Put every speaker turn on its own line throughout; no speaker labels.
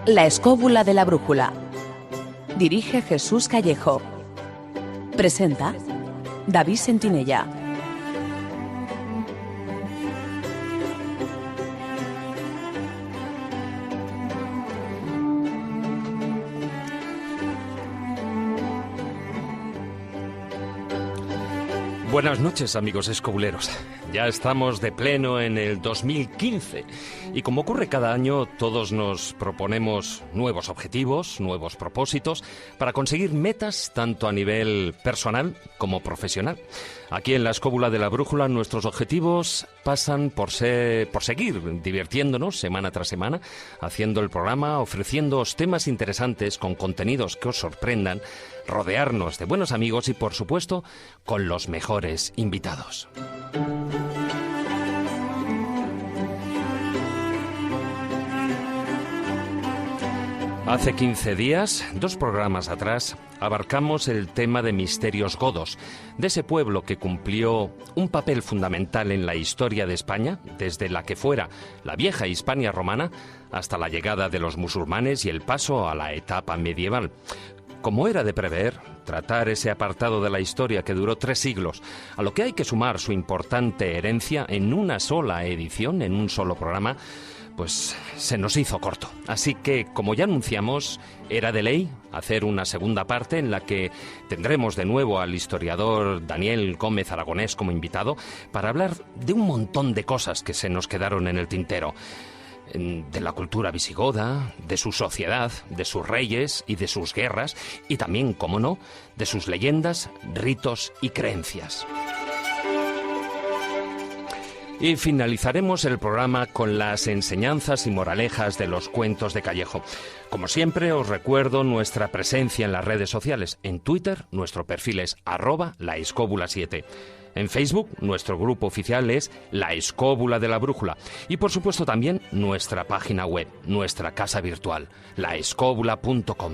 La escóbula de la brújula. Dirige Jesús Callejo. Presenta David Sentinella.
Buenas noches, amigos escobuleros. Ya estamos de pleno en el 2015 y como ocurre cada año, todos nos proponemos nuevos objetivos, nuevos propósitos para conseguir metas tanto a nivel personal como profesional. Aquí en la escóbula de la brújula nuestros objetivos pasan por seguir divirtiéndonos semana tras semana, haciendo el programa, ofreciéndoos temas interesantes con contenidos que os sorprendan, rodearnos de buenos amigos y, por supuesto, con los mejores invitados. Hace 15 días, 2 programas atrás, abarcamos el tema de Misterios Godos, de ese pueblo que cumplió un papel fundamental en la historia de España, desde la que fuera la vieja Hispania romana hasta la llegada de los musulmanes y el paso a la etapa medieval. Como era de prever, tratar ese apartado de la historia que duró 3 siglos, a lo que hay que sumar su importante herencia en una sola edición, en un solo programa, pues se nos hizo corto. Así que, como ya anunciamos, era de ley hacer una segunda parte en la que tendremos de nuevo al historiador Daniel Gómez Aragonés como invitado para hablar de un montón de cosas que se nos quedaron en el tintero. De la cultura visigoda, de su sociedad, de sus reyes y de sus guerras, y también, como no, de sus leyendas, ritos y creencias. Y finalizaremos el programa con las enseñanzas y moralejas de los cuentos de Callejo. Como siempre, os recuerdo nuestra presencia en las redes sociales. En Twitter, nuestro perfil es @laescóbula7. En Facebook, nuestro grupo oficial es La Escóbula de la Brújula. Y, por supuesto, también nuestra página web, nuestra casa virtual, laescóbula.com.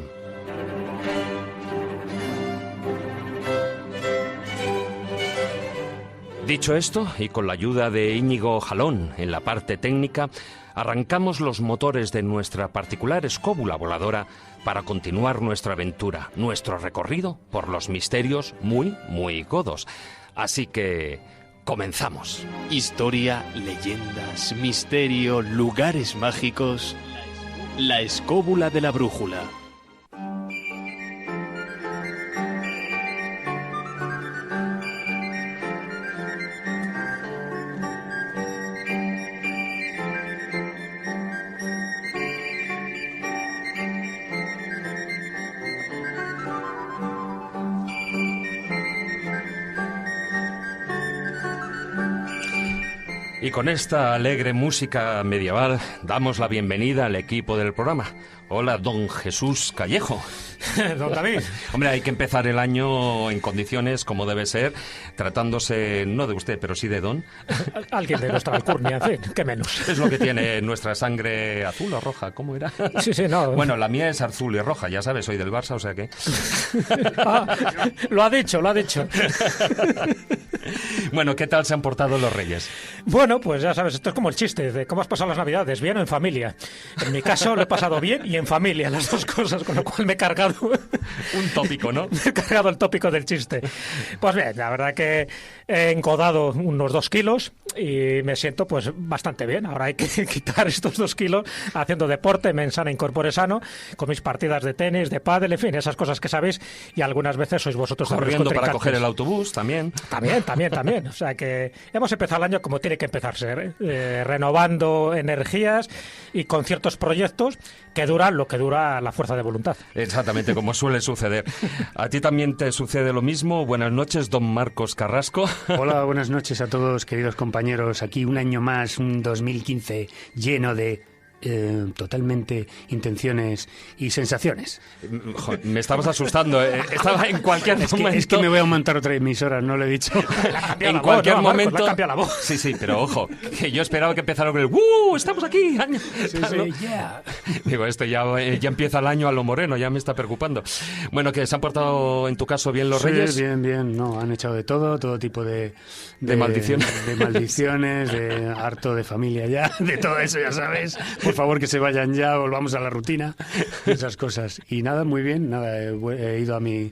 Dicho esto, y con la ayuda de Íñigo Jalón en la parte técnica, arrancamos los motores de nuestra particular escóbula voladora para continuar nuestra aventura, nuestro recorrido por los misterios muy godos. Así que comenzamos.
Historia, leyendas, misterio, lugares mágicos. La escóbula de la brújula.
Y con esta alegre música medieval damos la bienvenida al equipo del programa. Hola, don Jesús Callejo.
Don David.
Hombre, hay que empezar el año en condiciones como debe ser, tratándose no de usted, pero sí de don.
Alguien de nuestra alcurnia, en fin, qué menos.
Es lo que tiene nuestra sangre azul o roja, ¿cómo era?
Sí, no.
Bueno, la mía es azul y roja, ya sabes, soy del Barça, o sea que...
Lo ha dicho.
Bueno, ¿qué tal se han portado los reyes?
Bueno, pues ya sabes, esto es como el chiste de cómo has pasado las Navidades, bien o en familia. En mi caso lo he pasado bien y en familia, las dos cosas, con lo cual me he cargado...
Un tópico, ¿no?
Me he cargado el tópico del chiste. Pues bien, la verdad que he encodado unos 2 kilos y me siento pues bastante bien. Ahora hay que quitar estos 2 kilos haciendo deporte, mens sana in corpore sano, con mis partidas de tenis, de pádel, en fin, esas cosas que sabéis y algunas veces sois vosotros
corriendo para coger el autobús también.
También. O sea que hemos empezado el año como tiene que empezarse, renovando energías y con ciertos proyectos que duran lo que dura la fuerza de voluntad.
Exactamente, como suele suceder. ¿A ti también te sucede lo mismo? Buenas noches, don Marcos Carrasco.
Hola, buenas noches a todos, queridos compañeros. Aquí un año más, un 2015 lleno de totalmente intenciones y sensaciones.
Joder, me estabas asustando. Estaba en cualquier momento...
Es que me voy a montar otra emisora, no lo he dicho.
En cualquier momento...
Le ha cambiado la voz.
Sí, pero ojo, que yo esperaba que empezara con el ¡Estamos aquí!
Sí, yeah.
Digo, esto ya empieza el año a lo moreno, ya me está preocupando. Bueno, ¿que se han portado en tu caso bien los Reyes?
Bien. No, han echado de todo tipo de
maldiciones.
De maldiciones, de harto de familia ya, de todo eso, ya sabes. Por favor, que se vayan ya, volvamos a la rutina, esas cosas. Y nada, muy bien, nada, he ido a mi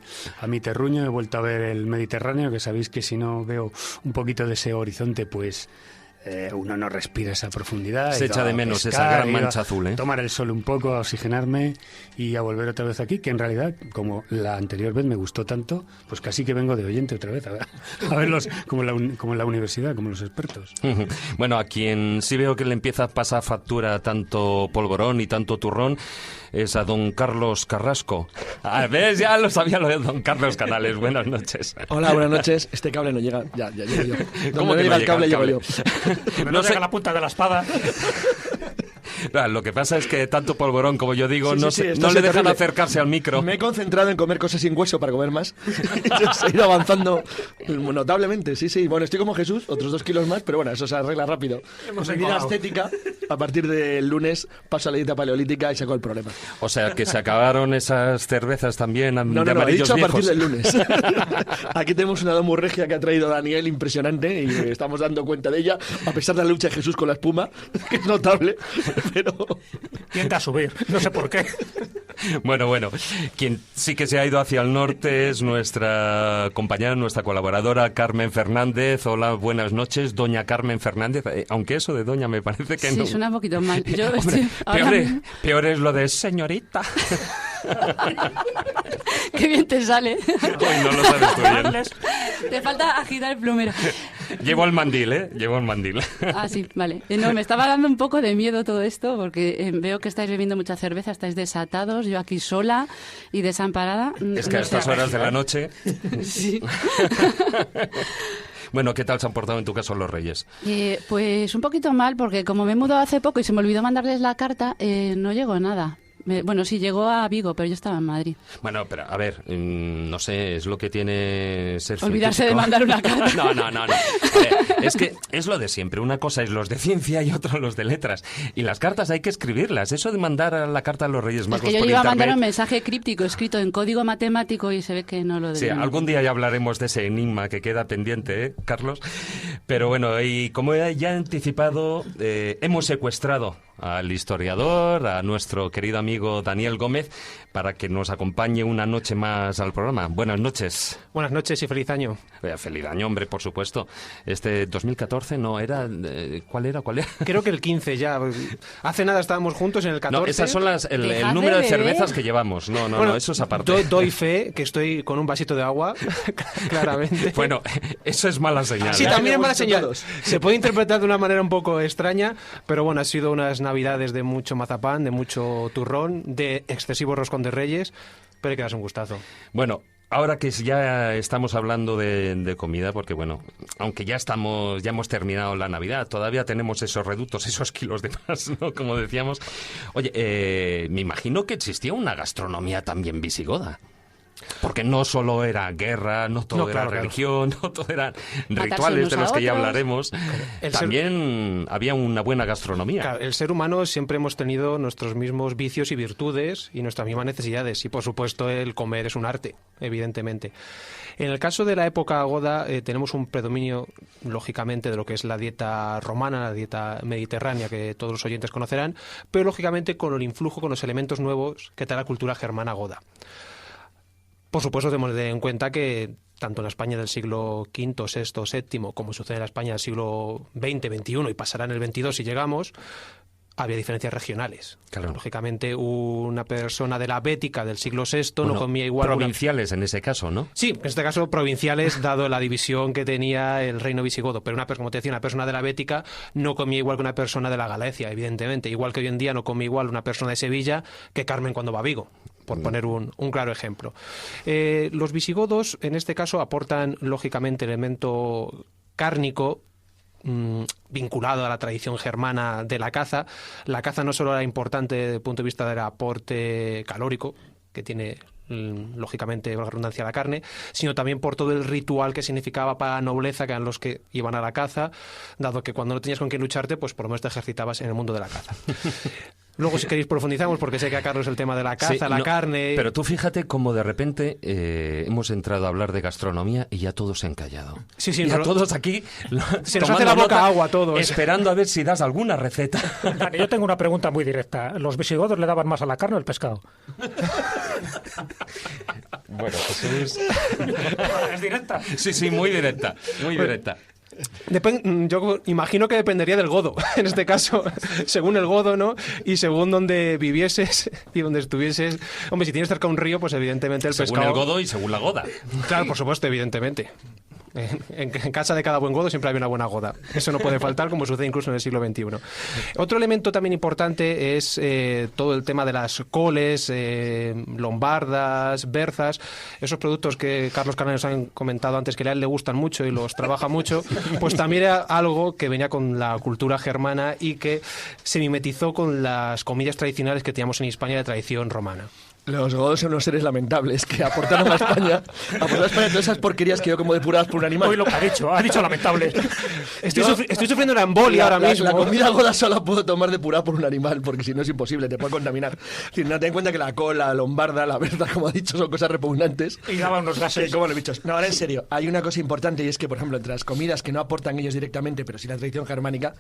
terruño, he vuelto a ver el Mediterráneo, que sabéis que si no veo un poquito de ese horizonte, pues uno no respira esa profundidad.
Se echa de menos esa gran mancha azul, ¿eh?
Tomar el sol un poco, a oxigenarme y a volver otra vez aquí, que en realidad, como la anterior vez me gustó tanto, pues casi que vengo de oyente otra vez a verlos como en la universidad, como los expertos.
Bueno, a quien sí veo que le empieza a pasar factura tanto polvorón y tanto turrón es a don Carlos Carrasco. ¿Ves? Ya lo sabía lo de don Carlos Canales. Buenas noches.
Hola, buenas noches. Este cable no llega. Ya llego yo.
¿Cómo que
no llega el cable? Llego yo.
Que no llega la punta de la espada.
Lo que pasa es que tanto polvorón, como yo digo, no le dejan
terrible.
acercarse al micro.
Me he concentrado en comer cosas sin hueso para comer más. He ido avanzando notablemente, sí. Bueno, estoy como Jesús, otros 2 kilos más, pero bueno, eso se arregla rápido. Mi vida estética, a partir del lunes paso a la dieta paleolítica y saco el problema.
O sea, que se acabaron esas cervezas también de
No, he
amarillos
dicho
viejos.
a partir del lunes. Aquí tenemos una domus regia que ha traído Daniel, impresionante, y estamos dando cuenta de ella, a pesar de la lucha de Jesús con la espuma, que es notable, pero...
Tiende a subir, no sé por qué.
Bueno, quien sí que se ha ido hacia el norte es nuestra compañera, nuestra colaboradora Carmen Fernández. Hola, buenas noches, doña Carmen Fernández. Aunque eso de doña me parece que no.
Sí, suena un poquito mal. Yo
Hombre,
estoy
peor es lo de señorita.
Qué bien te sale.
Hoy no lo sabes tú bien.
Te falta agitar el plumero.
Llevo el mandil, Llevo el mandil.
Ah, sí, vale. No, me estaba dando un poco de miedo todo esto porque veo que estáis bebiendo mucha cerveza, estáis desatados, yo aquí sola y desamparada.
Es que a estas horas de la noche...
Sí.
Bueno, ¿qué tal se han portado en tu caso los Reyes?
Pues un poquito mal porque como me he mudado hace poco y se me olvidó mandarles la carta, no llegó nada. Bueno, sí, llegó a Vigo, pero yo estaba en Madrid.
Bueno, pero a ver, no sé, es lo que tiene ser
Olvidarse
científico.
de mandar una carta.
No. A ver, es que es lo de siempre. Una cosa es los de ciencia y otra los de letras. Y las cartas hay que escribirlas. Eso de mandar a la carta a los Reyes Magos
Es que yo
por
le iba a
internet...
mandar un mensaje críptico escrito en código matemático y se ve que no lo
Sí,
debía.
algún día ya hablaremos de ese enigma que queda pendiente, ¿eh, Carlos? Pero bueno, y como ya he anticipado, hemos secuestrado al historiador, a nuestro querido amigo Daniel Gómez, para que nos acompañe una noche más al programa. Buenas noches.
Buenas noches y feliz año.
Feliz año, hombre, por supuesto. 2014 no era... ¿Cuál era?
Creo que el 15 ya. Hace nada estábamos juntos en el 14.
No, esas son el
Dejad
número
de
de
beber.
cervezas que llevamos. No,
Bueno,
eso es aparte.
Doy fe que estoy con un vasito de agua, claramente.
Bueno, eso es mala señal.
Sí,
¿eh?
también es mala
Hemos
señal.
todos.
Se puede interpretar de una manera un poco extraña, pero bueno, ha sido unas navidades de mucho mazapán, de mucho turrón, de excesivo roscón de Reyes, pero hay que darse un gustazo.
Bueno, ahora que ya estamos hablando de comida, porque bueno, aunque ya hemos terminado la Navidad, todavía tenemos esos reductos, esos kilos de más, ¿no? Como decíamos. Oye, me imagino que existía una gastronomía también visigoda. Porque no solo era guerra, no todo era
claro.
religión, no todo eran
Matarse
rituales
unos
de los
a
que ya
otros.
hablaremos.
El
También había una buena gastronomía.
Claro, el ser humano siempre hemos tenido nuestros mismos vicios y virtudes y nuestras mismas necesidades. Y por supuesto el comer es un arte, evidentemente. En el caso de la época goda tenemos un predominio, lógicamente, de lo que es la dieta romana, la dieta mediterránea, que todos los oyentes conocerán, pero lógicamente con el influjo, con los elementos nuevos que trae la cultura germana goda. Por supuesto, tenemos en cuenta que tanto en la España del siglo V, VI, VII, como sucede en la España del siglo XX, XXI y pasará en el XXII si llegamos, había diferencias regionales.
Claro.
Lógicamente, una persona de la Bética del siglo VI
Bueno,
no comía igual...
provinciales en ese caso, ¿no?
Sí, en este caso provinciales, dado la división que tenía el reino visigodo. Pero como te decía, una persona de la Bética no comía igual que una persona de la Galicia, evidentemente. Igual que hoy en día no come igual una persona de Sevilla que Carmen cuando va a Vigo, por poner un claro ejemplo. Los visigodos, en este caso, aportan, lógicamente, elemento cárnico, vinculado a la tradición germana de la caza. La caza no solo era importante desde el punto de vista del aporte calórico que tiene, lógicamente, la redundancia, la carne, sino también por todo el ritual que significaba para la nobleza, que eran los que iban a la caza, dado que cuando no tenías con quién lucharte, pues por lo menos te ejercitabas en el mundo de la caza. Luego, si queréis, profundizamos, porque sé que a Carlos el tema de la caza, la carne...
Pero tú fíjate cómo de repente hemos entrado a hablar de gastronomía y ya todos se han callado.
Sí,
y a todos aquí...
Se nos hace la boca agua a todos.
Esperando a ver si das alguna receta.
Dani, yo tengo una pregunta muy directa. ¿Los visigodos le daban más a la carne o al pescado?
Bueno, pues
¿Es directa?
Sí, muy directa, muy directa.
Yo imagino que dependería del godo, en este caso, según el godo, ¿no? Y según donde vivieses y donde estuvieses. Hombre, si tienes cerca un río, pues evidentemente el pescado...
Según el godo y según la goda.
Claro, por supuesto, evidentemente. En casa de cada buen godo siempre hay una buena goda. Eso no puede faltar, como sucede incluso en el siglo XXI. Otro elemento también importante es todo el tema de las coles, lombardas, berzas, esos productos que Carlos Canales han comentado antes que a él le gustan mucho y los trabaja mucho, pues también era algo que venía con la cultura germana y que se mimetizó con las comidas tradicionales que teníamos en Hispania de tradición romana.
Los godos son unos seres lamentables que aportaron a España todas esas porquerías que yo como depuradas por un animal.
Hoy lo que ha dicho lamentable.
Estoy sufriendo una embolia ahora mismo.
La comida goda solo puedo tomar depurada por un animal, porque si no es imposible, te puede contaminar. Es decir, no ten en cuenta que la cola, la lombarda, la berza, como ha dicho, son cosas repugnantes.
Y daban unos gases.
Sí, como los bichos. No, ahora en serio, hay una cosa importante y es que, por ejemplo, entre las comidas que no aportan ellos directamente, pero sí la tradición germánica,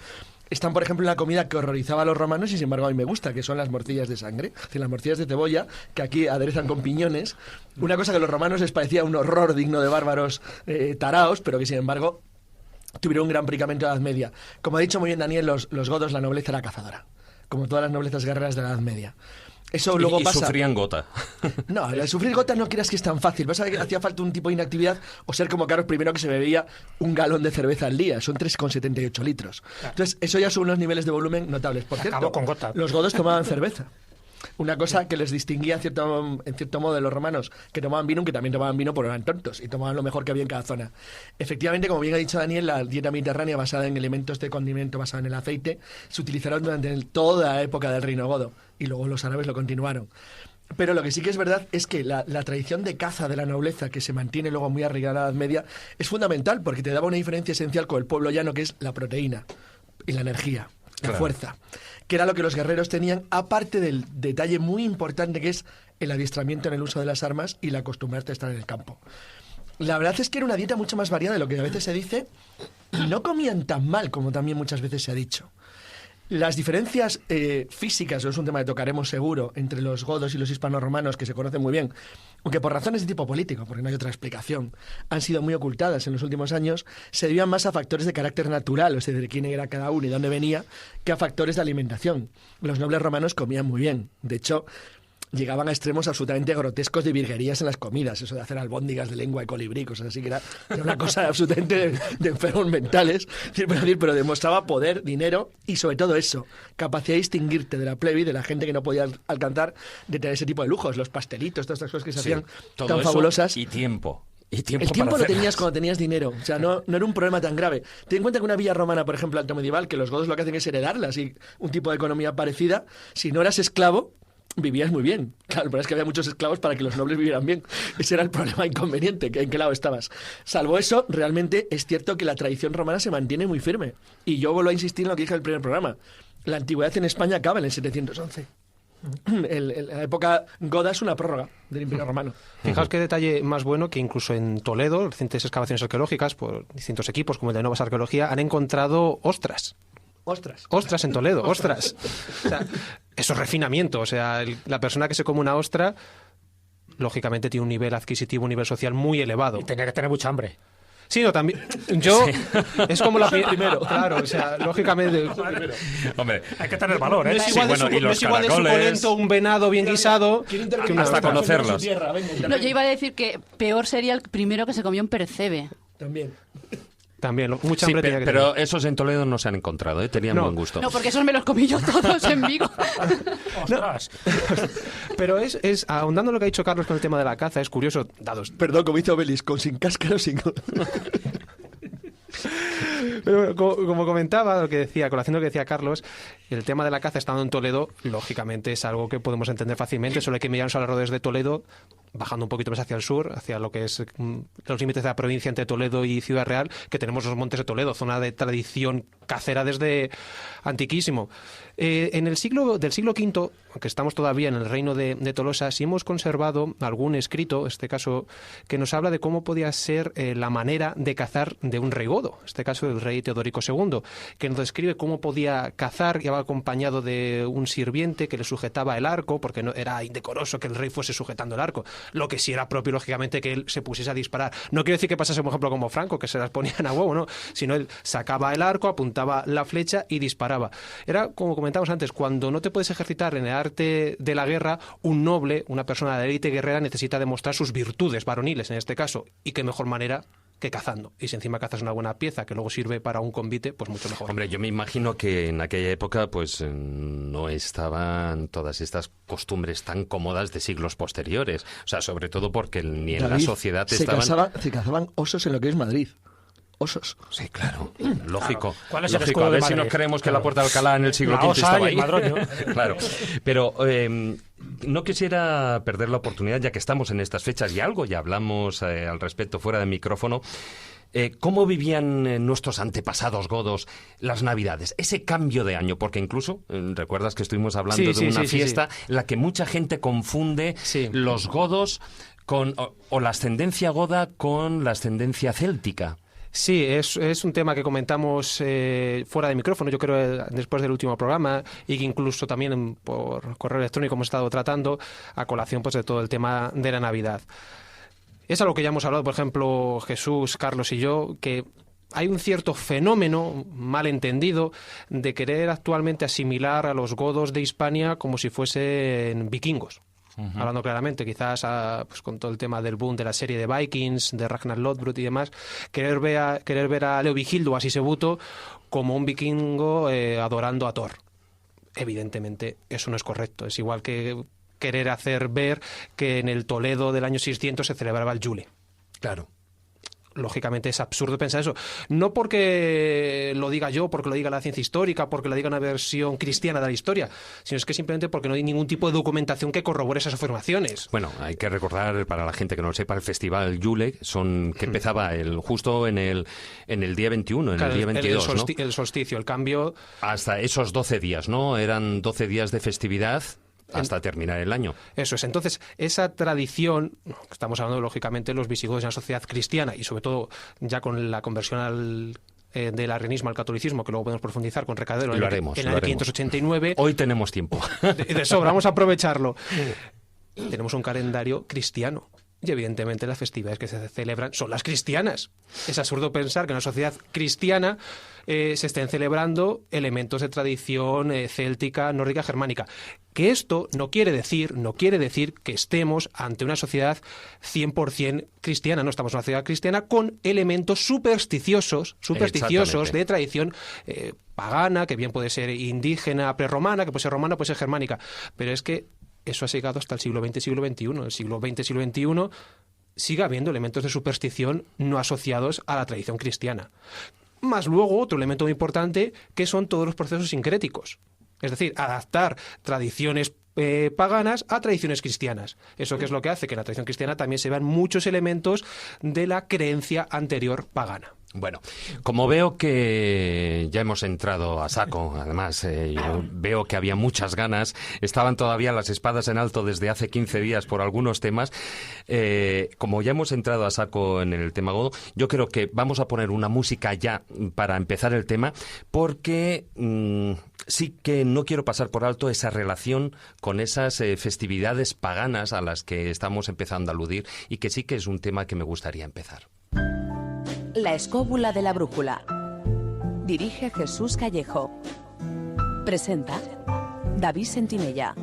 están, por ejemplo, la comida que horrorizaba a los romanos y, sin embargo, a mí me gusta, que son las morcillas de sangre. Es decir, las morcillas de cebolla, que aquí aderezan con piñones. Una cosa que a los romanos les parecía un horror digno de bárbaros taraos, pero que, sin embargo, tuvieron un gran predicamento de la Edad Media. Como ha dicho muy bien Daniel, los godos, la nobleza era cazadora, como todas las noblezas guerreras de la Edad Media. Eso luego
y
pasa.
sufrían gota.
No, el sufrir gota no creas que es tan fácil. Pasa que hacía falta un tipo de inactividad o ser como Carlos I, que se bebía un galón de cerveza al día. Son 3,78 litros. Entonces, eso ya son unos niveles de volumen notables. Por cierto,
con gota.
Los godos tomaban cerveza. Una cosa que les distinguía en cierto modo de los romanos, que tomaban vino, que también tomaban vino porque eran tontos y tomaban lo mejor que había en cada zona. Efectivamente, como bien ha dicho Daniel, la dieta mediterránea basada en elementos de condimento basada en el aceite se utilizaron durante toda la época del reino godo y luego los árabes lo continuaron. Pero lo que sí que es verdad es que la tradición de caza de la nobleza, que se mantiene luego muy arraigada en la Edad Media, es fundamental porque te daba una diferencia esencial con el pueblo llano, que es la proteína y la energía, la fuerza, que era lo que los guerreros tenían, aparte del detalle muy importante que es el adiestramiento en el uso de las armas y la acostumbrarte a estar en el campo. La verdad es que era una dieta mucho más variada de lo que a veces se dice, y no comían tan mal como también muchas veces se ha dicho. Las diferencias físicas, es un tema que tocaremos seguro, entre los godos y los hispano-romanos, que se conocen muy bien, aunque por razones de tipo político, porque no hay otra explicación, han sido muy ocultadas en los últimos años, se debían más a factores de carácter natural, o sea, de quién era cada uno y dónde venía, que a factores de alimentación. Los nobles romanos comían muy bien. De hecho, llegaban a extremos absolutamente grotescos de virguerías en las comidas, eso de hacer albóndigas de lengua de colibrí, cosas así, que era una cosa absolutamente de enfermos mentales, pero demostraba poder, dinero y sobre todo eso, capacidad de distinguirte de la plebe, de la gente que no podía alcanzar, de tener ese tipo de lujos, los pastelitos, todas estas cosas que se hacían tan fabulosas.
Y tiempo. El
tiempo lo tenías cuando tenías dinero, o sea, no era un problema tan grave. Ten en cuenta que una villa romana, por ejemplo, alto medieval, que los godos lo que hacen es heredarlas y un tipo de economía parecida, si no eras esclavo, vivías muy bien. Claro, pero es que había muchos esclavos para que los nobles vivieran bien. Ese era el problema inconveniente, en qué lado estabas. Salvo eso, realmente es cierto que la tradición romana se mantiene muy firme. Y yo vuelvo a insistir en lo que dije en el primer programa. La antigüedad en España acaba en el 711. La época goda es una prórroga del Imperio Romano.
Fijaos qué detalle más bueno, que incluso en Toledo, recientes excavaciones arqueológicas por distintos equipos como el de Novas Arqueología, han encontrado ostras. Ostras en Toledo, ostras. O sea, eso es refinamiento. O sea, la persona que se come una ostra, lógicamente tiene un nivel adquisitivo, un nivel social muy elevado.
Y tenía que tener mucha hambre.
Sí, no, también. Yo.
Sí.
Es como la primero. Claro, o sea, lógicamente.
Hombre,
hay que tener valor, ¿eh?
No es igual,
y los
igual de suculento un venado bien guisado que
hasta conocerlos.
No, yo iba a decir que peor sería el primero que se comió un percebe.
También, mucha hambre tenía que
pero
tener.
esos en Toledo no se han encontrado, ¿eh? Tenían buen gusto.
No, porque esos me los comí yo todos en Vigo.
¡Ostras!
Pero es ahondando lo que ha dicho Carlos con el tema de la caza, es curioso, dados.
Perdón, como hizo Belis, con sin cáscara o sin...
Pero como comentaba, colación lo que decía Carlos, el tema de la caza estando en Toledo, lógicamente es algo que podemos entender fácilmente. Solo hay que mirarnos a los alrededores de Toledo, bajando un poquito más hacia el sur, hacia lo que es los límites de la provincia entre Toledo y Ciudad Real, que tenemos los Montes de Toledo, zona de tradición cacera desde antiquísimo. Del siglo V, aunque estamos todavía en el reino de Tolosa, sí hemos conservado algún escrito, en este caso, que nos habla de cómo podía ser la manera de cazar de un rey godo, en este caso del rey Teodorico II, que nos describe cómo podía cazar, y iba acompañado de un sirviente que le sujetaba el arco, porque no era indecoroso que el rey fuese sujetando el arco, lo que sí era propio, lógicamente, que él se pusiese a disparar. No quiero decir que pasase, por ejemplo, como Franco, que se las ponían a huevo, no, sino él sacaba el arco, apuntaba la flecha y disparaba. Era, como comentábamos antes, cuando no te puedes ejercitar en el arte de la guerra, un noble, una persona de élite guerrera, necesita demostrar sus virtudes varoniles, en este caso, y qué mejor manera que cazando. Y si encima cazas una buena pieza que luego sirve para un convite, pues mucho mejor.
Hombre, yo me imagino que en aquella época pues no estaban todas estas costumbres tan cómodas de siglos posteriores. O sea, sobre todo porque ni en
David,
la sociedad
se
estaban...
Se cazaban osos en lo que es Madrid. Osos.
Sí, claro, lógico.
Claro. ¿Cuál es el
lógico.
escudo
A ver
de
si
Madrid?
nos creemos que
Claro.
la Puerta de Alcalá en el siglo
La
V
osa
estaba
y
ahí.
el madroño.
Claro, pero no quisiera perder la oportunidad, ya que estamos en estas fechas y algo ya hablamos al respecto fuera de micrófono. ¿Cómo vivían nuestros antepasados godos las Navidades? Ese cambio de año, porque incluso, recuerdas que estuvimos hablando de una fiesta en la que mucha gente confunde los godos con o la ascendencia goda con la ascendencia céltica.
Sí, es un tema que comentamos fuera de micrófono, yo creo, después del último programa, y que incluso también por correo electrónico hemos estado tratando a colación pues de todo el tema de la Navidad. Es algo que ya hemos hablado, por ejemplo, Jesús, Carlos y yo, que hay un cierto fenómeno mal entendido de querer actualmente asimilar a los godos de Hispania como si fuesen vikingos. Hablando claramente, quizás pues con todo el tema del boom de la serie de Vikings, de Ragnar Lodbrok y demás, querer ver a Leovigildo, a Sisebuto, como un vikingo adorando a Thor. Evidentemente, eso no es correcto. Es igual que querer hacer ver que en el Toledo del año 600 se celebraba el Yule.
Claro.
Lógicamente es absurdo pensar eso. No porque lo diga yo, porque lo diga la ciencia histórica, porque lo diga una versión cristiana de la historia, sino es que simplemente porque no hay ningún tipo de documentación que corrobore esas afirmaciones.
Bueno, hay que recordar, para la gente que no lo sepa, el festival Yule, que empezaba justo en el día 21,
Claro,
el día 22, ¿no?
El solsticio, el cambio...
Hasta esos 12 días, ¿no? Eran 12 días de festividad hasta terminar el año.
Eso es. Entonces, esa tradición, estamos hablando lógicamente de los visigodos de una sociedad cristiana y sobre todo ya con la conversión del arrianismo al catolicismo, que luego podemos profundizar con Recadero en el año 589.
Hoy tenemos tiempo.
De sobra, vamos a aprovecharlo. Tenemos un calendario cristiano. Y evidentemente las festividades que se celebran son las cristianas. Es absurdo pensar que en una sociedad cristiana se estén celebrando elementos de tradición céltica, nórdica, germánica. Que esto no quiere decir que estemos ante una sociedad 100% cristiana. No estamos en una sociedad cristiana con elementos supersticiosos de tradición pagana, que bien puede ser indígena, prerromana, que puede ser romana, puede ser germánica. Pero es que eso ha llegado hasta el siglo XX, siglo XXI. El siglo XX, siglo XXI sigue habiendo elementos de superstición no asociados a la tradición cristiana. Más luego, otro elemento muy importante, que son todos los procesos sincréticos. Es decir, adaptar tradiciones paganas a tradiciones cristianas. ¿Eso qué es lo que hace? Que en la tradición cristiana también se vean muchos elementos de la creencia anterior pagana.
Bueno, como veo que ya hemos entrado a saco, además yo veo que había muchas ganas, estaban todavía las espadas en alto desde hace 15 días por algunos temas, como ya hemos entrado a saco en el tema godo, yo creo que vamos a poner una música ya para empezar el tema, porque sí que no quiero pasar por alto esa relación con esas festividades paganas a las que estamos empezando a aludir y que sí que es un tema que me gustaría empezar.
La escóbula de la brújula. Dirige Jesús Callejo. Presenta David Sentinella.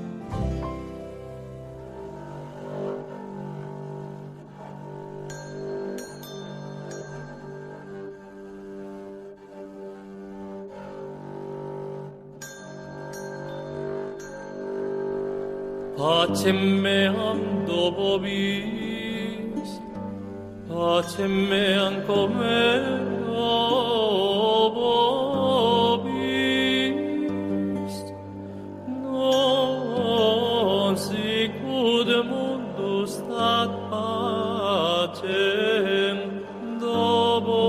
Pacem meam dobobis, pacem meam comedobobis, non sicut mundus stat pacem dobobis.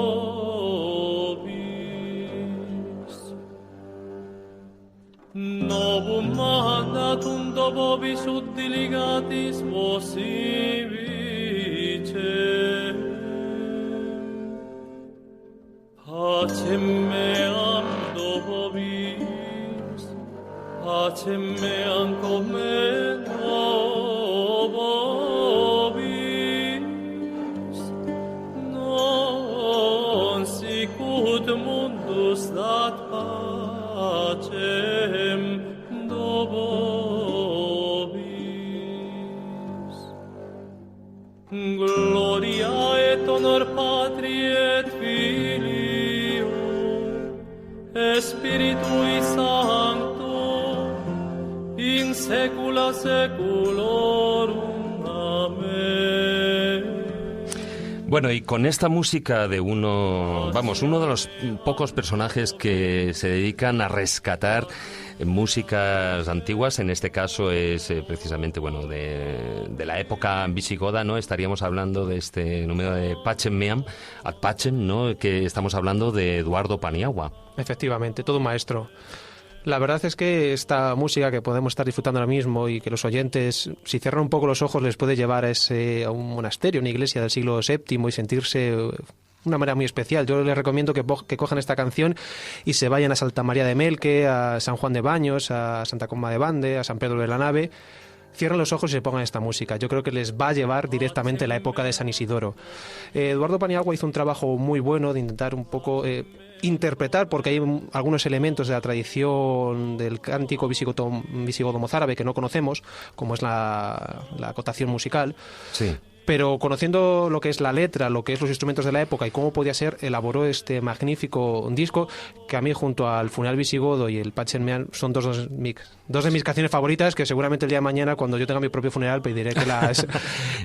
nobis ut diligatis vos vice. Pacem meam do vobis, pacem meam commendo vobis, non sicut mundus dat pacem do vobis. Gloria et honor Patri et Filii Spiritui Sancto in saecula saeculorum. Amén.
Bueno, y con esta música de uno de los pocos personajes que se dedican a rescatar músicas antiguas, en este caso es precisamente, bueno, de la época visigoda, ¿no? Estaríamos hablando de este número de Pacem Meam ad Pacem, ¿no? Que estamos hablando de Eduardo Paniagua.
Efectivamente, todo un maestro. La verdad es que esta música que podemos estar disfrutando ahora mismo y que los oyentes, si cierran un poco los ojos, les puede llevar a un monasterio, una iglesia del siglo VII y sentirse de una manera muy especial. Yo les recomiendo que cojan esta canción y se vayan a Santa María de Melque, a San Juan de Baños, a Santa Coloma de Bande, a San Pedro de la Nave. Cierren los ojos y se pongan esta música. Yo creo que les va a llevar directamente a la época de San Isidoro. Eduardo Paniagua hizo un trabajo muy bueno de intentar un poco interpretar, porque hay algunos elementos de la tradición del cántico visigodo mozárabe que no conocemos, como es la acotación musical.
Sí.
Pero conociendo lo que es la letra, lo que es los instrumentos de la época y cómo podía ser, elaboró este magnífico disco que a mí, junto al Funeral Visigodo y el Pacem Meam, son dos de mis canciones favoritas, que seguramente el día de mañana, cuando yo tenga mi propio funeral, pediré que las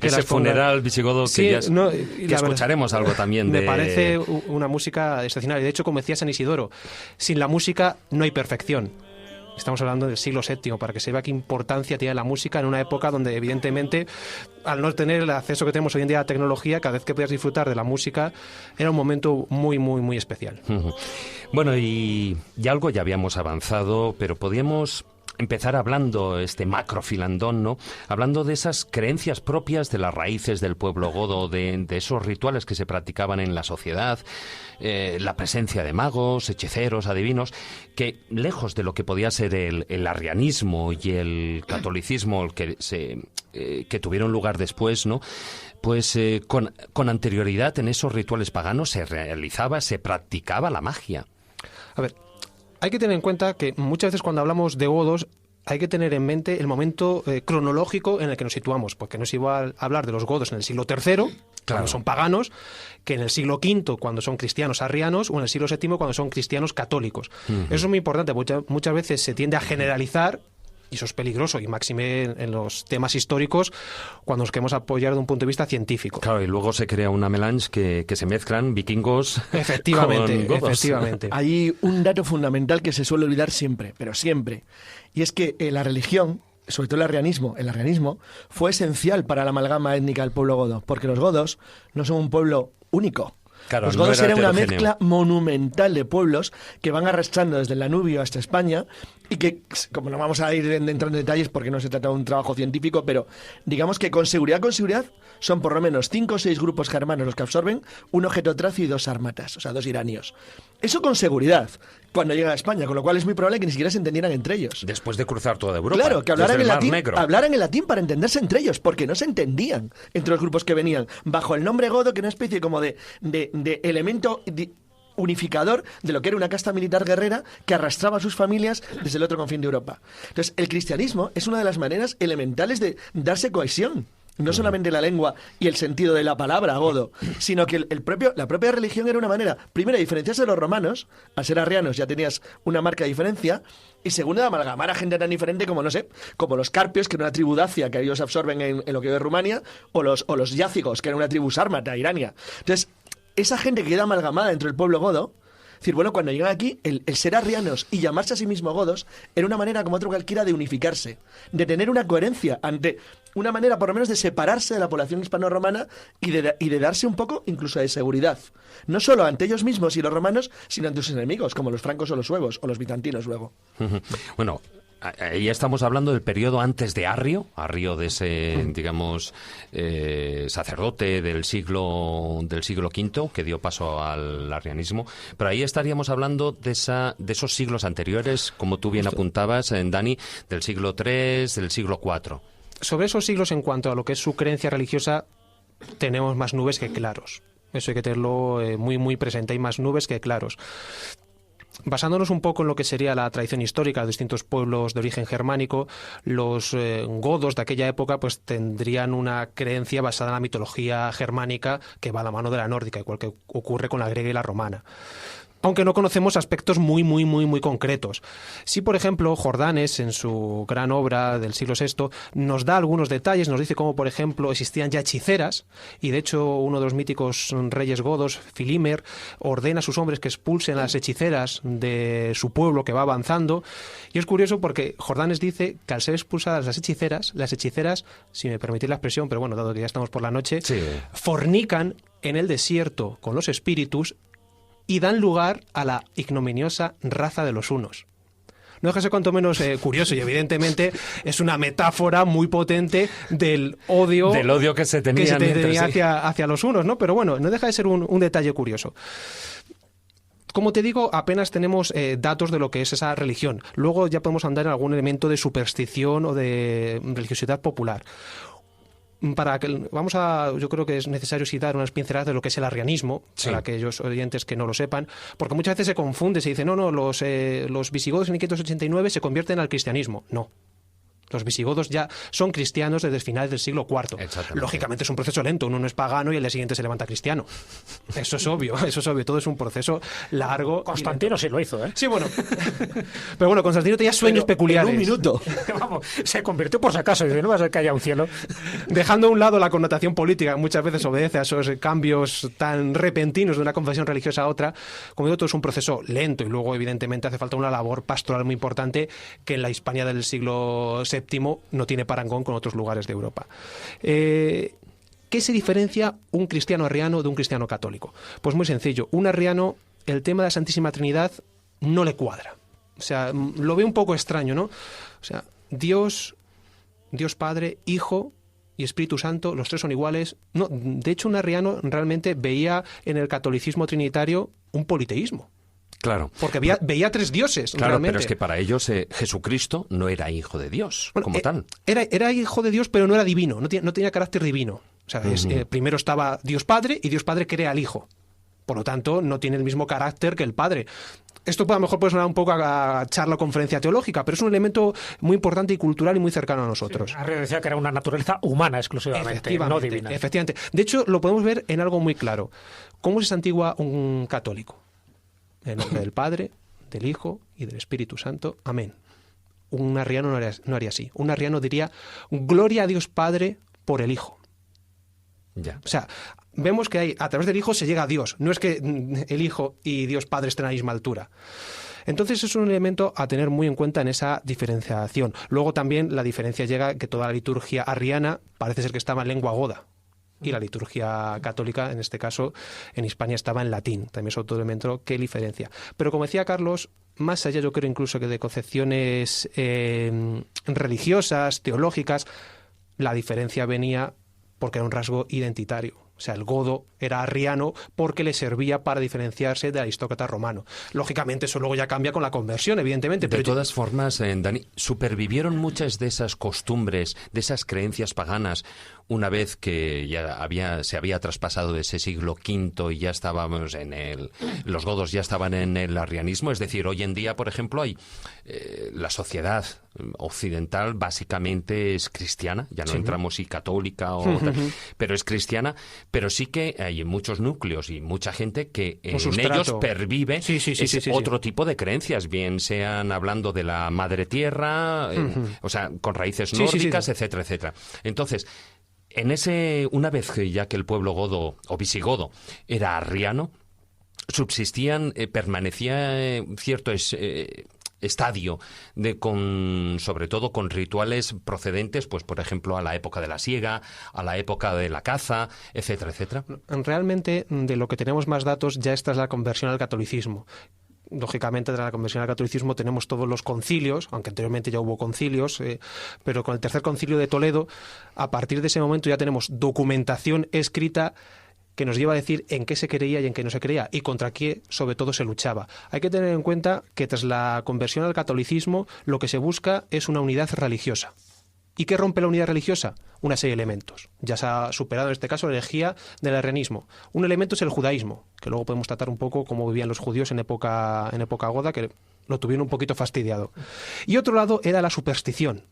ese Funeral Visigodo
sí,
que escucharemos algo también de...
Me parece una música excepcional. Y de hecho, como decía San Isidoro, sin la música no hay perfección. Estamos hablando del siglo VII, para que se vea qué importancia tiene la música en una época donde, evidentemente, al no tener el acceso que tenemos hoy en día a la tecnología, cada vez que podías disfrutar de la música era un momento muy, muy, muy especial.
Bueno, y algo ya habíamos avanzado, pero podíamos empezar hablando, macrofilandón, ¿no? Hablando de esas creencias propias de las raíces del pueblo godo, de esos rituales que se practicaban en la sociedad, la presencia de magos, hechiceros, adivinos, que lejos de lo que podía ser el arrianismo y el catolicismo que tuvieron lugar después, ¿no? Pues con anterioridad en esos rituales paganos se practicaba la magia.
A ver, hay que tener en cuenta que muchas veces cuando hablamos de godos hay que tener en mente el momento cronológico en el que nos situamos, porque no es igual hablar de los godos en el siglo III, cuando son paganos, que en el siglo V, cuando son cristianos arrianos, o en el siglo VII, cuando son cristianos católicos. Eso es muy importante, muchas veces se tiende a generalizar, y eso es peligroso, y máxime en los temas históricos, cuando nos queremos apoyar de un punto de vista científico.
Claro, y luego se crea una melange que se mezclan vikingos
efectivamente,
con godos.
Efectivamente.
Hay un dato fundamental que se suele olvidar siempre, pero siempre, y es que la religión, sobre todo el arrianismo fue esencial para la amalgama étnica del pueblo godo, porque los godos no son un pueblo único.
Claro,
los godos eran una
heterogéneo.
mezcla monumental de pueblos que van arrastrando desde el Danubio hasta España y que, como no vamos a ir entrando en detalles porque no se trata de un trabajo científico, pero digamos que con seguridad son por lo menos 5 o 6 grupos germanos los que absorben un objeto tracio y 2 sarmatas, o sea, 2 iranios. Eso con seguridad, cuando llega a España, con lo cual es muy probable que ni siquiera se entendieran entre ellos.
Después de cruzar toda Europa.
Claro, que hablaran
en
en latín para entenderse entre ellos, porque no se entendían entre los grupos que venían bajo el nombre godo, que era una especie como de elemento unificador de lo que era una casta militar guerrera que arrastraba a sus familias desde el otro confín de Europa. Entonces, el cristianismo es una de las maneras elementales de darse cohesión. No solamente la lengua y el sentido de la palabra godo, sino que la propia religión era una manera, primero, de diferenciarse de los romanos. Al ser arrianos ya tenías una marca de diferencia, y segundo, de amalgamar a gente tan diferente como, no sé, como los carpios, que era una tribu dacia que ellos absorben en lo que hoy es Rumania, o los yácigos, que era una tribu sármata, irania. Entonces, esa gente que queda amalgamada dentro del pueblo godo, es decir, bueno, cuando llegan aquí, el ser arrianos y llamarse a sí mismo godos era una manera, como otro cualquiera, de unificarse, de tener una coherencia ante una manera, por lo menos, de separarse de la población hispano-romana y de darse un poco incluso de seguridad. No solo ante ellos mismos y los romanos, sino ante sus enemigos, como los francos o los suevos, o los bizantinos luego.
Bueno, ahí estamos hablando del periodo antes de Arrio de ese, digamos, sacerdote del siglo V que dio paso al arrianismo, pero ahí estaríamos hablando de esos siglos anteriores, como tú bien apuntabas, Dani, del siglo III, del siglo IV.
Sobre esos siglos, en cuanto a lo que es su creencia religiosa, tenemos más nubes que claros. Eso hay que tenerlo muy, muy presente. Hay más nubes que claros. Basándonos un poco en lo que sería la tradición histórica de distintos pueblos de origen germánico, los godos de aquella época pues tendrían una creencia basada en la mitología germánica que va a la mano de la nórdica, igual que ocurre con la griega y la romana. Aunque no conocemos aspectos muy concretos. Sí, por ejemplo, Jordanes, en su gran obra del siglo VI, nos da algunos detalles, nos dice cómo, por ejemplo, existían ya hechiceras, y de hecho uno de los míticos reyes godos, Filimer, ordena a sus hombres que expulsen a las hechiceras de su pueblo que va avanzando, y es curioso porque Jordanes dice que al ser expulsadas las hechiceras, si me permitís la expresión, pero bueno, dado que ya estamos por la noche, sí, fornican en el desierto con los espíritus y dan lugar a la ignominiosa raza de los hunos. No deja de ser cuanto menos curioso, y evidentemente es una metáfora muy potente del odio
que se tenía
hacia los hunos, ¿no? Pero bueno, no deja de ser un detalle curioso. Como te digo, apenas tenemos datos de lo que es esa religión. Luego ya podemos andar en algún elemento de superstición o de religiosidad popular. Yo creo que es necesario citar unas pinceladas de lo que es el arrianismo, sí, para aquellos oyentes que no lo sepan, porque muchas veces se confunde, se dice, los visigodos en 1589 se convierten al cristianismo. No. Los visigodos ya son cristianos desde el final del siglo IV. Lógicamente es un proceso lento, uno no es pagano y el día siguiente se levanta cristiano. Eso es obvio, todo es un proceso largo.
Constantino sí lo hizo, ¿eh?
Sí, bueno. Pero bueno, Constantino tenía sueños peculiares.
En un minuto.
Vamos, se convirtió por si acaso, y no va a ser que haya un cielo.
Dejando a un lado la connotación política, muchas veces obedece a esos cambios tan repentinos de una confesión religiosa a otra. Como digo, todo es un proceso lento y luego evidentemente hace falta una labor pastoral muy importante que en la Hispania del siglo VII no tiene parangón con otros lugares de Europa. ¿Qué se diferencia un cristiano arriano de un cristiano católico? Pues muy sencillo. Un arriano, el tema de la Santísima Trinidad no le cuadra. O sea, lo ve un poco extraño, ¿no? O sea, Dios Padre, Hijo y Espíritu Santo, los tres son iguales. No, de hecho, un arriano realmente veía en el catolicismo trinitario un politeísmo.
Claro.
Porque veía tres dioses,
claro,
realmente.
Pero es que para ellos Jesucristo no era hijo de Dios, como tal.
Era hijo de Dios, pero no era divino, no tenía carácter divino. O sea, primero estaba Dios Padre y Dios Padre crea al Hijo. Por lo tanto, no tiene el mismo carácter que el Padre. Esto a lo mejor puede sonar un poco a charla o conferencia teológica, pero es un elemento muy importante y cultural y muy cercano a nosotros.
Sí, Arrio decía que era una naturaleza humana exclusivamente, no divina.
Efectivamente. De hecho, lo podemos ver en algo muy claro. ¿Cómo se santigua un católico? En nombre del Padre, del Hijo y del Espíritu Santo. Amén. Un arriano no haría así. Un arriano diría, gloria a Dios Padre por el Hijo.
Ya.
O sea, vemos que a través del Hijo se llega a Dios. No es que el Hijo y Dios Padre estén a la misma altura. Entonces es un elemento a tener muy en cuenta en esa diferenciación. Luego también la diferencia llega que toda la liturgia arriana parece ser que estaba en lengua goda. Y la liturgia católica, en este caso, en Hispania estaba en latín. También es otro elemento que diferencia. Pero como decía Carlos, más allá yo creo incluso que de concepciones religiosas, teológicas, la diferencia venía porque era un rasgo identitario. O sea, el godo era arriano porque le servía para diferenciarse del aristócrata romano. Lógicamente eso luego ya cambia con la conversión, evidentemente.
De todas formas, Dani, supervivieron muchas de esas costumbres, de esas creencias paganas, una vez que ya se había traspasado de ese siglo V y ya estábamos los godos ya estaban en el arrianismo. Es decir, hoy en día, por ejemplo, hay la sociedad occidental básicamente es cristiana, ya no entramos si católica o tal, pero es cristiana, pero sí que hay muchos núcleos y mucha gente que en ellos pervive otro tipo de creencias, bien sean hablando de la madre tierra, o sea, con raíces nórdicas, etcétera, etcétera. Entonces, una vez ya que el pueblo godo o visigodo era arriano, permanecía cierto estadio sobre todo con rituales procedentes, pues por ejemplo, a la época de la siega, a la época de la caza, etcétera, etcétera.
Realmente, de lo que tenemos más datos, ya esta es la conversión al catolicismo. lógicamente, de la conversión al catolicismo tenemos todos los concilios, aunque anteriormente ya hubo concilios, pero con el tercer concilio de Toledo, a partir de ese momento ya tenemos documentación escrita que nos lleva a decir en qué se creía y en qué no se creía, y contra qué, sobre todo, se luchaba. Hay que tener en cuenta que tras la conversión al catolicismo, lo que se busca es una unidad religiosa. ¿Y qué rompe la unidad religiosa? Una serie de elementos. Ya se ha superado en este caso la herejía del arrianismo. Un elemento es el judaísmo, que luego podemos tratar un poco cómo vivían los judíos en época goda, que lo tuvieron un poquito fastidiado. Y otro lado era la superstición,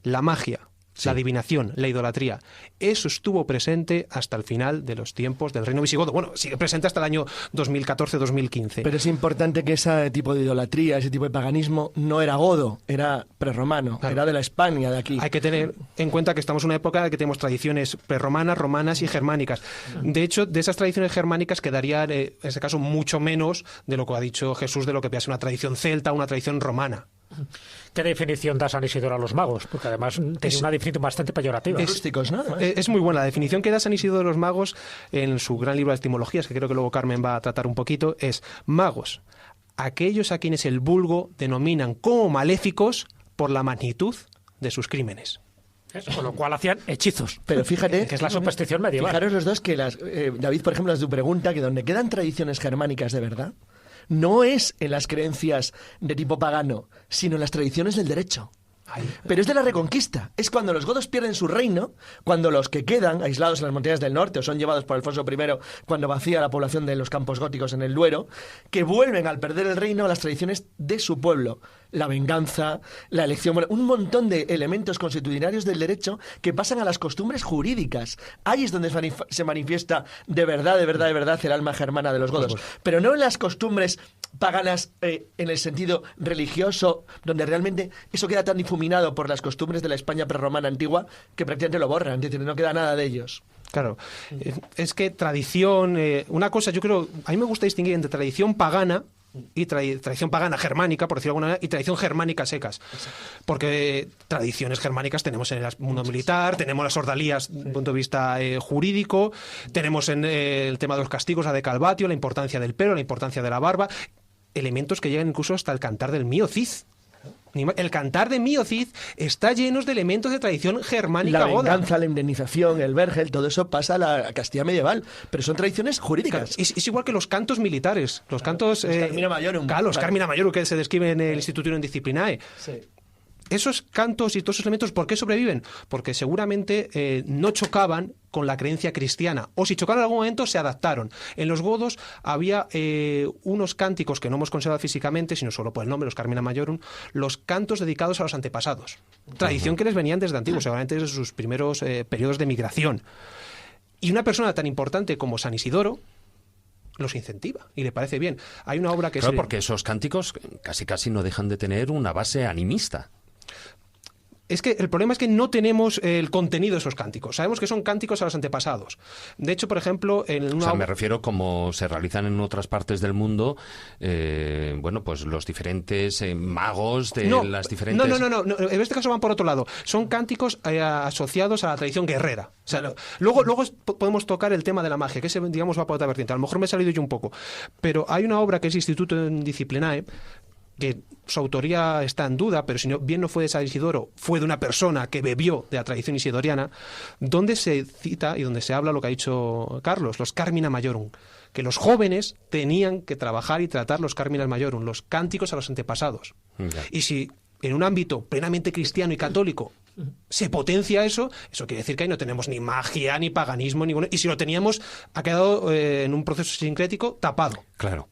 la magia, la adivinación, la idolatría. Eso estuvo presente hasta el final de los tiempos del reino visigodo. Bueno, sigue presente hasta el año 2014-2015.
Pero es importante que ese tipo de idolatría, ese tipo de paganismo, no era godo, era prerromano, era de la Hispania, de aquí.
Hay que tener en cuenta que estamos en una época en la que tenemos tradiciones prerromanas, romanas y germánicas. De hecho, de esas tradiciones germánicas quedarían, en este caso, mucho menos de lo que ha dicho Jesús, de lo que puede ser una tradición celta o una tradición romana.
¿Qué definición da San Isidoro a los magos? Porque además tiene una definición bastante peyorativa.
Rústicos, ¿no?
Es muy buena. La definición que da San Isidoro de los magos en su gran libro de etimologías, que creo que luego Carmen va a tratar un poquito, es magos, aquellos a quienes el vulgo denominan como maléficos por la magnitud de sus crímenes.
Eso, con lo cual hacían hechizos.
Pero fíjate,
que es la superstición medieval.
Fijaros los dos que David, por ejemplo, es tu pregunta, que donde quedan tradiciones germánicas de verdad, no es en las creencias de tipo pagano, sino en las tradiciones del derecho. Pero es de la Reconquista. Es cuando los godos pierden su reino, cuando los que quedan aislados en las montañas del norte o son llevados por Alfonso I cuando vacía la población de los campos góticos en el Duero, que vuelven al perder el reino a las tradiciones de su pueblo. La venganza, la elección, bueno, un montón de elementos consuetudinarios del derecho que pasan a las costumbres jurídicas. Ahí es donde se manifiesta de verdad el alma germana de los godos. Pero no en las costumbres paganas en el sentido religioso, donde realmente eso queda tan difuminado por las costumbres de la España prerromana antigua que prácticamente lo borran, es decir, no queda nada de ellos.
Claro, es que tradición, una cosa, yo creo, a mí me gusta distinguir entre tradición pagana y tradición pagana germánica, por decirlo de alguna manera, y tradición germánica secas. Porque tradiciones germánicas tenemos en el mundo militar, tenemos las ordalías desde un punto de vista jurídico, tenemos en el tema de los castigos a de Calvatio, la importancia del pelo, la importancia de la barba, elementos que llegan incluso hasta el cantar del Mio Cid. El cantar de Mio Cid está lleno de elementos de tradición germánica.
La venganza, la indemnización, el vergel, todo eso pasa a la Castilla medieval, pero son tradiciones jurídicas.
Claro, es igual que los cantos militares, los cantos...
Carmina Majorum.
Claro, los Carmina Majorum que se describen en el Institutum Disciplinae.
Sí.
Esos cantos y todos esos elementos, ¿por qué sobreviven? Porque seguramente no chocaban con la creencia cristiana, o si chocaron en algún momento se adaptaron. En los godos había unos cánticos que no hemos conservado físicamente, sino solo por el nombre, los Carmina Majorum, los cantos dedicados a los antepasados. Tradición que les venían desde antiguo, seguramente desde sus primeros periodos de migración. Y una persona tan importante como San Isidoro los incentiva y le parece bien. Hay una obra que...
Claro, porque esos cánticos casi no dejan de tener una base animista.
Es que el problema es que no tenemos el contenido de esos cánticos. Sabemos que son cánticos a los antepasados. De hecho, por ejemplo, en una...
O sea, me refiero como se realizan en otras partes del mundo, bueno, pues los diferentes magos de las diferentes...
No. En este caso van por otro lado. Son cánticos asociados a la tradición guerrera. O sea, luego podemos tocar el tema de la magia, que ese, digamos, va por otra vertiente. A lo mejor me he salido yo un poco. Pero hay una obra que es Institutum Disciplinae, que su autoría está en duda, pero si no, bien no fue de San Isidoro, fue de una persona que bebió de la tradición isidoriana, donde se cita y donde se habla lo que ha dicho Carlos, los Carmina Majorum, que los jóvenes tenían que trabajar y tratar los Carmina Majorum, los cánticos a los antepasados. Okay. Y si en un ámbito plenamente cristiano y católico se potencia eso quiere decir que ahí no tenemos ni magia, ni paganismo, ninguno, y si lo teníamos, ha quedado en un proceso sincrético tapado.
Claro.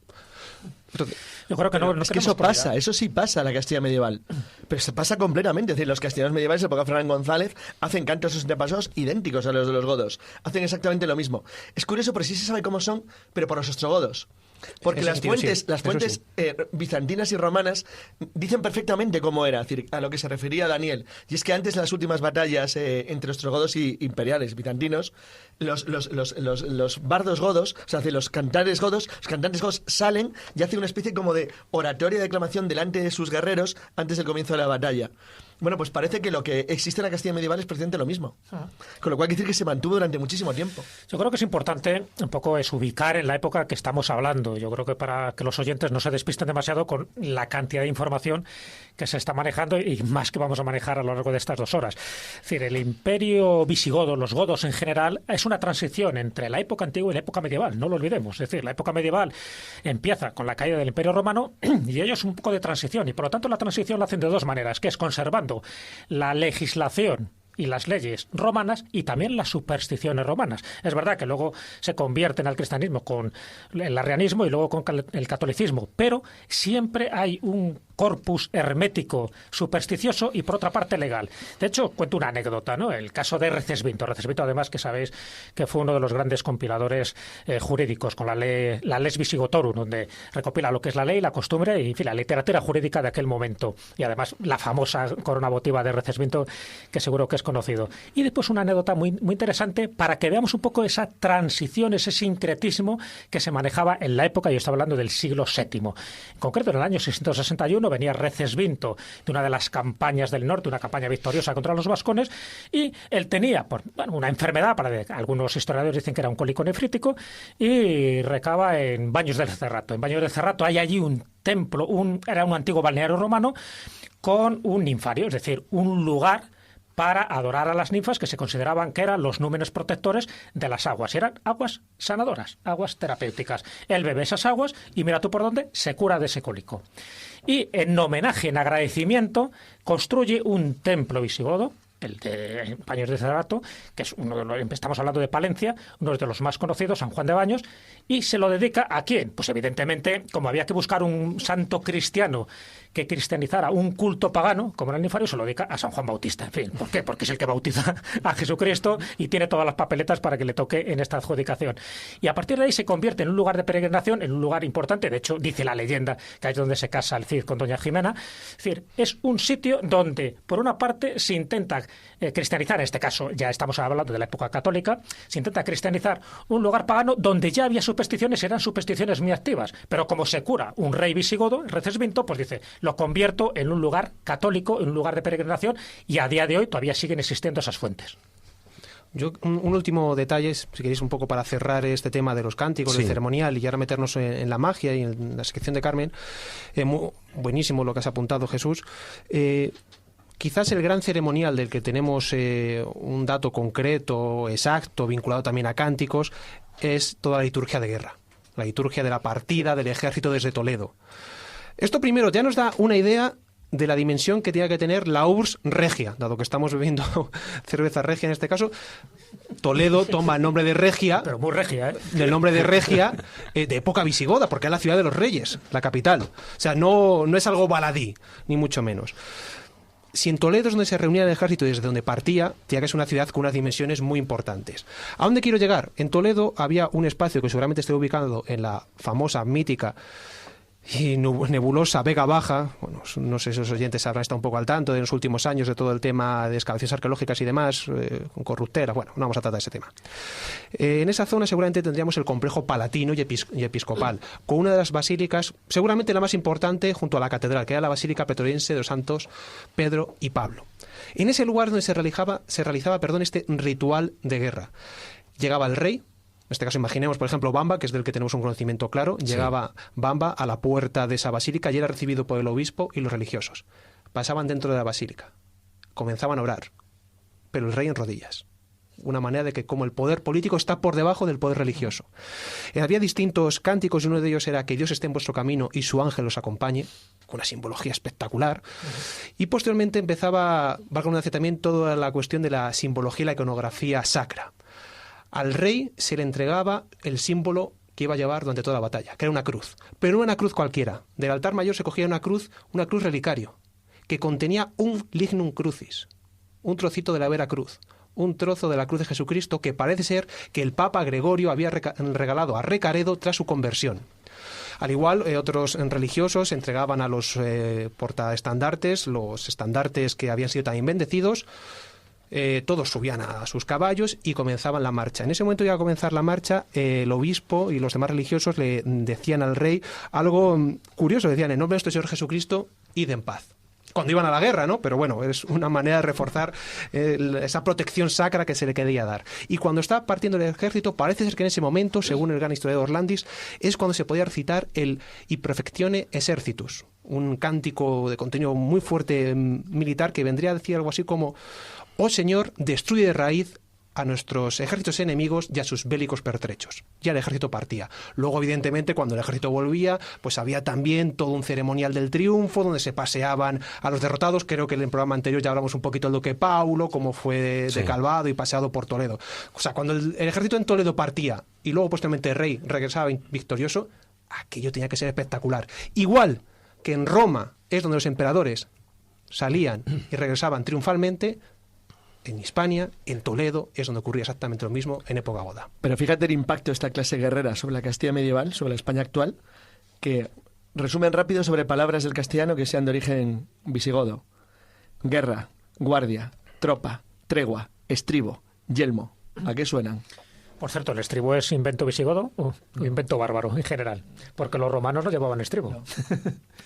Entonces,
yo creo que no es que eso pasa, eso sí pasa en la Castilla medieval, pero se pasa completamente. Es decir, los castellanos medievales, de época Fernán González, hacen cantos a sus antepasados idénticos a los de los godos. Hacen exactamente lo mismo. Es curioso, pero sí se sabe cómo son, pero por los ostrogodos. Porque las fuentes bizantinas y romanas dicen perfectamente cómo era, es decir, a lo que se refería Daniel. Y es que antes de las últimas batallas entre ostrogodos y imperiales bizantinos, los bardos godos, o sea, los cantantes godos salen y hacen una especie como de oratoria de declamación delante de sus guerreros antes del comienzo de la batalla. Bueno, pues parece que lo que existe en la Castilla medieval es precisamente lo mismo. Con lo cual hay que decir que se mantuvo durante muchísimo tiempo.
Yo creo que es importante un poco es ubicar en la época que estamos hablando. Yo creo que para que los oyentes no se despisten demasiado con la cantidad de información que se está manejando y más que vamos a manejar a lo largo de estas 2 horas. Es decir, el imperio visigodo, los godos en general, es una transición entre la época antigua y la época medieval. No lo olvidemos. Es decir, la época medieval empieza con la caída del Imperio Romano y ello es un poco de transición. Y por lo tanto la transición la hacen de 2 maneras, que es conservando la legislación y las leyes romanas y también las supersticiones romanas. Es verdad que luego se convierten al cristianismo con el arrianismo y luego con el catolicismo, pero siempre hay un corpus hermético supersticioso y por otra parte legal. De hecho, cuento una anécdota, ¿no? El caso de Recesvinto. Recesvinto, además, que sabéis que fue uno de los grandes compiladores jurídicos con la Lex Visigotorum, donde recopila lo que es la ley, la costumbre y, en fin, la literatura jurídica de aquel momento. Y además la famosa corona votiva de Recesvinto, que seguro que es conocido. Y después una anécdota muy, muy interesante para que veamos un poco esa transición, ese sincretismo que se manejaba en la época, yo estaba hablando del siglo VII. En concreto, en el año 661 venía Recesvinto de una de las campañas del norte, una campaña victoriosa contra los vascones, y él tenía una enfermedad, algunos historiadores dicen que era un cólico nefrítico, y recaba en Baños del Cerrato. En Baños del Cerrato hay allí un templo, era un antiguo balneario romano con un ninfario, es decir, un lugar para adorar a las ninfas que se consideraban que eran los númenes protectores de las aguas. Y eran aguas sanadoras, aguas terapéuticas. Él bebe esas aguas y mira tú por dónde, se cura de ese cólico. Y en homenaje, en agradecimiento, construye un templo visigodo, el de Baños de Cerrato, que es estamos hablando de Palencia, uno de los más conocidos, San Juan de Baños, y se lo dedica ¿a quién? Pues evidentemente, como había que buscar un santo cristiano que cristianizara un culto pagano, como era el ninfario, se lo dedica a San Juan Bautista. En fin, ¿por qué? Porque es el que bautiza a Jesucristo y tiene todas las papeletas para que le toque en esta adjudicación. Y a partir de ahí se convierte en un lugar de peregrinación, en un lugar importante. De hecho, dice la leyenda que ahí es donde se casa el Cid con doña Jimena. Es decir, es un sitio donde, por una parte, se intenta cristianizar, en este caso ya estamos hablando de la época católica, se intenta cristianizar un lugar pagano donde ya había supersticiones, eran supersticiones muy activas, pero como se cura un rey visigodo, Recesvinto, pues dice, lo convierto en un lugar católico, en un lugar de peregrinación, y a día de hoy todavía siguen existiendo esas fuentes.
Yo, un último detalle, si queréis, un poco para cerrar este tema de los cánticos, del ceremonial, y ahora meternos en la magia y en la sección de Carmen. Buenísimo lo que has apuntado, Jesús. Quizás el gran ceremonial del que tenemos un dato concreto, exacto, vinculado también a cánticos, es toda la liturgia de guerra, la liturgia de la partida del ejército desde Toledo. Esto primero ya nos da una idea de la dimensión que tiene que tener la URSS regia, dado que estamos bebiendo cerveza regia en este caso. Toledo toma el nombre de regia,
pero muy regia,
del nombre de regia de época visigoda, porque es la ciudad de los reyes, la capital. O sea, no es algo baladí, ni mucho menos. Si en Toledo es donde se reunía el ejército y desde donde partía, tenía que ser una ciudad con unas dimensiones muy importantes. ¿A dónde quiero llegar? En Toledo había un espacio que seguramente esté ubicado en la famosa, mítica y nebulosa Vega Baja. Bueno, no sé si los oyentes habrán estado un poco al tanto de los últimos años de todo el tema de excavaciones arqueológicas y demás, con corruptelas. Bueno, no vamos a tratar ese tema. En esa zona seguramente tendríamos el complejo palatino y episcopal, con una de las basílicas, seguramente la más importante, junto a la catedral, que era la Basílica Pretoriense de los Santos Pedro y Pablo. En ese lugar donde se realizaba este ritual de guerra. Llegaba el rey. En este caso, imaginemos, por ejemplo, Bamba, que es del que tenemos un conocimiento claro. Llegaba Bamba a la puerta de esa basílica y era recibido por el obispo y los religiosos. Pasaban dentro de la basílica. Comenzaban a orar. Pero el rey en rodillas. Una manera de que, como el poder político está por debajo del poder religioso. Había distintos cánticos y uno de ellos era que Dios esté en vuestro camino y su ángel os acompañe, con una simbología espectacular. Y posteriormente empezaba, valga una también, toda la cuestión de la simbología y la iconografía sacra. Al rey se le entregaba el símbolo que iba a llevar durante toda la batalla, que era una cruz. Pero no una cruz cualquiera. Del altar mayor se cogía una cruz relicario, que contenía un lignum crucis, un trocito de la vera cruz, un trozo de la cruz de Jesucristo que parece ser que el Papa Gregorio había regalado a Recaredo tras su conversión. Al igual, otros religiosos entregaban a los portaestandartes, los estandartes que habían sido también bendecidos. Todos subían a sus caballos y comenzaban la marcha. En ese momento iba a comenzar la marcha, el obispo y los demás religiosos le decían al rey algo curioso, decían: en nombre de nuestro Señor Jesucristo, id en paz. cuando iban a la guerra, ¿no? Pero bueno, es una manera de reforzar esa protección sacra que se le quería dar. Y cuando está partiendo el ejército, parece ser que en ese momento, según el gran historiador Landis, es cuando se podía recitar el I Profectione Exercitus, un cántico de contenido muy fuerte militar que vendría a decir algo así como: «Oh Señor, destruye de raíz a nuestros ejércitos enemigos y a sus bélicos pertrechos». Ya el ejército partía. Luego, evidentemente, cuando el ejército volvía, pues había también todo un ceremonial del triunfo, donde se paseaban a los derrotados. Creo que en el programa anterior ya hablamos un poquito del duque Paulo, cómo fue de Calvado y paseado por Toledo. O sea, cuando el ejército en Toledo partía y luego, posteriormente, el rey regresaba victorioso, aquello tenía que ser espectacular. Igual que en Roma es donde los emperadores salían y regresaban triunfalmente, en Hispania, en Toledo, es donde ocurría exactamente lo mismo en época goda.
Pero fíjate el impacto de esta clase guerrera sobre la Castilla medieval, sobre la España actual, que resumen rápido sobre palabras del castellano que sean de origen visigodo. Guerra, guardia, tropa, tregua, estribo, yelmo. ¿A qué suenan?
Por cierto, ¿el estribo es invento visigodo o invento bárbaro en general? Porque los romanos no llevaban estribo.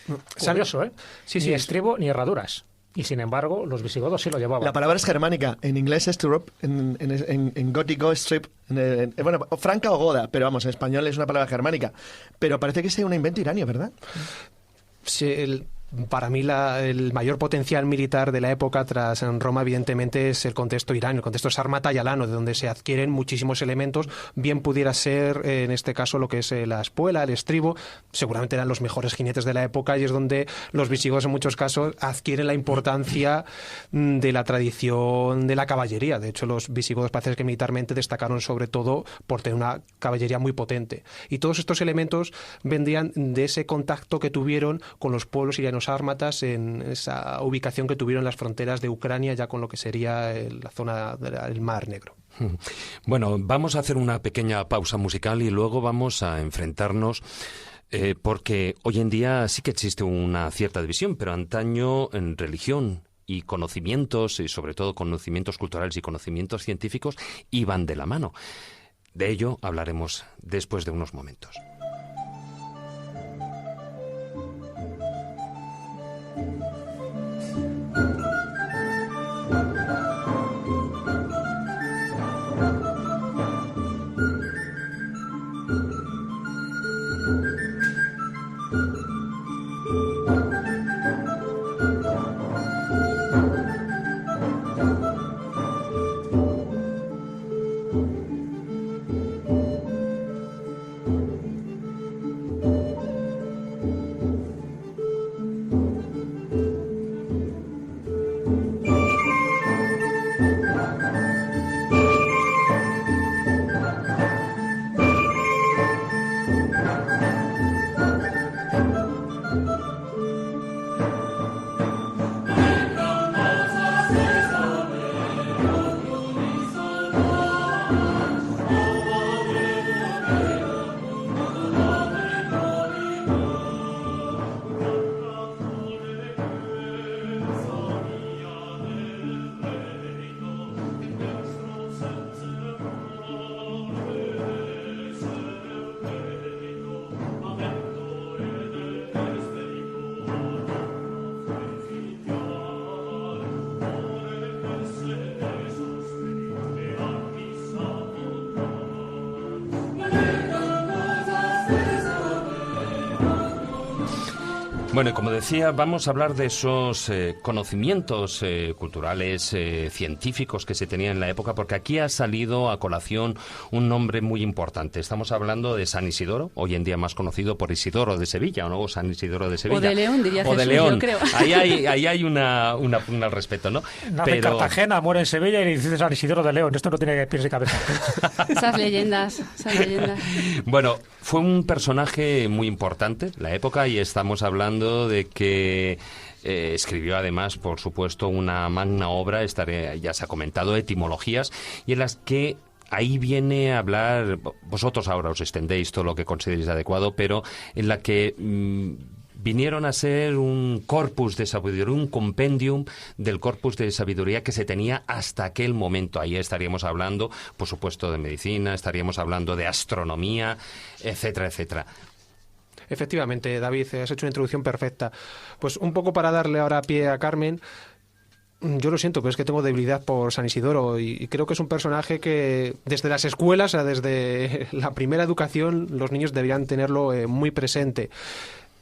No. Curioso, ¿eh?
Sí,
ni estribo ni herraduras. Y sin embargo, los visigodos sí lo llevaban.
La palabra es germánica. En inglés es stirrup, en gótico es strip. Bueno, franca o goda, pero vamos, en español es una palabra germánica. Pero parece que sea un invento iranio, ¿verdad?
Sí, para mí el mayor potencial militar de la época tras en Roma evidentemente es el contexto iranio, el contexto sarmata y alano, de donde se adquieren muchísimos elementos. Bien pudiera ser en este caso lo que es la espuela, el estribo, seguramente eran los mejores jinetes de la época, y es donde los visigodos en muchos casos adquieren la importancia de la tradición de la caballería. De hecho, los visigodos parece que militarmente destacaron sobre todo por tener una caballería muy potente, y todos estos elementos vendrían de ese contacto que tuvieron con los pueblos iranos sármatas en esa ubicación que tuvieron en las fronteras de Ucrania, ya con lo que sería la zona del Mar Negro.
Bueno, vamos a hacer una pequeña pausa musical y luego vamos a enfrentarnos, porque hoy en día sí que existe una cierta división, pero antaño en religión y conocimientos, y sobre todo conocimientos culturales y conocimientos científicos, iban de la mano. De ello hablaremos después de unos momentos. Bueno, y como decía, vamos a hablar de esos conocimientos culturales, científicos que se tenían en la época, porque aquí ha salido a colación un nombre muy importante. Estamos hablando de San Isidoro, hoy en día más conocido por Isidoro de Sevilla, ¿no? O San Isidoro de Sevilla.
O de León, diría Jesús,
de León.
yo creo.
Ahí hay una al respecto, ¿no?
Nace en Cartagena, muere en Sevilla y dice San Isidoro de León. Esto no tiene pies y cabeza.
Esas leyendas.
Bueno, fue un personaje muy importante en la época, y estamos hablando de que escribió además, por supuesto, una magna obra, ya se ha comentado, etimologías, y en las que ahí viene a hablar, vosotros ahora os extendéis todo lo que consideréis adecuado, pero en la que vinieron a ser un corpus de sabiduría, un compendium del corpus de sabiduría que se tenía hasta aquel momento. Ahí estaríamos hablando, por supuesto, de medicina, estaríamos hablando de astronomía, etcétera, etcétera.
Efectivamente, David, has hecho una introducción perfecta. Pues un poco para darle ahora pie a Carmen, yo lo siento, pero es que tengo debilidad por San Isidoro y creo que es un personaje que desde las escuelas, o sea, desde la primera educación, los niños deberían tenerlo muy presente.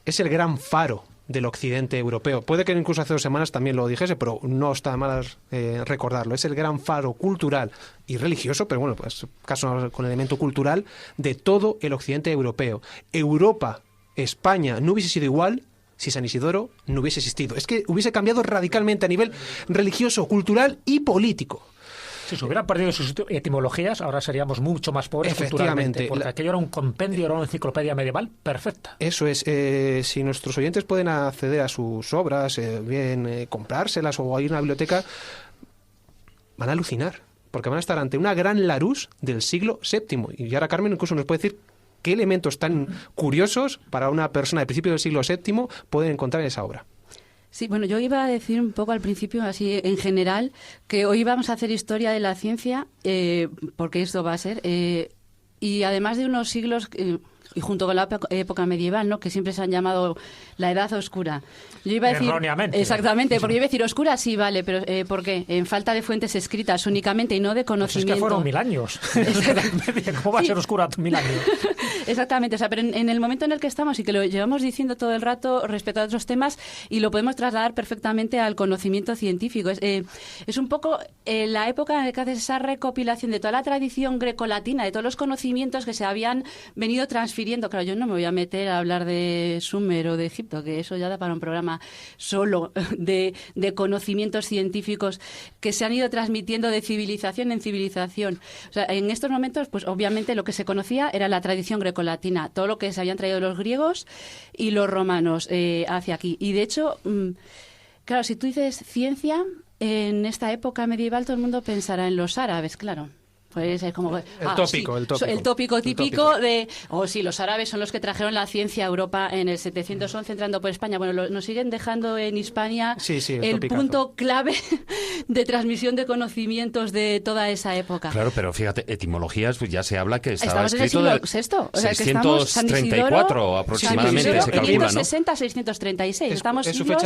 Es el gran faro del occidente europeo. Puede que incluso hace 2 semanas también lo dijese, pero no está mal recordarlo. Es el gran faro cultural y religioso, pero bueno, pues caso con elemento cultural, de todo el occidente europeo. Europa, España, no hubiese sido igual si San Isidoro no hubiese existido. Es que hubiese cambiado radicalmente a nivel religioso, cultural y político.
Si se hubieran perdido sus etimologías, ahora seríamos mucho más pobres culturalmente, porque aquello era un compendio, era una enciclopedia medieval perfecta.
Eso es. Si nuestros oyentes pueden acceder a sus obras, bien comprárselas o ir a una biblioteca, van a alucinar, porque van a estar ante una gran Larousse del siglo VII. Y ahora Carmen incluso nos puede decir qué elementos tan curiosos para una persona del principio del siglo VII pueden encontrar en esa obra.
Sí, bueno, yo iba a decir un poco al principio, así en general, que hoy vamos a hacer historia de la ciencia, porque esto va a ser, y además de unos siglos, y junto con la época medieval, ¿no?, que siempre se han llamado la Edad Oscura. Yo iba a decir,
erróneamente.
Exactamente, porque yo iba a decir oscura, sí, vale, pero ¿por qué? En falta de fuentes escritas únicamente y no de conocimiento.
Pues es que fueron 1000 años. ¿Cómo va a ser oscura 1000 años?
Exactamente, o sea, pero en el momento en el que estamos y que lo llevamos diciendo todo el rato respecto a otros temas y lo podemos trasladar perfectamente al conocimiento científico. Es un poco la época en la que haces esa recopilación de toda la tradición grecolatina, de todos los conocimientos que se habían venido transfiriendo. Claro, yo no me voy a meter a hablar de Sumer o de Egipto, que eso ya da para un programa solo de conocimientos científicos que se han ido transmitiendo de civilización en civilización. O sea, en estos momentos, pues obviamente lo que se conocía era la tradición grecolatina, todo lo que se habían traído los griegos y los romanos hacia aquí. Y de hecho, claro, si tú dices ciencia, en esta época medieval todo el mundo pensará en los árabes, claro. Pues es como...
El tópico.
El tópico típico de... sí, los árabes son los que trajeron la ciencia a Europa en el 711 entrando por España. Bueno, nos siguen dejando en Hispania el punto clave de transmisión de conocimientos de toda esa época.
Claro, pero fíjate, etimologías, pues ya se habla que estaba
estamos
escrito
en el siglo VI. O sea,
634 aproximadamente se calcula, ¿no?
560-636. Estamos en siglos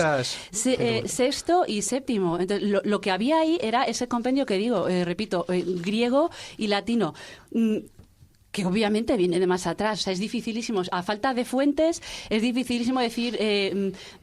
sexto y séptimo. Entonces, lo que había ahí era ese compendio que digo, repito, griego y latino, que obviamente viene de más atrás. O sea, es dificilísimo. A falta de fuentes, es dificilísimo decir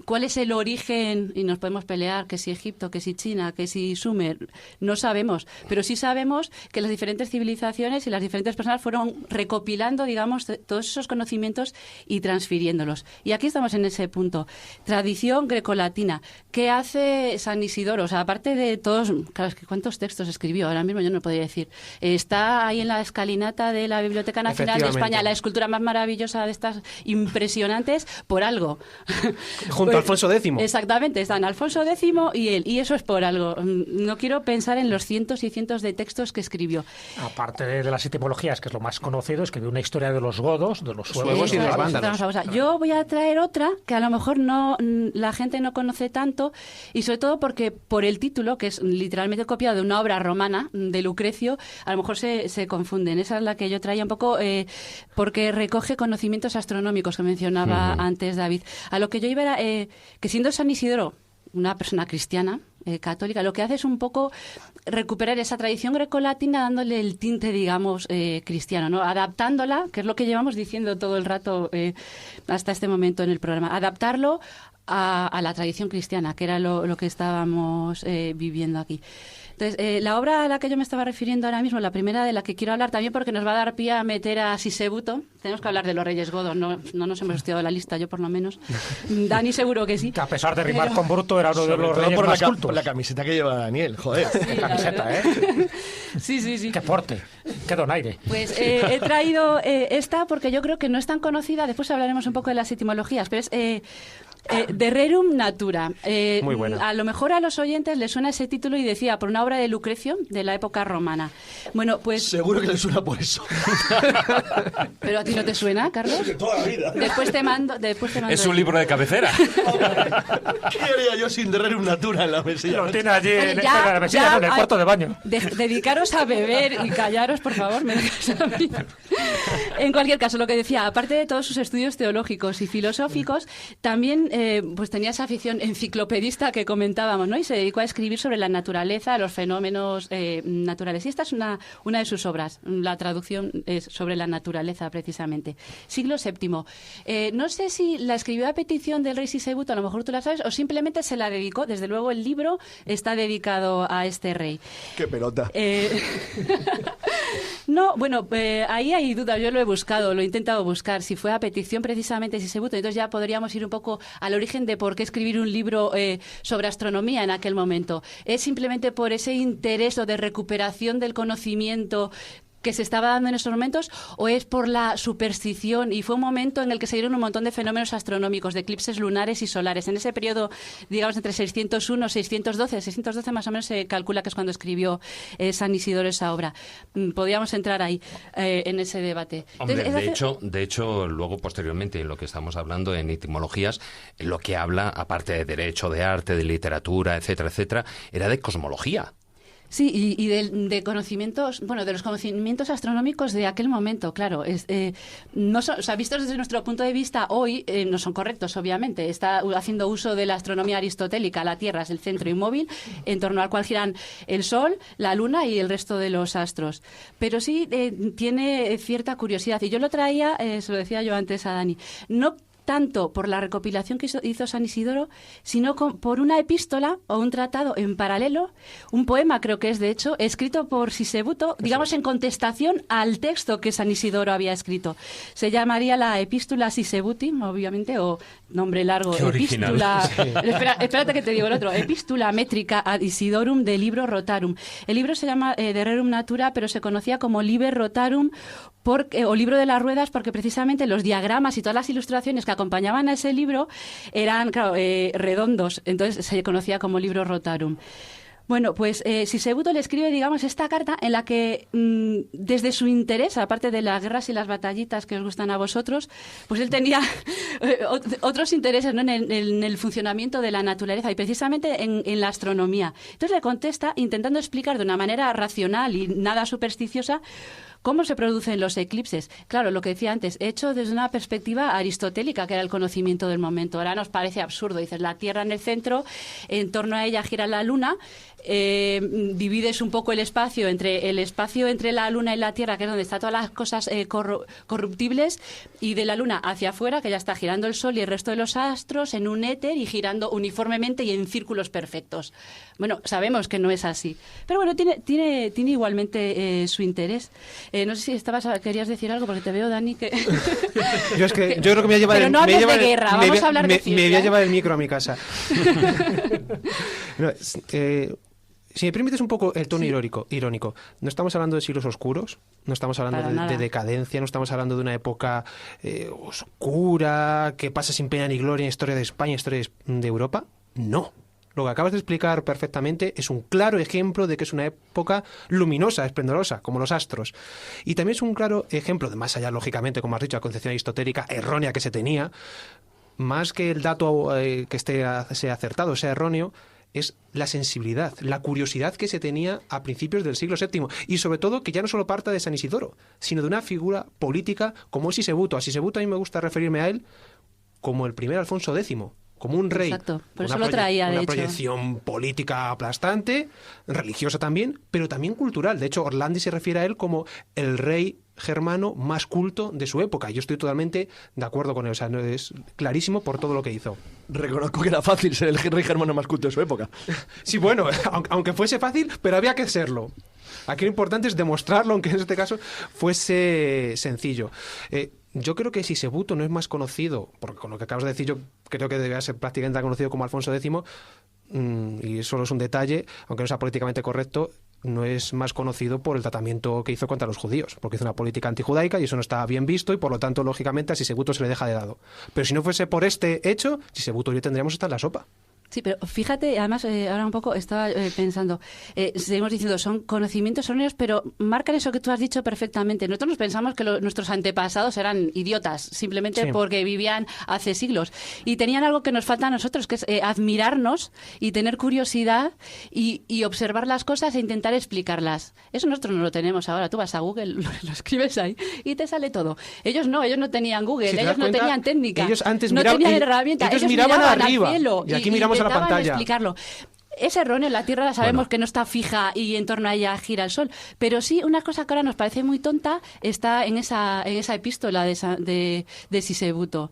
cuál es el origen, y nos podemos pelear que si Egipto, que si China, que si Sumer, no sabemos. Pero sí sabemos que las diferentes civilizaciones y las diferentes personas fueron recopilando, digamos, todos esos conocimientos y transfiriéndolos. Y aquí estamos en ese punto. Tradición grecolatina. ¿Qué hace San Isidoro? O sea, aparte de todos... Claro, es que ¿cuántos textos escribió? Ahora mismo yo no podría decir. Está ahí en la escalinata de la Biblioteca Nacional de España, la escultura más maravillosa de estas impresionantes, por algo.
Junto a Alfonso X.
Exactamente, están Alfonso X y él, y eso es por algo. No quiero pensar en los cientos y cientos de textos que escribió.
Aparte de las etimologías, que es lo más conocido, escribió una historia de los godos, de los suevos
y de los vándalos.
Yo voy a traer otra que a lo mejor la gente no conoce tanto, y sobre todo porque por el título, que es literalmente copiado de una obra romana de Lucrecio, a lo mejor se confunden. Esa es la que yo traía un poco porque recoge conocimientos astronómicos que mencionaba antes David. A lo que yo iba era que siendo San Isidoro una persona cristiana, católica, lo que hace es un poco recuperar esa tradición grecolatina dándole el tinte, digamos, cristiano, ¿no? Adaptándola, que es lo que llevamos diciendo todo el rato hasta este momento en el programa, adaptarlo a la tradición cristiana, que era lo que estábamos viviendo aquí. Entonces, la obra a la que yo me estaba refiriendo ahora mismo, la primera de la que quiero hablar también porque nos va a dar pie a meter a Sisebuto. Tenemos que hablar de los Reyes Godos, no nos hemos estudiado la lista, yo por lo menos. Dani seguro que sí.
Que a pesar de rimar con Bruto era uno de los reyes más cultos.
Por la camiseta que lleva Daniel, joder.
Sí,
qué camiseta,
Sí.
Qué porte, qué donaire.
Pues he traído esta porque yo creo que no es tan conocida, después hablaremos un poco de las etimologías, pero es... De Rerum Natura.
Muy buena.
A lo mejor a los oyentes les suena ese título y decía por una obra de Lucrecio de la época romana. Bueno, pues...
Seguro que les suena por eso.
¿Pero a ti no te suena, Carlos?
De toda la vida.
Después te mando
Es un libro de cabecera.
¿Qué haría yo sin De Rerum Natura en la mesilla?
Lo tiene allí
Oye,
en la mesilla, ¿no? En el cuarto de baño.
Dedicaros a beber y callaros, por favor. Me dejáis a mí. En cualquier caso, lo que decía, aparte de todos sus estudios teológicos y filosóficos, también pues tenía esa afición enciclopedista que comentábamos, ¿no? Y se dedicó a escribir sobre la naturaleza, los fenómenos naturales. Y esta es una de sus obras. La traducción es sobre la naturaleza, precisamente. Siglo VII. No sé si la escribió a petición del rey Sisebuto, a lo mejor tú la sabes, o simplemente se la dedicó. Desde luego el libro está dedicado a este rey.
¡Qué pelota!
No, bueno, ahí hay dudas. Yo lo he buscado, lo he intentado buscar. Si fue a petición precisamente de Sisebuto, entonces ya podríamos ir un poco al origen de por qué escribir un libro sobre astronomía en aquel momento. ¿Es simplemente por ese interés o de recuperación del conocimiento que se estaba dando en estos momentos, o es por la superstición? Y fue un momento en el que se dieron un montón de fenómenos astronómicos, de eclipses lunares y solares. En ese periodo, digamos, entre 601 y 612 más o menos se calcula que es cuando escribió San Isidoro esa obra. Podríamos entrar ahí en ese debate.
Hombre,
Entonces,
de hecho, luego posteriormente, en lo que estamos hablando en etimologías, lo que habla, aparte de derecho, de arte, de literatura, etcétera, etcétera, era de cosmología.
Sí, y de conocimientos, bueno, de los conocimientos astronómicos de aquel momento, claro. No son, o sea, vistos desde nuestro punto de vista hoy, no son correctos, obviamente. Está haciendo uso de la astronomía aristotélica. La Tierra es el centro inmóvil en torno al cual giran el Sol, la Luna y el resto de los astros. Pero sí tiene cierta curiosidad. Y yo lo traía, se lo decía yo antes a Dani, no tanto por la recopilación que hizo San Isidoro, sino por una epístola o un tratado en paralelo, un poema creo que es de hecho, escrito por Sisebuto, digamos en contestación al texto que San Isidoro había escrito. Se llamaría la Epístola Sisebuti, obviamente, o nombre largo,
Qué
Epístola...
original.
Espérate que te digo el otro, Epístola Métrica ad Isidorum de Libro Rotarum. El libro se llama De Rerum Natura, pero se conocía como Liber Rotarum o Libro de las Ruedas, porque precisamente los diagramas y todas las ilustraciones que acompañaban a ese libro eran, claro, redondos, entonces se conocía como Libro Rotarum. Bueno, pues Sisebuto le escribe, digamos, esta carta en la que, desde su interés, aparte de las guerras y las batallitas que os gustan a vosotros, pues él tenía otros intereses, ¿no? en el funcionamiento de la naturaleza y precisamente en la astronomía. Entonces le contesta intentando explicar de una manera racional y nada supersticiosa cómo se producen los eclipses. Claro, lo que decía antes, hecho desde una perspectiva aristotélica, que era el conocimiento del momento. Ahora nos parece absurdo. Dices, la Tierra en el centro, en torno a ella gira la Luna, divides un poco el espacio entre la Luna y la Tierra, que es donde están todas las cosas corruptibles, y de la Luna hacia afuera, que ya está girando el Sol y el resto de los astros en un éter y girando uniformemente y en círculos perfectos. Bueno, sabemos que no es así. Pero bueno, tiene igualmente su interés. No sé si querías decir algo, porque te veo, Dani, que...
Yo creo que me voy a llevar
Pero no hables de guerra, vamos a hablar de ciencia.
Me voy a llevar el micro a mi casa. No, si me permites un poco el tono irónico, no estamos hablando de siglos oscuros, no estamos hablando de decadencia, no estamos hablando de una época oscura, que pasa sin pena ni gloria en historia de España, historia de Europa. No. Lo que acabas de explicar perfectamente es un claro ejemplo de que es una época luminosa, esplendorosa, como los astros. Y también es un claro ejemplo de, más allá, lógicamente, como has dicho, la concepción aristotélica errónea que se tenía, más que el dato que sea acertado, sea erróneo, es la sensibilidad, la curiosidad que se tenía a principios del siglo VII. Y sobre todo que ya no solo parta de San Isidoro, sino de una figura política como es Sisebuto. A Sisebuto a mí me gusta referirme a él como el primer Alfonso X, como un rey.
Exacto, por eso lo traía, de hecho.
Una proyección política aplastante, religiosa también, pero también cultural. De hecho, Orlandi se refiere a él como el rey germano más culto de su época. Yo estoy totalmente de acuerdo con él. O sea, es clarísimo por todo lo que hizo.
Reconozco que era fácil ser el rey germano más culto de su época.
Sí, bueno, aunque fuese fácil, pero había que serlo. Aquí lo importante es demostrarlo, aunque en este caso fuese sencillo. Yo creo que Sisebuto no es más conocido, porque con lo que acabas de decir yo creo que debía ser prácticamente tan conocido como Alfonso X, y solo es un detalle, aunque no sea políticamente correcto, no es más conocido por el tratamiento que hizo contra los judíos, porque hizo una política antijudaica y eso no está bien visto y por lo tanto, lógicamente, a Sisebuto se le deja de lado. Pero si no fuese por este hecho, Sisebuto y yo tendríamos hasta en la sopa.
Sí, pero fíjate, además, ahora un poco estaba pensando, seguimos diciendo, son conocimientos erróneos, pero marcan eso que tú has dicho perfectamente. Nosotros nos pensamos que nuestros antepasados eran idiotas, simplemente porque vivían hace siglos. Y tenían algo que nos falta a nosotros, que es admirarnos y tener curiosidad y observar las cosas e intentar explicarlas. Eso nosotros no lo tenemos ahora. Tú vas a Google, lo escribes ahí y te sale todo. Ellos no tenían Google, ellos no tenían técnica,
ellos antes
no tenían herramientas.
Ellos miraban arriba
al cielo
y aquí miramos a la pantalla.
Explicarlo. Es erróneo, la Tierra sabemos que no está fija y en torno a ella gira el Sol, pero sí una cosa que ahora nos parece muy tonta está en esa epístola de Sisebuto.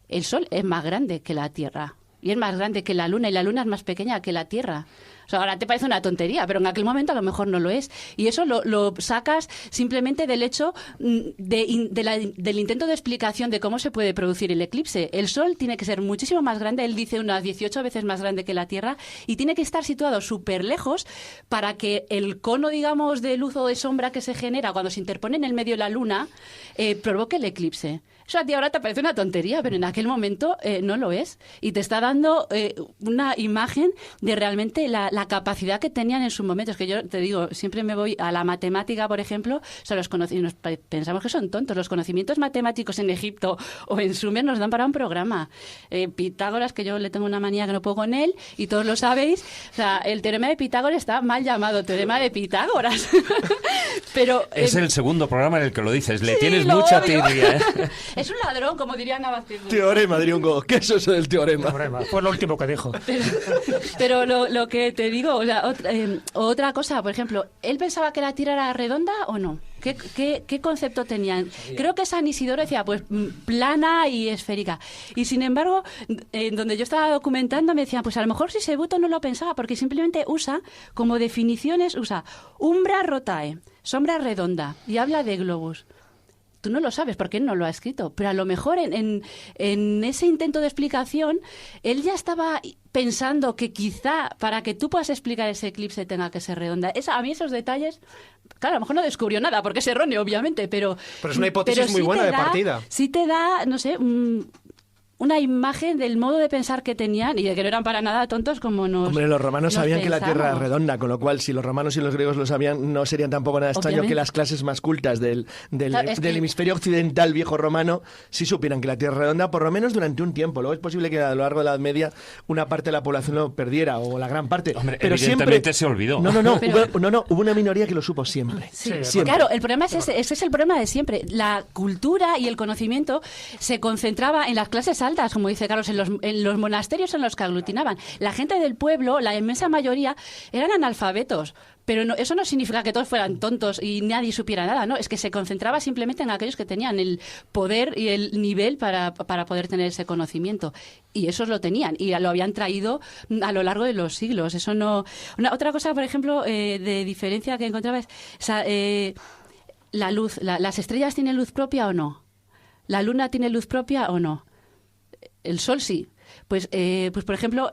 El Sol es más grande que la Tierra y es más grande que la Luna y la Luna es más pequeña que la Tierra. O sea, ahora te parece una tontería, pero en aquel momento a lo mejor no lo es. Y eso lo sacas simplemente del hecho del intento de explicación de cómo se puede producir el eclipse. El Sol tiene que ser muchísimo más grande, él dice unas 18 veces más grande que la Tierra, y tiene que estar situado súper lejos para que el cono, digamos, de luz o de sombra que se genera cuando se interpone en el medio de la Luna provoque el eclipse. Eso a ti ahora te parece una tontería, pero en aquel momento no lo es. Y te está dando una imagen de realmente la capacidad que tenían en su momento. Es que yo te digo, siempre me voy a la matemática, por ejemplo, o sea, pensamos que son tontos. Los conocimientos matemáticos en Egipto o en Sumer nos dan para un programa. Pitágoras, que yo le tengo una manía que no puedo con él, y todos lo sabéis. O sea, el teorema de Pitágoras está mal llamado teorema de Pitágoras. Pero
es el segundo programa en el que lo dices. Le
sí,
tienes mucha tirria, ¿eh?
Es un ladrón, como diría Navas.
Teorema, diría un go. ¿Qué es eso del teorema?
Fue lo último que dijo.
Pero lo que te digo, o sea, otra cosa, por ejemplo, ¿él pensaba que la Tierra era redonda o no? ¿Qué concepto tenían? Creo que San Isidoro decía, pues, plana y esférica. Y sin embargo, donde yo estaba documentando, me decían, pues a lo mejor Sisebuto no lo pensaba, porque simplemente usa, como definiciones, umbra rotae, sombra redonda, y habla de globus. Tú no lo sabes porque él no lo ha escrito, pero a lo mejor en ese intento de explicación, él ya estaba pensando que quizá para que tú puedas explicar ese eclipse tenga que ser redonda. A mí esos detalles, claro, a lo mejor no descubrió nada, porque es erróneo, obviamente, pero
es una hipótesis muy buena de partida.
Sí te da, no sé, una imagen del modo de pensar que tenían y de que no eran para nada tontos como nos
Hombre, los romanos sabían
pensamos.
que la Tierra era redonda, con lo cual, si los romanos y los griegos lo sabían, no serían tampoco nada extraño que las clases más cultas del hemisferio occidental viejo romano sí supieran que la Tierra es redonda, por lo menos durante un tiempo. Luego es posible que a lo largo de la Edad Media una parte de la población lo perdiera, o la gran parte.
Hombre,
pero
evidentemente
siempre...
se olvidó.
Hubo una minoría que lo supo siempre.
Sí,
siempre.
Claro, el problema es ese es el problema de siempre. La cultura y el conocimiento se concentraba en las clases altas, como dice Carlos, en los monasterios en los que aglutinaban. La gente del pueblo, la inmensa mayoría, eran analfabetos. Pero eso no significa que todos fueran tontos y nadie supiera nada, ¿no? Es que se concentraba simplemente en aquellos que tenían el poder y el nivel para poder tener ese conocimiento. Y esos lo tenían y lo habían traído a lo largo de los siglos. Eso no... Otra cosa, por ejemplo, de diferencia que encontraba es la luz. ¿Las estrellas tienen luz propia o no? ¿La luna tiene luz propia o no? El Sol sí. Pues por ejemplo,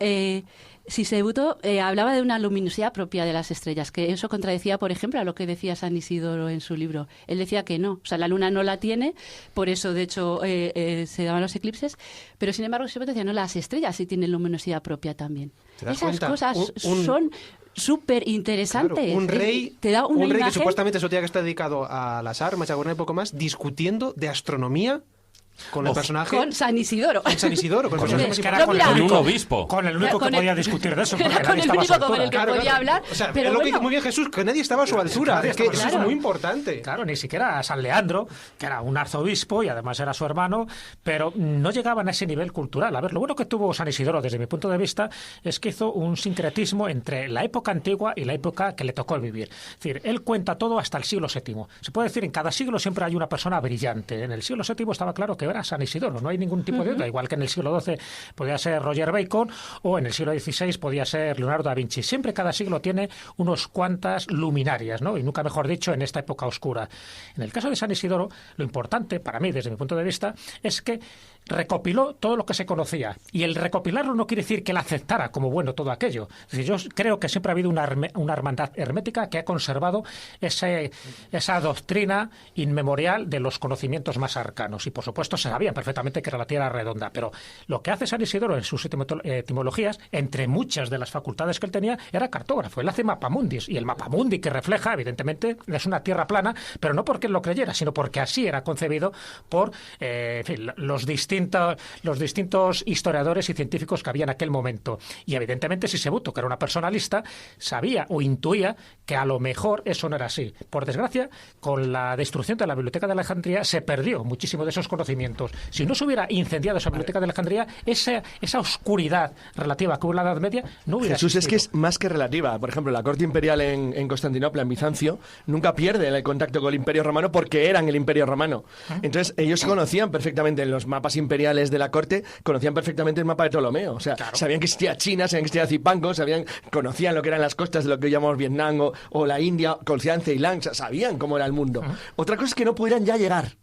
Sisebuto hablaba de una luminosidad propia de las estrellas, que eso contradecía, por ejemplo, a lo que decía San Isidoro en su libro. Él decía que no, o sea, la luna no la tiene, por eso, de hecho, se daban los eclipses, pero sin embargo, Sisebuto decía, no, las estrellas sí tienen luminosidad propia también. Esas cosas son súper interesantes.
Claro, un rey,
te da una imagen...
que supuestamente eso tenía que estar dedicado a las armas, a gobernar un poco más, discutiendo de astronomía con el personaje.
Con San Isidoro.
Con San Isidoro, con el personaje.
Con un obispo.
Con el único que podía discutir de eso. Porque
con
nadie
el
estaba a su
único con el que
altura.
podía hablar.
O sea,
pero
es lo que
bueno,
dice muy bien Jesús, que nadie estaba a su altura. Es que eso es muy importante.
Claro, ni siquiera San Leandro, que era un arzobispo y además era su hermano, pero no llegaban a ese nivel cultural. A ver, lo bueno que tuvo San Isidoro, desde mi punto de vista, es que hizo un sincretismo entre la época antigua y la época que le tocó vivir. Es decir, él cuenta todo hasta el siglo VII. Se puede decir, en cada siglo siempre hay una persona brillante. En el siglo VII estaba claro que era San Isidoro, no hay ningún tipo de duda. Igual que en el siglo XII podía ser Roger Bacon o en el siglo XVI podía ser Leonardo da Vinci. Siempre cada siglo tiene unos cuantas luminarias, ¿no? Y nunca mejor dicho en esta época oscura. En el caso de San Isidoro, lo importante para mí, desde mi punto de vista, es que recopiló todo lo que se conocía. Y el recopilarlo no quiere decir que él aceptara como bueno todo aquello. Es decir, yo creo que siempre ha habido una hermandad hermética que ha conservado esa doctrina inmemorial de los conocimientos más arcanos. Y por supuesto se sabían perfectamente que era la Tierra redonda. Pero lo que hace San Isidoro en sus etimologías, entre muchas de las facultades que él tenía, era cartógrafo. Él hace mapamundis. Y el mapamundi que refleja, evidentemente, es una tierra plana, pero no porque él lo creyera, sino porque así era concebido por en fin, los distintos historiadores y científicos que había en aquel momento. Y evidentemente Sisebuto, que era una personalista, sabía o intuía que a lo mejor eso no era así. Por desgracia, con la destrucción de la Biblioteca de Alejandría se perdió muchísimo de esos conocimientos. Si no se hubiera incendiado esa Biblioteca de Alejandría, esa oscuridad relativa que hubo en la Edad Media no hubiera
Jesús,
existido.
es que es más que relativa. Por ejemplo, la corte imperial en Constantinopla, en Bizancio, nunca pierde el contacto con el Imperio Romano porque eran el Imperio Romano. Entonces, ellos conocían perfectamente en los mapas imperiales de la corte, conocían perfectamente el mapa de Ptolomeo. O sea, sabían que existía China, sabían que existía Zipango, conocían lo que eran las costas de lo que hoy llamamos Vietnam o la India, conocían Ceilán, o sea, sabían cómo era el mundo. Otra cosa es que no pudieran ya llegar,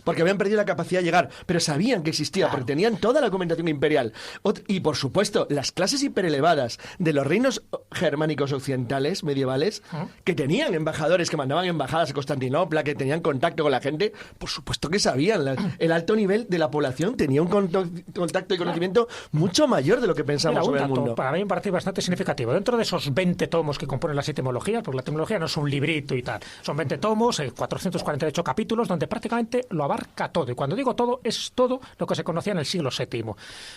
porque habían perdido la capacidad de llegar, pero sabían que existía, porque tenían toda la documentación imperial. Y, por supuesto, las clases hiperelevadas de los reinos germánicos occidentales, medievales, que tenían embajadores, que mandaban embajadas a Constantinopla, que tenían contacto con la gente, por supuesto que sabían. El alto nivel de la población tenía un contacto y conocimiento mucho mayor de lo que pensamos sobre el mundo.
Para mí me parece bastante significativo. Dentro de esos 20 tomos que componen las etimologías, porque la etimología no es un librito y tal, son 20 tomos, 448 capítulos, donde prácticamente lo abarca todo. Y cuando digo todo, es todo lo que se conocía en el siglo VII.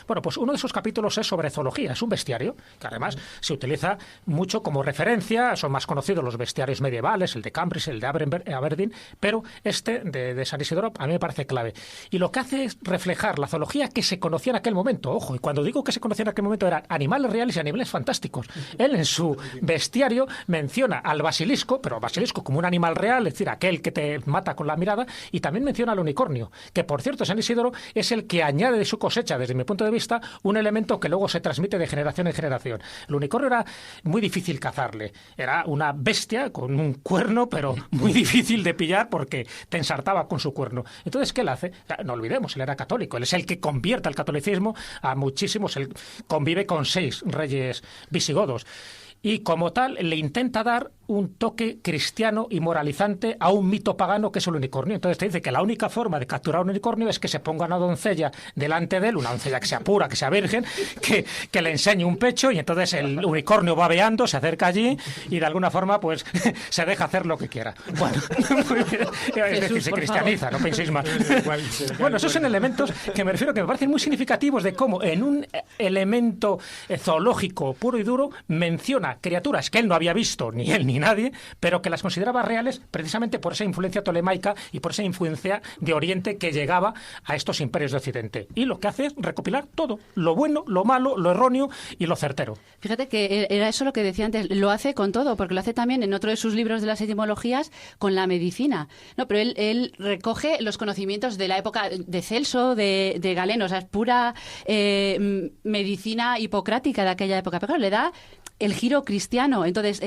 Bueno, pues uno de esos capítulos es sobre zoología. Es un bestiario que además se utiliza mucho como referencia. Son más conocidos los bestiarios medievales, el de Cambridge, el de Aberdeen, pero este de San Isidoro a mí me parece clave. Y lo que hace es reflejar la zoología que se conocía en aquel momento. Ojo, y cuando digo que se conocía en aquel momento eran animales reales y animales fantásticos. Él en su bestiario menciona al basilisco, pero basilisco como un animal real, es decir, aquel que te mata con la mirada, y también menciona al unicornio, que por cierto San Isidoro es el que añade de su cosecha, desde mi punto de vista, un elemento que luego se transmite de generación en generación. El unicornio era muy difícil cazarle, era una bestia con un cuerno, pero muy difícil de pillar porque te ensartaba con su cuerno. Entonces, ¿qué él hace? No olvidemos, él era católico, él es el que convierte al catolicismo a muchísimos, él convive con 6 reyes visigodos. Y como tal le intenta dar un toque cristiano y moralizante a un mito pagano que es el unicornio. Entonces te dice que la única forma de capturar un unicornio es que se ponga una doncella delante de él, una doncella que sea pura, que sea virgen, que le enseñe un pecho, y entonces el unicornio babeando se acerca allí y de alguna forma pues se deja hacer lo que quiera. Bueno, es decir, se cristianiza, no penséis más. Bueno, esos son elementos que me refiero que me parecen muy significativos de cómo en un elemento zoológico puro y duro menciona criaturas que él no había visto, ni él ni nadie, pero que las consideraba reales precisamente por esa influencia tolemaica y por esa influencia de Oriente que llegaba a estos imperios de Occidente. Y lo que hace es recopilar todo, lo bueno, lo malo, lo erróneo y lo certero.
Fíjate que era eso lo que decía antes, lo hace con todo, porque lo hace también en otro de sus libros de las etimologías con la medicina. No, pero él recoge los conocimientos de la época de Celso, de Galeno, o sea, es pura medicina hipocrática de aquella época, pero claro, le da el giro cristiano. Entonces,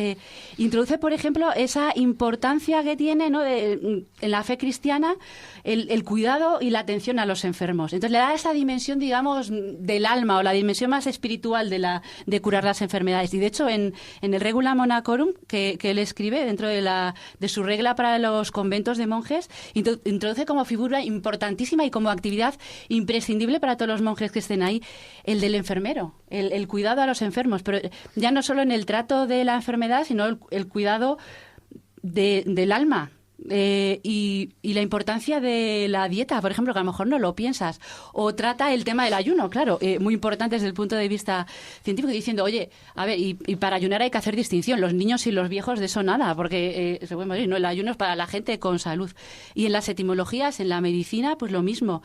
introduce, por ejemplo, esa importancia que tiene, ¿no?, en la fe cristiana el cuidado y la atención a los enfermos. Entonces, le da esa dimensión, digamos, del alma o la dimensión más espiritual de curar las enfermedades. Y, de hecho, en el Regula Monacorum, que él escribe dentro de su regla para los conventos de monjes, introduce como figura importantísima y como actividad imprescindible para todos los monjes que estén ahí, el del enfermero, el cuidado a los enfermos. Pero ya no solo en el trato de la enfermedad, sino el cuidado del alma. Y la importancia de la dieta, por ejemplo, que a lo mejor no lo piensas, o trata el tema del ayuno, claro, muy importante desde el punto de vista científico, diciendo, oye, a ver, y para ayunar hay que hacer distinción, los niños y los viejos de eso nada, porque se puede morir, ¿no? El ayuno es para la gente con salud. Y en las etimologías, en la medicina, pues lo mismo.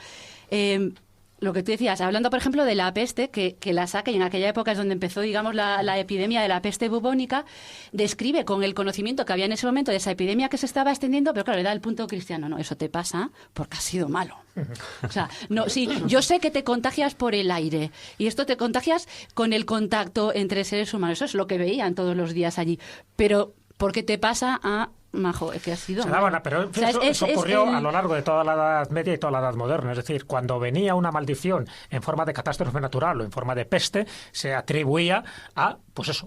Lo que tú decías, hablando, por ejemplo, de la peste, que la saca, y en aquella época es donde empezó, digamos, la epidemia de la peste bubónica, describe con el conocimiento que había en ese momento de esa epidemia que se estaba extendiendo, pero claro, le da el punto cristiano, no, eso te pasa porque has sido malo. O sea, no, sí, yo sé que te contagias por el aire, y esto te contagias con el contacto entre seres humanos, eso es lo que veían todos los días allí, pero porque te pasa a majo que ha sido.
Se daban, pero eso ocurrió a lo largo de toda la Edad Media y toda la Edad Moderna. Es decir, cuando venía una maldición en forma de catástrofe natural o en forma de peste, se atribuía a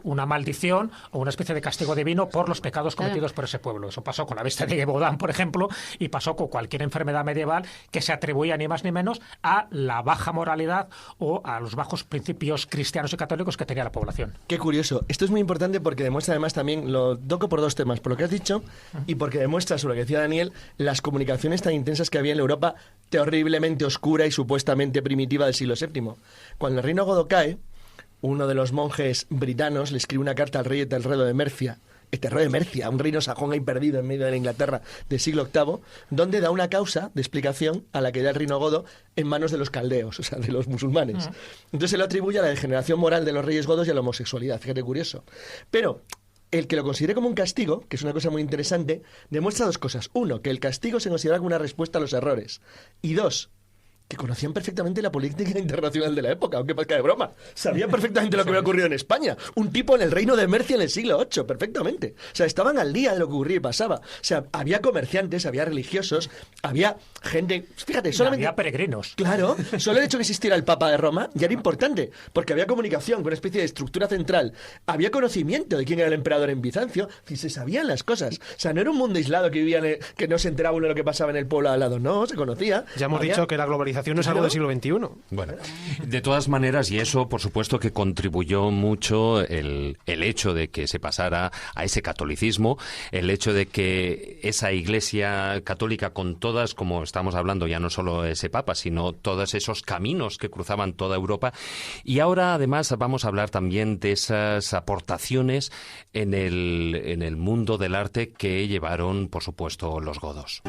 una maldición o una especie de castigo divino por los pecados cometidos por ese pueblo. Eso pasó con la bestia de Gévaudan, por ejemplo, y pasó con cualquier enfermedad medieval que se atribuía ni más ni menos a la baja moralidad o a los bajos principios cristianos y católicos que tenía la población.
Qué curioso. Esto es muy importante porque demuestra además también, lo toco por dos temas, por lo que has dicho y porque demuestra, sobre lo que decía Daniel, las comunicaciones tan intensas que había en la Europa terriblemente oscura y supuestamente primitiva del siglo VII. Cuando el reino godo cae, uno de los monjes britanos le escribe una carta al rey Etelredo de Mercia, un reino sajón ahí perdido en medio de la Inglaterra del siglo VIII, donde da una causa de explicación a la que da el reino godo en manos de los caldeos, o sea, de los musulmanes. Entonces se lo atribuye a la degeneración moral de los reyes godos y a la homosexualidad, fíjate curioso. Pero el que lo considere como un castigo, que es una cosa muy interesante, demuestra dos cosas. Uno, que el castigo se considera como una respuesta a los errores. Y dos, que conocían perfectamente la política internacional de la época, aunque parezca de broma. Sabían perfectamente lo que había ocurrido en España. Un tipo en el reino de Mercia en el siglo VIII, perfectamente. O sea, estaban al día de lo que ocurría y pasaba. O sea, había comerciantes, había religiosos, había gente... Fíjate, solamente...
Había peregrinos.
Claro, solo el hecho que existiera el Papa de Roma ya era importante, porque había comunicación con una especie de estructura central. Había conocimiento de quién era el emperador en Bizancio, y se sabían las cosas. O sea, no era un mundo aislado que vivían, que no se enteraba uno de lo que pasaba en el pueblo al lado. No, se conocía.
Ya hemos dicho que la globalización no es algo del siglo XXI.
Bueno, de todas maneras, y eso por supuesto que contribuyó mucho el hecho de que se pasara a ese catolicismo, el hecho de que esa Iglesia católica con todas, como estamos hablando, ya no solo ese Papa, sino todos esos caminos que cruzaban toda Europa. Y ahora además vamos a hablar también de esas aportaciones en el mundo del arte que llevaron, por supuesto, los godos.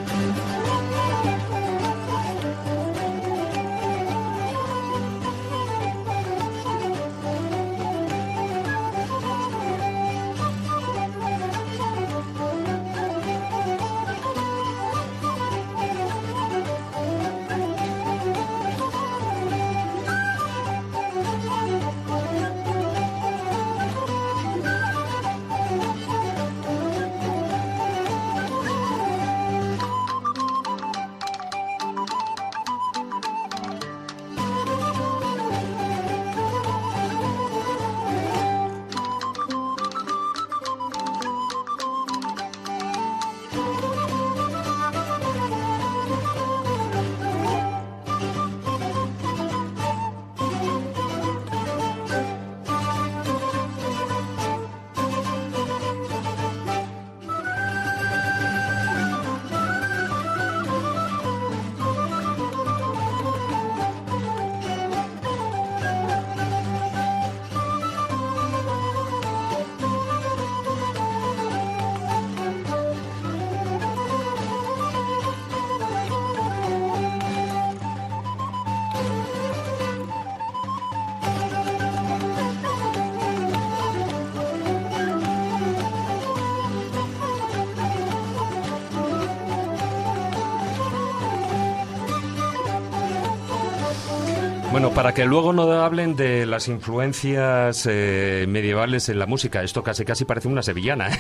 Bueno, para que luego no hablen de las influencias medievales en la música, esto casi parece una sevillana.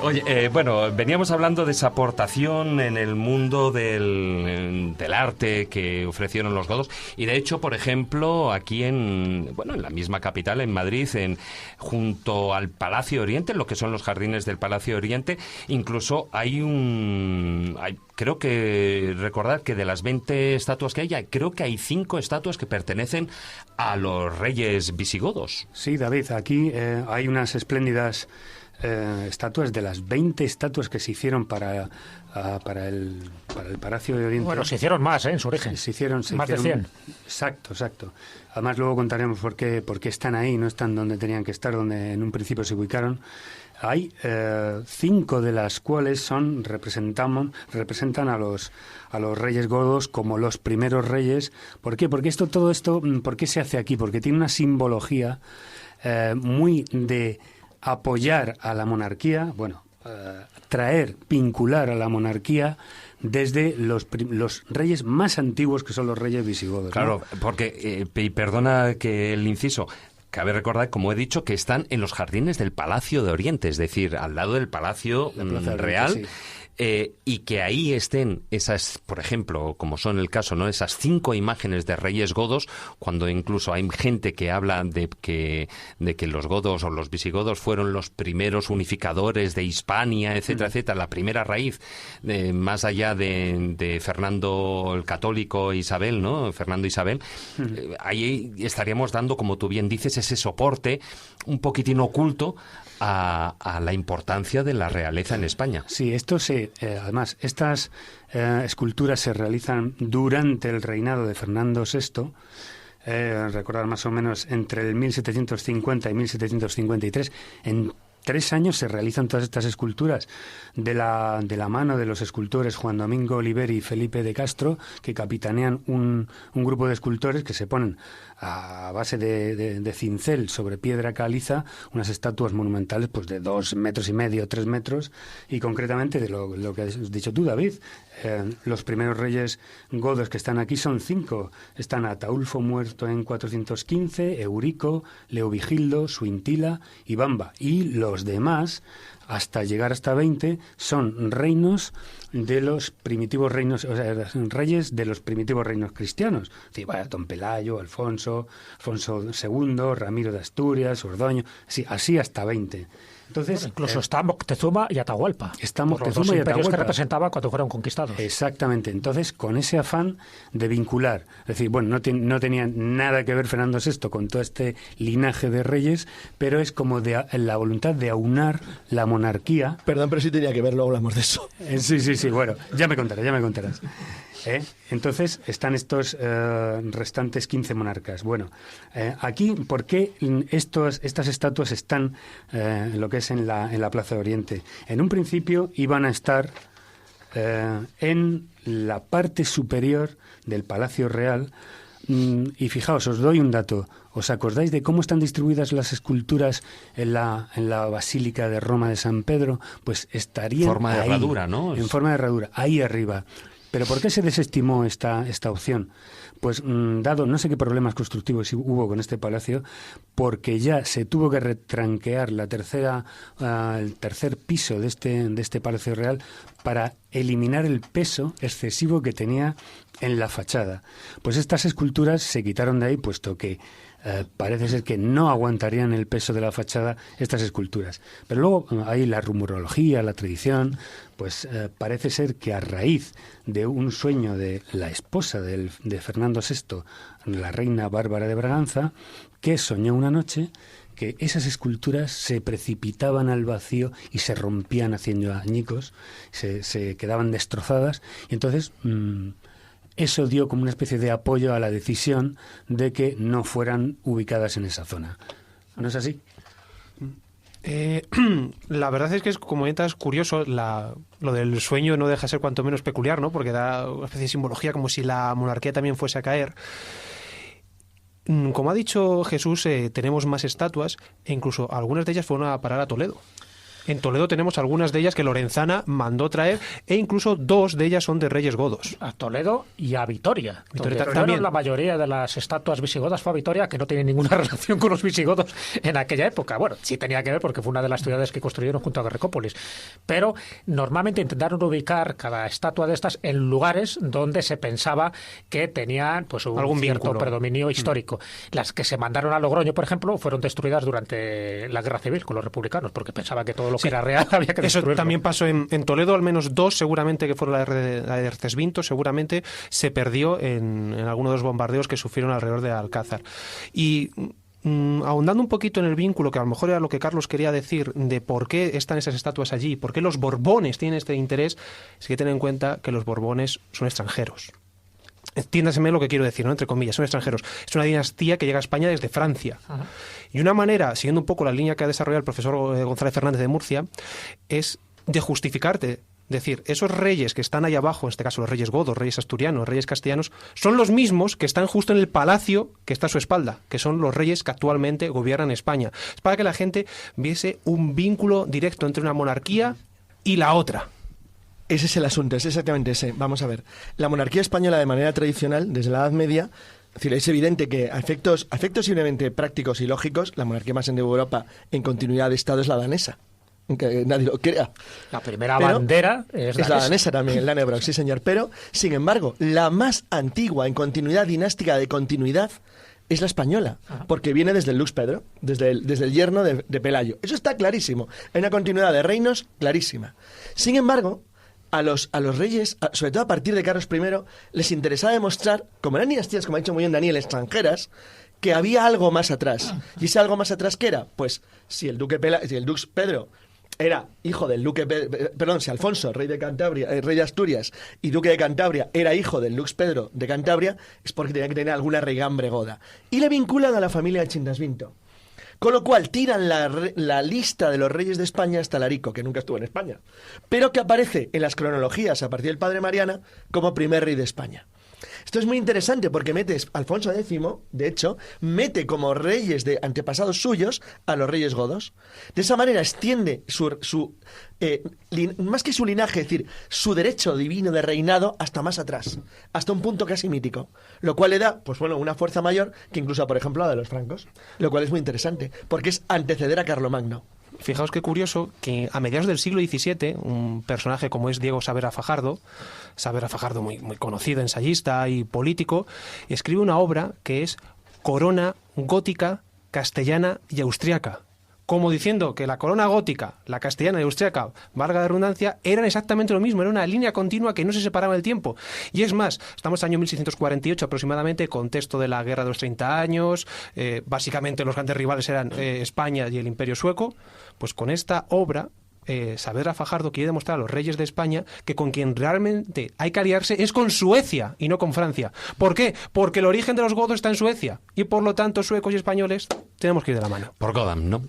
Oye, bueno, veníamos hablando de esa aportación en el mundo del arte que ofrecieron los godos, y de hecho, por ejemplo, aquí en la misma capital, en Madrid, junto al Palacio Oriente, lo que son los jardines del Palacio Oriente, incluso creo que recordar que de las 20 estatuas que hay, creo que hay 5 estatuas que pertenecen a los reyes visigodos.
Sí, David, aquí hay unas espléndidas estatuas, de las 20 estatuas que se hicieron para el Palacio de Oriente.
Bueno, se hicieron más, en su origen.
Se hicieron
más de 100.
Exacto. Además, luego contaremos por qué están ahí, no están donde tenían que estar, donde en un principio se ubicaron. Hay 5 de las cuales representan a los reyes godos como los primeros reyes. ¿Por qué? Porque todo esto, ¿por qué se hace aquí? Porque tiene una simbología muy de apoyar a la monarquía, vincular a la monarquía desde los reyes más antiguos, que son los reyes visigodos.
Claro,
¿no?
porque, y perdona que el inciso, cabe recordar, como he dicho, que están en los jardines del Palacio de Oriente, es decir, al lado del Palacio Real.
Sí.
Y que ahí estén esas, por ejemplo, como son el caso, ¿no?, esas 5 imágenes de reyes godos, cuando incluso hay gente que habla de que los godos o los visigodos fueron los primeros unificadores de Hispania, etcétera, etcétera, la primera raíz, más allá de Fernando el Católico, Isabel, ¿no?, Fernando Isabel, ahí estaríamos dando, como tú bien dices, ese soporte un poquitín oculto a la importancia de la realeza en España.
Sí, además, estas esculturas se realizan durante el reinado de Fernando VI, recordar más o menos entre el 1750 y 1753, en 3 años se realizan todas estas esculturas de la mano de los escultores Juan Domingo Oliveri y Felipe de Castro, que capitanean un grupo de escultores que se ponen a base de cincel sobre piedra caliza unas estatuas monumentales pues de 2,5 metros, 3 metros, y concretamente de lo que has dicho tú, David. Los primeros reyes godos que están aquí son 5. Están Ataulfo, muerto en 415, Eurico, Leovigildo, Suintila y Bamba. Y los demás, hasta llegar hasta 20, son reinos de los primitivos reinos, o sea, reyes de los primitivos reinos cristianos. Sí, vaya, Don Pelayo, Alfonso II, Ramiro de Asturias, Ordoño, sí, así hasta 20. Entonces,
bueno, incluso está Moctezuma y Atahualpa.
Está
Moctezuma
Moctezuma y
imperios
Atahualpa
que representaba cuando fueron conquistados.
Exactamente. Entonces, con ese afán de vincular, es decir, bueno, no tenía nada que ver Fernando VI con todo este linaje de reyes, pero es como la voluntad de aunar la monarquía.
Perdón, pero sí tenía que ver, luego hablamos de eso.
Sí, bueno, ya me contarás. Entonces están estos restantes 15 monarcas. Bueno, aquí, ¿por qué estas estatuas están en lo que es en la Plaza de Oriente? En un principio iban a estar en la parte superior del Palacio Real. Y fijaos, os doy un dato. ¿Os acordáis de cómo están distribuidas las esculturas en la Basílica de Roma de San Pedro? Pues estarían
forma de
ahí,
herradura, ¿no?
En forma de herradura, ahí arriba. ¿Pero por qué se desestimó esta opción? Pues dado no sé qué problemas constructivos hubo con este palacio, porque ya se tuvo que retranquear el tercer piso de este Palacio Real para eliminar el peso excesivo que tenía en la fachada. Pues estas esculturas se quitaron de ahí, puesto que parece ser que no aguantarían el peso de la fachada estas esculturas. Pero luego hay la rumorología, la tradición, pues parece ser que a raíz de un sueño de la esposa de Fernando VI, la reina Bárbara de Braganza, que soñó una noche que esas esculturas se precipitaban al vacío y se rompían haciendo añicos, se quedaban destrozadas, y entonces eso dio como una especie de apoyo a la decisión de que no fueran ubicadas en esa zona. ¿No es así?
La verdad es que es, como comentas, curioso. Lo del sueño no deja de ser cuanto menos peculiar, ¿no? Porque da una especie de simbología, como si la monarquía también fuese a caer. Como ha dicho Jesús, tenemos más estatuas, e incluso algunas de ellas fueron a parar a Toledo. En Toledo tenemos algunas de ellas que Lorenzana mandó traer, e incluso 2 de ellas son de reyes godos.
A Toledo y a Vitoria.
También.
La mayoría de las estatuas visigodas fue a Vitoria, que no tiene ninguna relación con los visigodos en aquella época. Bueno, sí tenía que ver porque fue una de las ciudades que construyeron junto a Guerrecópolis. Pero normalmente intentaron ubicar cada estatua de estas en lugares donde se pensaba que tenían pues un cierto predominio histórico. Las que se mandaron a Logroño, por ejemplo, fueron destruidas durante la Guerra Civil con los republicanos, porque pensaban que todo lo que era real había que destruirlo.
Eso también pasó en Toledo, al menos 2 seguramente, que fueron la de Ercesvinto, seguramente se perdió en alguno de los bombardeos que sufrieron alrededor de Alcázar. Y ahondando un poquito en el vínculo, que a lo mejor era lo que Carlos quería decir, de por qué están esas estatuas allí, por qué los Borbones tienen este interés, es que tener en cuenta que los Borbones son extranjeros. Entiéndaseme lo que quiero decir, ¿no? Entre comillas, son extranjeros. Es una dinastía que llega a España desde Francia. Ajá. Y una manera, siguiendo un poco la línea que ha desarrollado el profesor González Fernández de Murcia, es de justificarte. Es decir, esos reyes que están ahí abajo, en este caso los reyes godos, reyes asturianos, reyes castellanos, son los mismos que están justo en el palacio que está a su espalda, que son los reyes que actualmente gobiernan España. Es para que la gente viese un vínculo directo entre una monarquía y la otra.
Ese es el asunto, es exactamente ese. Vamos a ver. La monarquía española, de manera tradicional, desde la Edad Media, Es decir, es evidente que a efectos simplemente prácticos y lógicos, la monarquía más antigua de Europa en continuidad de Estado es la danesa. Aunque nadie lo crea.
La primera bandera es
la danesa también, el Dannebrog, sí señor. Pero, sin embargo, la más antigua en continuidad dinástica de continuidad es la española, porque viene desde el Lux Pedro, desde el yerno de Pelayo. Eso está clarísimo. Hay una continuidad de reinos clarísima. Sin embargo, a los reyes, sobre todo a partir de Carlos I, les interesaba demostrar, como eran dinastías, como ha dicho muy bien Daniel, extranjeras, que había algo más atrás. ¿Y ese algo más atrás qué era? Pues si el Dux Pedro era hijo del si Alfonso, rey de Cantabria, rey de Asturias y duque de Cantabria, era hijo del Lux Pedro de Cantabria, es porque tenía que tener alguna raigambre goda. Y le vinculan a la familia de Chindasvinto. Con lo cual tiran la lista de los reyes de España hasta Larico, que nunca estuvo en España, pero que aparece en las cronologías a partir del padre Mariana como primer rey de España. Esto es muy interesante porque Alfonso X, de hecho, mete como reyes de antepasados suyos a los reyes godos. De esa manera extiende más que su linaje, es decir, su derecho divino de reinado hasta más atrás, hasta un punto casi mítico, lo cual le da, pues bueno, una fuerza mayor que incluso, por ejemplo, la de los francos, lo cual es muy interesante, porque es anteceder a Carlomagno.
Fijaos qué curioso que a mediados del siglo XVII, un personaje como es Diego Savera Fajardo muy, muy conocido, ensayista y político, escribe una obra que es Corona gótica, castellana y austriaca. Como diciendo que la corona gótica, la castellana y austriaca, valga la redundancia, eran exactamente lo mismo, era una línea continua que no se separaba en el tiempo. Y es más, estamos en el año 1648 aproximadamente, contexto de la Guerra de los 30 años, básicamente los grandes rivales eran España y el Imperio Sueco. Pues con esta obra, Saavedra Fajardo quiere demostrar a los reyes de España que con quien realmente hay que aliarse es con Suecia y no con Francia. ¿Por qué? Porque el origen de los godos está en Suecia y por lo tanto suecos y españoles tenemos que ir de la mano.
Por Godam, ¿no?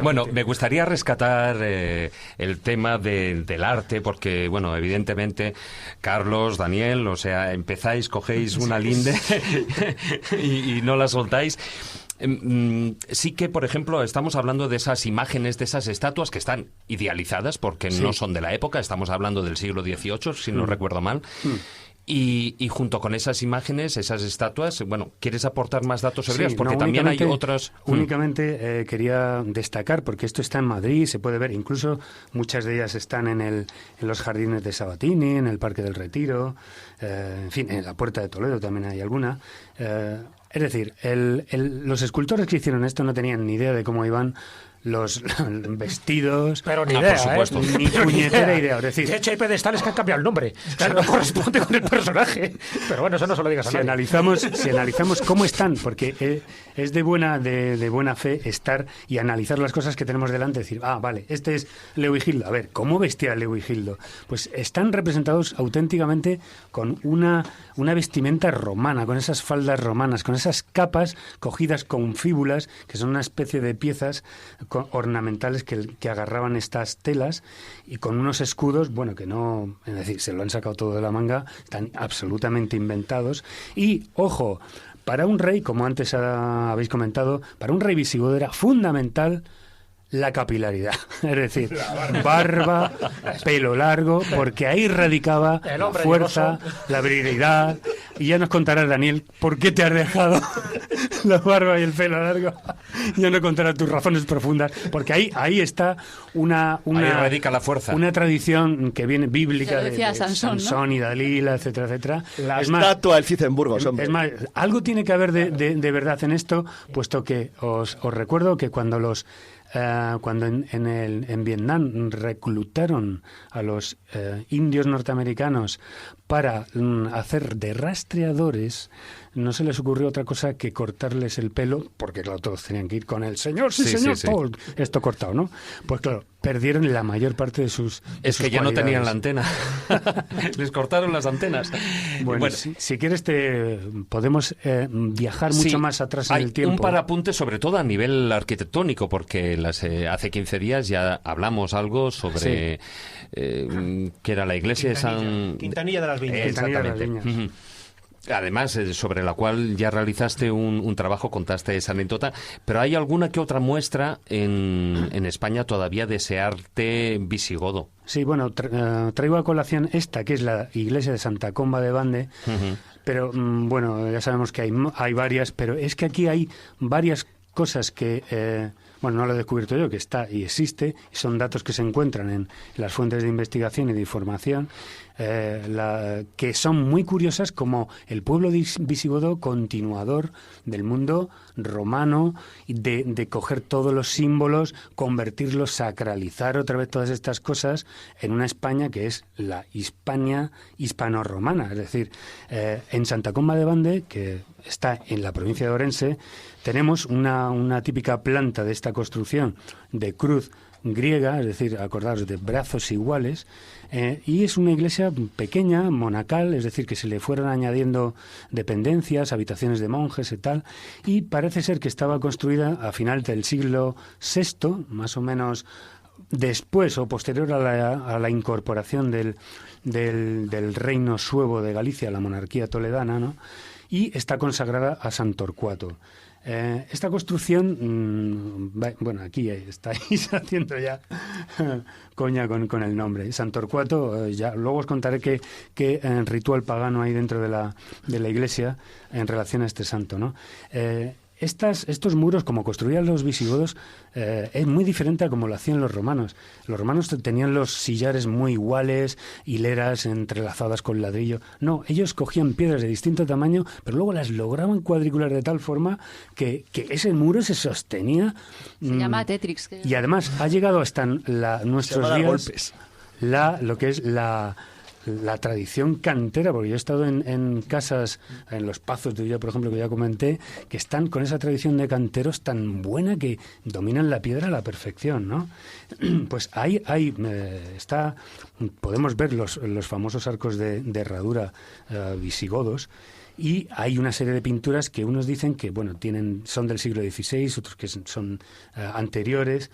Bueno, me gustaría rescatar el tema del arte porque, bueno, evidentemente, Carlos, Daniel, o sea, empezáis, cogéis una linde y no la soltáis. Sí que, por ejemplo, estamos hablando de esas imágenes, de esas estatuas que están idealizadas porque no son de la época, estamos hablando del siglo XVIII, si no recuerdo mal. Y junto con esas imágenes, esas estatuas, bueno, ¿quieres aportar más datos sobre ellas? Porque también hay otras...
Únicamente quería destacar, porque esto está en Madrid, se puede ver, incluso muchas de ellas están en los jardines de Sabatini, en el Parque del Retiro, en fin, en la Puerta de Toledo también hay alguna. Es decir, los escultores que hicieron esto no tenían ni idea de cómo iban los vestidos.
Pero ni idea,
por supuesto, ni puñetera idea. Es decir,
de hecho, hay pedestales que han cambiado el nombre. Claro, no corresponde con el personaje. Pero bueno, eso no se lo digas a nadie. Si analizamos cómo están, porque es de buena fe estar y analizar las cosas que tenemos delante. Decir, vale, este es Leovigildo. A ver, ¿cómo vestía Leovigildo? Pues están representados auténticamente con una vestimenta romana, con esas faldas romanas, con esas capas cogidas con fíbulas, que son una especie de piezas ornamentales que agarraban estas telas, y con unos escudos, bueno, que no, es decir, se lo han sacado todo de la manga, están absolutamente inventados. Y, ojo, para un rey, como antes habéis comentado, para un rey visigodo era fundamental la capilaridad, es decir, barba, pelo largo, porque ahí radicaba la fuerza, la virilidad. Y ya nos contarás, Daniel, por qué te has dejado la barba y el pelo largo. Ya nos contarás tus razones profundas, porque ahí está ahí
radica la fuerza.
Una tradición que viene bíblica de
Sansón,
¿no? Y Dalila, etcétera, etcétera.
La estatua del Cicenburgo, hombre.
Es más, algo tiene que haber de verdad en esto, puesto que os recuerdo que cuando en Vietnam reclutaron a los indios norteamericanos para hacer de rastreadores, no se les ocurrió otra cosa que cortarles el pelo, porque claro, todos tenían que ir con el señor, sí, Paul, esto cortado, ¿no? Pues claro, perdieron la mayor parte de sus
Es que ya no tenían la antena. Les cortaron las antenas.
Bueno. Si quieres podemos viajar mucho más atrás en el tiempo.
Un parapunte sobre todo a nivel arquitectónico, porque hace 15 días ya hablamos algo sobre que era la iglesia de San...
Quintanilla de las Viñas.
Exactamente. Además, sobre la cual ya realizaste un trabajo, contaste esa anécdota, pero ¿hay alguna que otra muestra en España todavía de ese arte visigodo?
Sí, bueno, traigo a colación esta, que es la iglesia de Santa Comba de Bande, Pero bueno, ya sabemos que hay varias, pero es que aquí hay varias cosas que, bueno, no lo he descubierto yo, que está y existe, y son datos que se encuentran en las fuentes de investigación y de información, que son muy curiosas, como el pueblo visigodo continuador del mundo romano, de coger todos los símbolos, convertirlos, sacralizar otra vez todas estas cosas en una España que es la Hispania hispano-romana. Es decir, en Santa Comba de Bande, que está en la provincia de Orense, tenemos una típica planta de esta construcción de cruz griega, es decir, acordaros, de brazos iguales, y es una iglesia pequeña, monacal, es decir, que se le fueron añadiendo dependencias, habitaciones de monjes y tal, y parece ser que estaba construida a final del siglo VI, más o menos después o posterior a la incorporación del reino suevo de Galicia a la monarquía toledana, ¿no? Y está consagrada a San Torcuato. Esta construcción, bueno, aquí estáis haciendo ya coña con el nombre. San Torcuato, ya luego os contaré qué ritual pagano hay dentro de la iglesia en relación a este santo, ¿no? Estos muros, como construían los visigodos, es muy diferente a como lo hacían los romanos. Los romanos tenían los sillares muy iguales, hileras entrelazadas con ladrillo. No, ellos cogían piedras de distinto tamaño, pero luego las lograban cuadricular de tal forma que ese muro se sostenía.
Se llama Tetrix.
Y además ha llegado hasta nuestros días
golpes.
Lo que es la tradición cantera, porque yo he estado en casas, en los Pazos de Ulla, por ejemplo, que ya comenté, que están con esa tradición de canteros tan buena que dominan la piedra a la perfección, ¿no? Pues ahí podemos ver los famosos arcos de herradura visigodos, y hay una serie de pinturas que unos dicen que, bueno, son del siglo XVI, otros que son anteriores,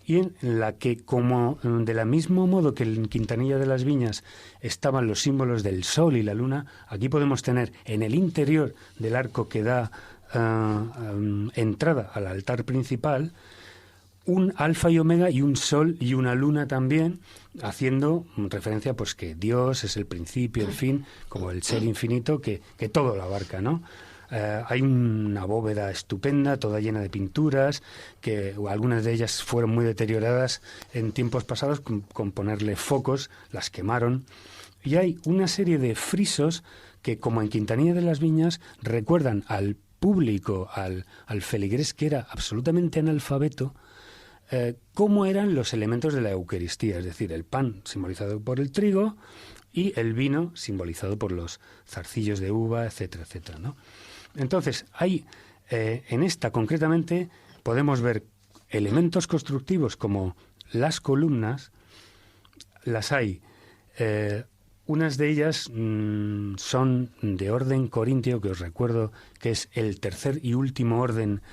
y en la que, como de la mismo modo que en Quintanilla de las Viñas estaban los símbolos del sol y la luna, aquí podemos tener en el interior del arco que da entrada al altar principal un alfa y omega y un sol y una luna también, haciendo referencia pues que Dios es el principio, el fin, como el ser infinito que todo lo abarca, ¿no? Hay una bóveda estupenda, toda llena de pinturas, que algunas de ellas fueron muy deterioradas en tiempos pasados, con ponerle focos, las quemaron. Y hay una serie de frisos que, como en Quintanilla de las Viñas, recuerdan al público, al feligrés que era absolutamente analfabeto, cómo eran los elementos de la Eucaristía, es decir, el pan simbolizado por el trigo y el vino simbolizado por los zarcillos de uva, etcétera, etcétera, ¿no? Entonces, hay en esta concretamente podemos ver elementos constructivos como las columnas. Las hay. Unas de ellas son de orden corintio, que os recuerdo que es el tercer y último orden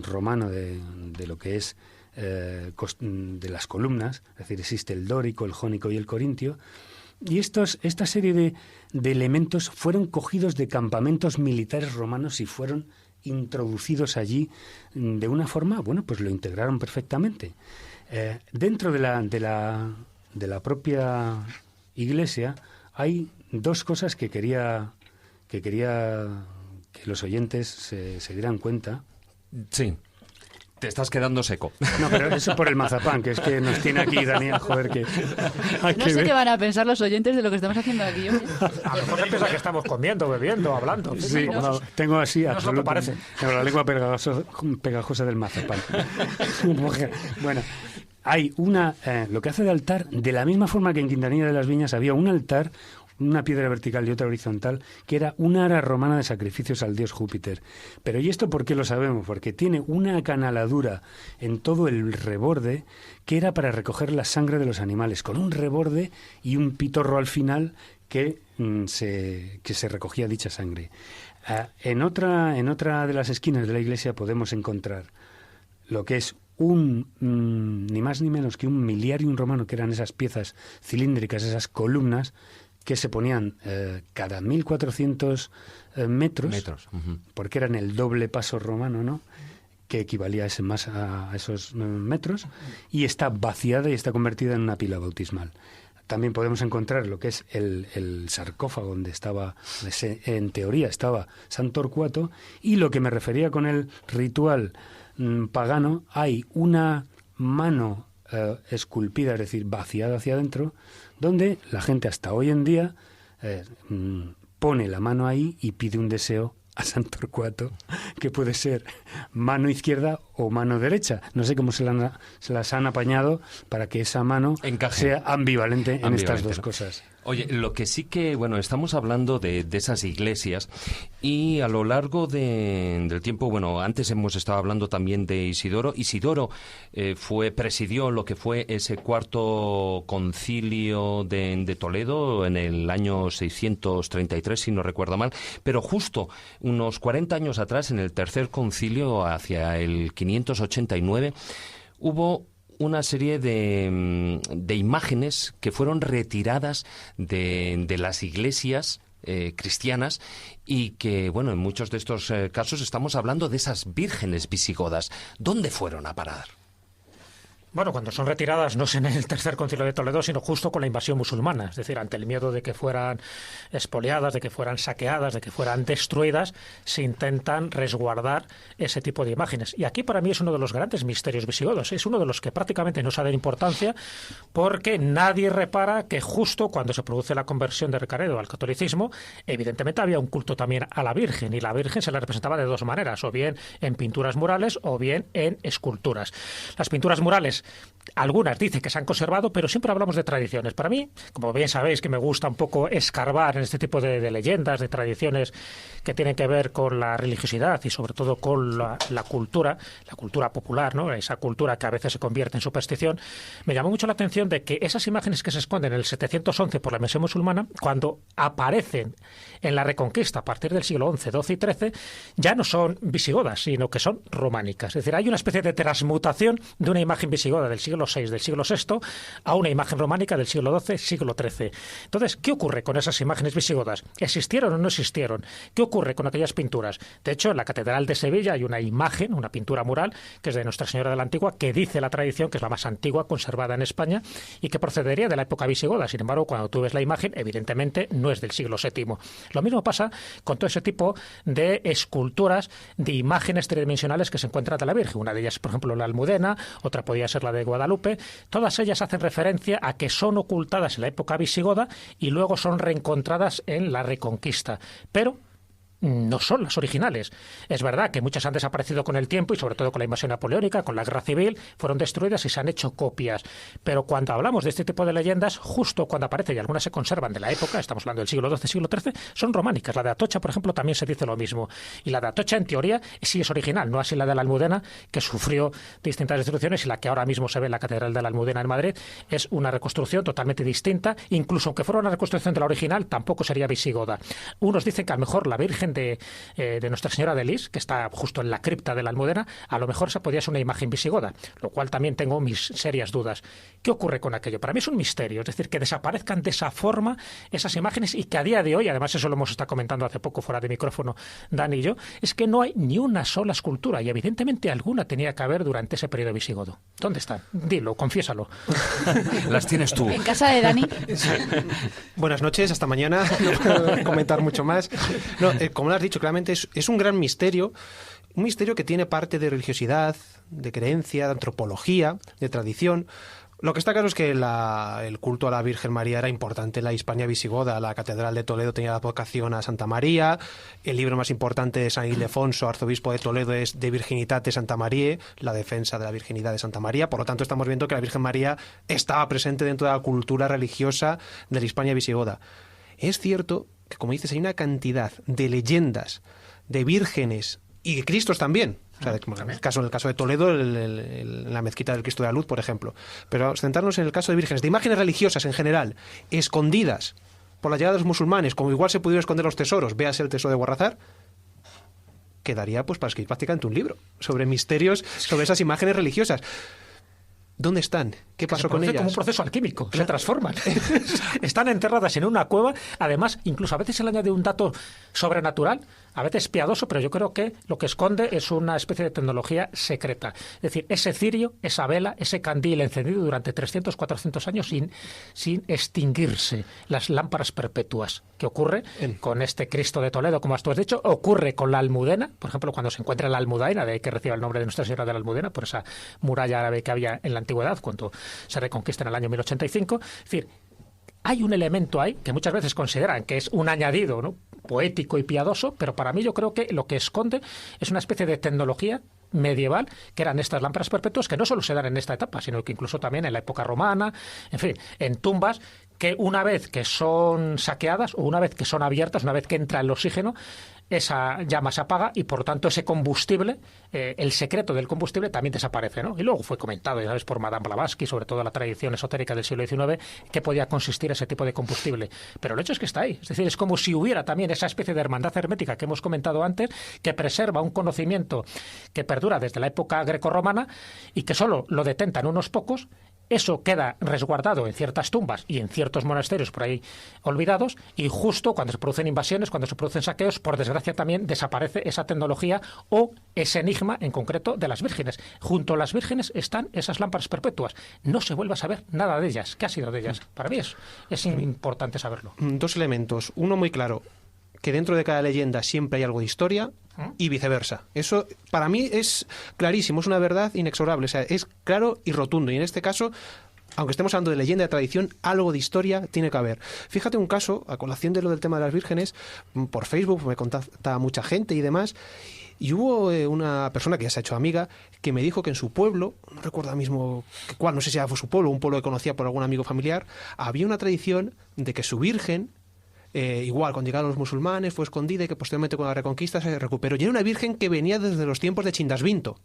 romano de lo que es de las columnas. Es decir, existe el dórico, el jónico y el corintio. Y esta serie de elementos fueron cogidos de campamentos militares romanos y fueron introducidos allí de una forma, bueno, pues lo integraron perfectamente. Dentro de la propia iglesia hay dos cosas que quería que los oyentes se dieran cuenta.
Sí. Te estás quedando seco.
No, pero eso por el mazapán, que es que nos tiene aquí Daniel, joder, que...
No sé qué van a pensar los oyentes de lo que estamos haciendo aquí.
A lo mejor se piensa que estamos comiendo, bebiendo, hablando.
Sí, no, tengo así
absoluto. Parece.
Tengo la lengua pegajosa del mazapán. Bueno, hay lo que hace de altar, de la misma forma que en Quintanilla de las Viñas había un altar, una piedra vertical y otra horizontal, que era una ara romana de sacrificios al dios Júpiter. Pero ¿y esto por qué lo sabemos? Porque tiene una acanaladura en todo el reborde que era para recoger la sangre de los animales, con un reborde y un pitorro al final que se recogía dicha sangre. En otra de las esquinas de la iglesia podemos encontrar lo que es ni más ni menos que un miliarium romano, que eran esas piezas cilíndricas, esas columnas, que se ponían cada 1400 metros, porque eran el doble paso romano, ¿no?, que equivalía a esos metros, y está vaciada y está convertida en una pila bautismal. también podemos encontrar lo que es el sarcófago donde estaba, en teoría estaba San Torcuato, y lo que me refería con el ritual pagano, hay una mano esculpida, es decir, vaciada hacia adentro, donde la gente hasta hoy en día pone la mano ahí y pide un deseo a San Torcuato, que puede ser mano izquierda o mano derecha. No sé cómo se las han apañado para que esa mano sea ambivalente en estas dos cosas.
Oye, lo que sí que, bueno, estamos hablando de esas iglesias y a lo largo del tiempo, bueno, antes hemos estado hablando también de Isidoro. Isidoro presidió lo que fue ese cuarto concilio de Toledo en el año 633, si no recuerdo mal, pero justo unos 40 años atrás, en el tercer concilio, hacia el 589, hubo una serie de imágenes que fueron retiradas de las iglesias cristianas y que, bueno, en muchos de estos casos estamos hablando de esas vírgenes visigodas. ¿Dónde fueron a parar?
Bueno, cuando son retiradas no es en el tercer concilio de Toledo, sino justo con la invasión musulmana. Es decir, ante el miedo de que fueran expoliadas, de que fueran saqueadas, de que fueran destruidas, se intentan resguardar ese tipo de imágenes. Y aquí para mí es uno de los grandes misterios visigodos. Es uno de los que prácticamente no se da importancia porque nadie repara que justo cuando se produce la conversión de Recaredo al catolicismo, evidentemente había un culto también a la Virgen, y la Virgen se la representaba de dos maneras, o bien en pinturas murales o bien en esculturas. Las pinturas murales, algunas dicen que se han conservado, pero siempre hablamos de tradiciones. Para mí, como bien sabéis, que me gusta un poco escarbar en este tipo de leyendas, de tradiciones que tienen que ver con la religiosidad y sobre todo con la cultura popular, ¿no? Esa cultura que a veces se convierte en superstición. Me llamó mucho la atención de que esas imágenes que se esconden en el 711 por la invasión musulmana, cuando aparecen en la Reconquista a partir del siglo XI, XII y XIII, ya no son visigodas, sino que son románicas. Es decir, hay una especie de transmutación de una imagen visigoda del siglo VI, del siglo VI, a una imagen románica del siglo XII, siglo XIII. Entonces, ¿qué ocurre con esas imágenes visigodas? ¿Existieron o no existieron? ¿Qué ocurre con aquellas pinturas? De hecho, en la Catedral de Sevilla hay una imagen, una pintura mural, que es de Nuestra Señora de la Antigua, que dice la tradición que es la más antigua conservada en España y que procedería de la época visigoda. Sin embargo, cuando tú ves la imagen, evidentemente no es del siglo VII. Lo mismo pasa con todo ese tipo de esculturas, de imágenes tridimensionales que se encuentran de la Virgen. Una de ellas, por ejemplo, la Almudena, otra podría ser la de Guadalupe. Todas ellas hacen referencia a que son ocultadas en la época visigoda y luego son reencontradas en la Reconquista. Pero no son las originales. Es verdad que muchas han desaparecido con el tiempo y sobre todo con la invasión napoleónica, con la guerra civil, fueron destruidas y se han hecho copias. Pero cuando hablamos de este tipo de leyendas, justo cuando aparece, y algunas se conservan de la época, estamos hablando del siglo XII, siglo XIII, son románicas. La de Atocha, por ejemplo, también se dice lo mismo. Y la de Atocha, en teoría, sí es original, no así la de la Almudena, que sufrió distintas destrucciones, y la que ahora mismo se ve en la Catedral de la Almudena en Madrid es una reconstrucción totalmente distinta. Incluso aunque fuera una reconstrucción de la original, tampoco sería visigoda. Unos dicen que a lo mejor la Virgen de Nuestra Señora de Lis, que está justo en la cripta de la Almudena, a lo mejor esa podría ser una imagen visigoda, lo cual también tengo mis serias dudas. ¿Qué ocurre con aquello? Para mí es un misterio, es decir, que desaparezcan de esa forma esas imágenes y que a día de hoy, además eso lo hemos estado comentando hace poco fuera de micrófono Dani y yo, es que no hay ni una sola escultura y evidentemente alguna tenía que haber durante ese periodo visigodo. ¿Dónde están? Dilo, confiésalo.
Las tienes tú.
En casa de Dani.
Buenas noches, hasta mañana. No puedo comentar mucho más. No, como lo has dicho, claramente es un gran misterio, un misterio que tiene parte de religiosidad, de creencia, de antropología, de tradición. Lo que está claro es que el culto a la Virgen María era importante en la Hispania visigoda. La Catedral de Toledo tenía la vocación a Santa María. El libro más importante de San Ildefonso, arzobispo de Toledo, es De Virginitate Santa Mariae, la defensa de la virginidad de Santa María. Por lo tanto, estamos viendo que la Virgen María estaba presente dentro de la cultura religiosa de la Hispania visigoda. Es cierto que, como dices, hay una cantidad de leyendas, de vírgenes y de Cristos también. O sea, en el caso de Toledo, la mezquita del Cristo de la Luz, por ejemplo. Pero centrarnos en el caso de vírgenes, de imágenes religiosas en general, escondidas por la llegada de los musulmanes, como igual se pudieron esconder los tesoros, véase el tesoro de Guarrazar, quedaría pues para escribir prácticamente un libro sobre misterios, sobre esas imágenes religiosas. ¿Dónde están? ¿Qué pasó
se
con
produce
ellas?
como un proceso alquímico, se transforman. Están enterradas en una cueva, además, incluso a veces se le añade un dato sobrenatural, a veces piadoso, pero yo creo que lo que esconde es una especie de tecnología secreta. Es decir, ese cirio, esa vela, ese candil encendido durante 300, 400 años sin extinguirse, las lámparas perpetuas, que ocurre con este Cristo de Toledo, como tú has dicho, ocurre con la Almudena, por ejemplo, cuando se encuentra la Almudaina, de ahí que recibe el nombre de Nuestra Señora de la Almudena, por esa muralla árabe que había en la antigüedad, cuando se reconquista en el año 1085. Es decir, hay un elemento ahí que muchas veces consideran que es un añadido, ¿no?, poético y piadoso, pero para mí yo creo que lo que esconde es una especie de tecnología medieval, que eran estas lámparas perpetuas, que no solo se dan en esta etapa, sino que incluso también en la época romana, en fin, en tumbas que una vez que son saqueadas o una vez que son abiertas, una vez que entra el oxígeno, esa llama se apaga y por tanto ese combustible, el secreto del combustible también desaparece, ¿no? Y luego fue comentado, ya sabes, por Madame Blavatsky, sobre todo la tradición esotérica del siglo XIX, que podía consistir ese tipo de combustible. Pero el hecho es que está ahí. Es decir, es como si hubiera también esa especie de hermandad hermética que hemos comentado antes, que preserva un conocimiento que perdura desde la época grecorromana y que solo lo detentan unos pocos. Eso queda resguardado en ciertas tumbas y en ciertos monasterios por ahí olvidados, y justo cuando se producen invasiones, cuando se producen saqueos, por desgracia también desaparece esa tecnología o ese enigma en concreto de las vírgenes. Junto a las vírgenes están esas lámparas perpetuas. No se vuelve a saber nada de ellas. ¿Qué ha sido de ellas? Para mí es importante saberlo.
Dos elementos. Uno muy claro, que dentro de cada leyenda siempre hay algo de historia, y viceversa. Eso para mí es clarísimo, es una verdad inexorable, o sea, es claro y rotundo. Y en este caso, aunque estemos hablando de leyenda, de tradición, algo de historia tiene que haber. Fíjate un caso, a colación de lo del tema de las vírgenes, por Facebook me contacta mucha gente y demás, y hubo una persona que ya se ha hecho amiga que me dijo que en su pueblo, no recuerdo ahora mismo cuál, no sé si fue su pueblo, un pueblo que conocía por algún amigo familiar, había una tradición de que su virgen, igual, cuando llegaron los musulmanes, fue escondida y que posteriormente con la Reconquista se recuperó. Y era una virgen que venía desde los tiempos de Chindasvinto.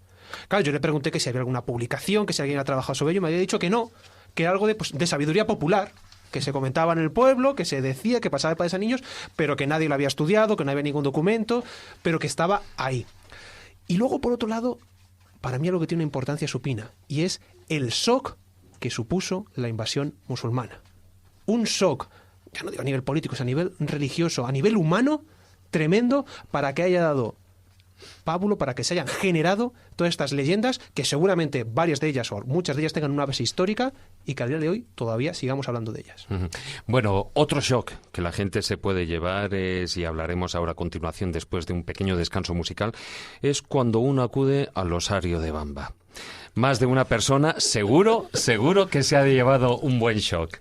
Claro, yo le pregunté que si había alguna publicación, que si alguien ha trabajado sobre ello, me había dicho que no, que era algo de sabiduría popular, que se comentaba en el pueblo, que se decía que pasaba de padres a niños, pero que nadie lo había estudiado, que no había ningún documento, pero que estaba ahí. Y luego, por otro lado, para mí algo que tiene una importancia supina, y es el shock que supuso la invasión musulmana. Un shock, ya no digo a nivel político, es a nivel religioso, a nivel humano, tremendo, para que haya dado pábulo, para que se hayan generado todas estas leyendas, que seguramente varias de ellas o muchas de ellas tengan una base histórica y que al día de hoy todavía sigamos hablando de ellas.
Bueno, otro shock que la gente se puede llevar es, y hablaremos ahora a continuación después de un pequeño descanso musical, es cuando uno acude al Osario de Bamba. Más de una persona seguro que se ha llevado un buen shock.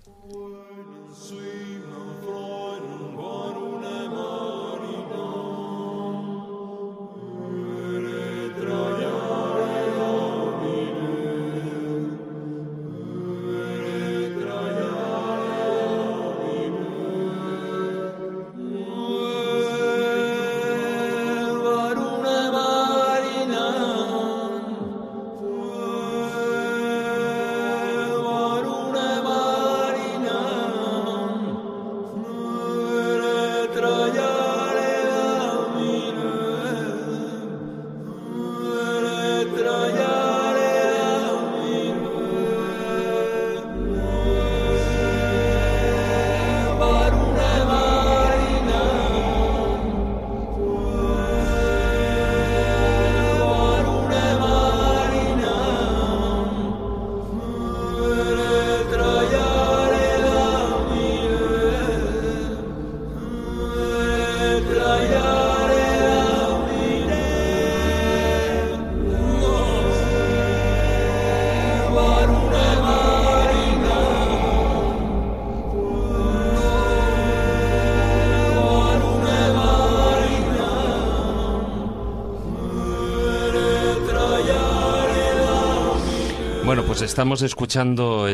Bueno, pues estamos escuchando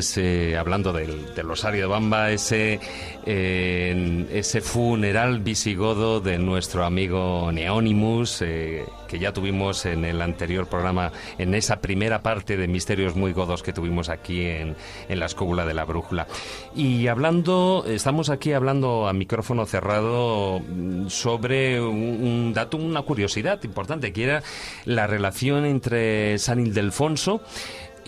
hablando del Osario de Bamba, ese funeral visigodo de nuestro amigo Neónimus, que ya tuvimos en el anterior programa, en esa primera parte de Misterios Muy Godos que tuvimos aquí en la Escóbula de la Brújula. Y estamos aquí hablando a micrófono cerrado sobre un dato, una curiosidad importante, que era la relación entre San Ildefonso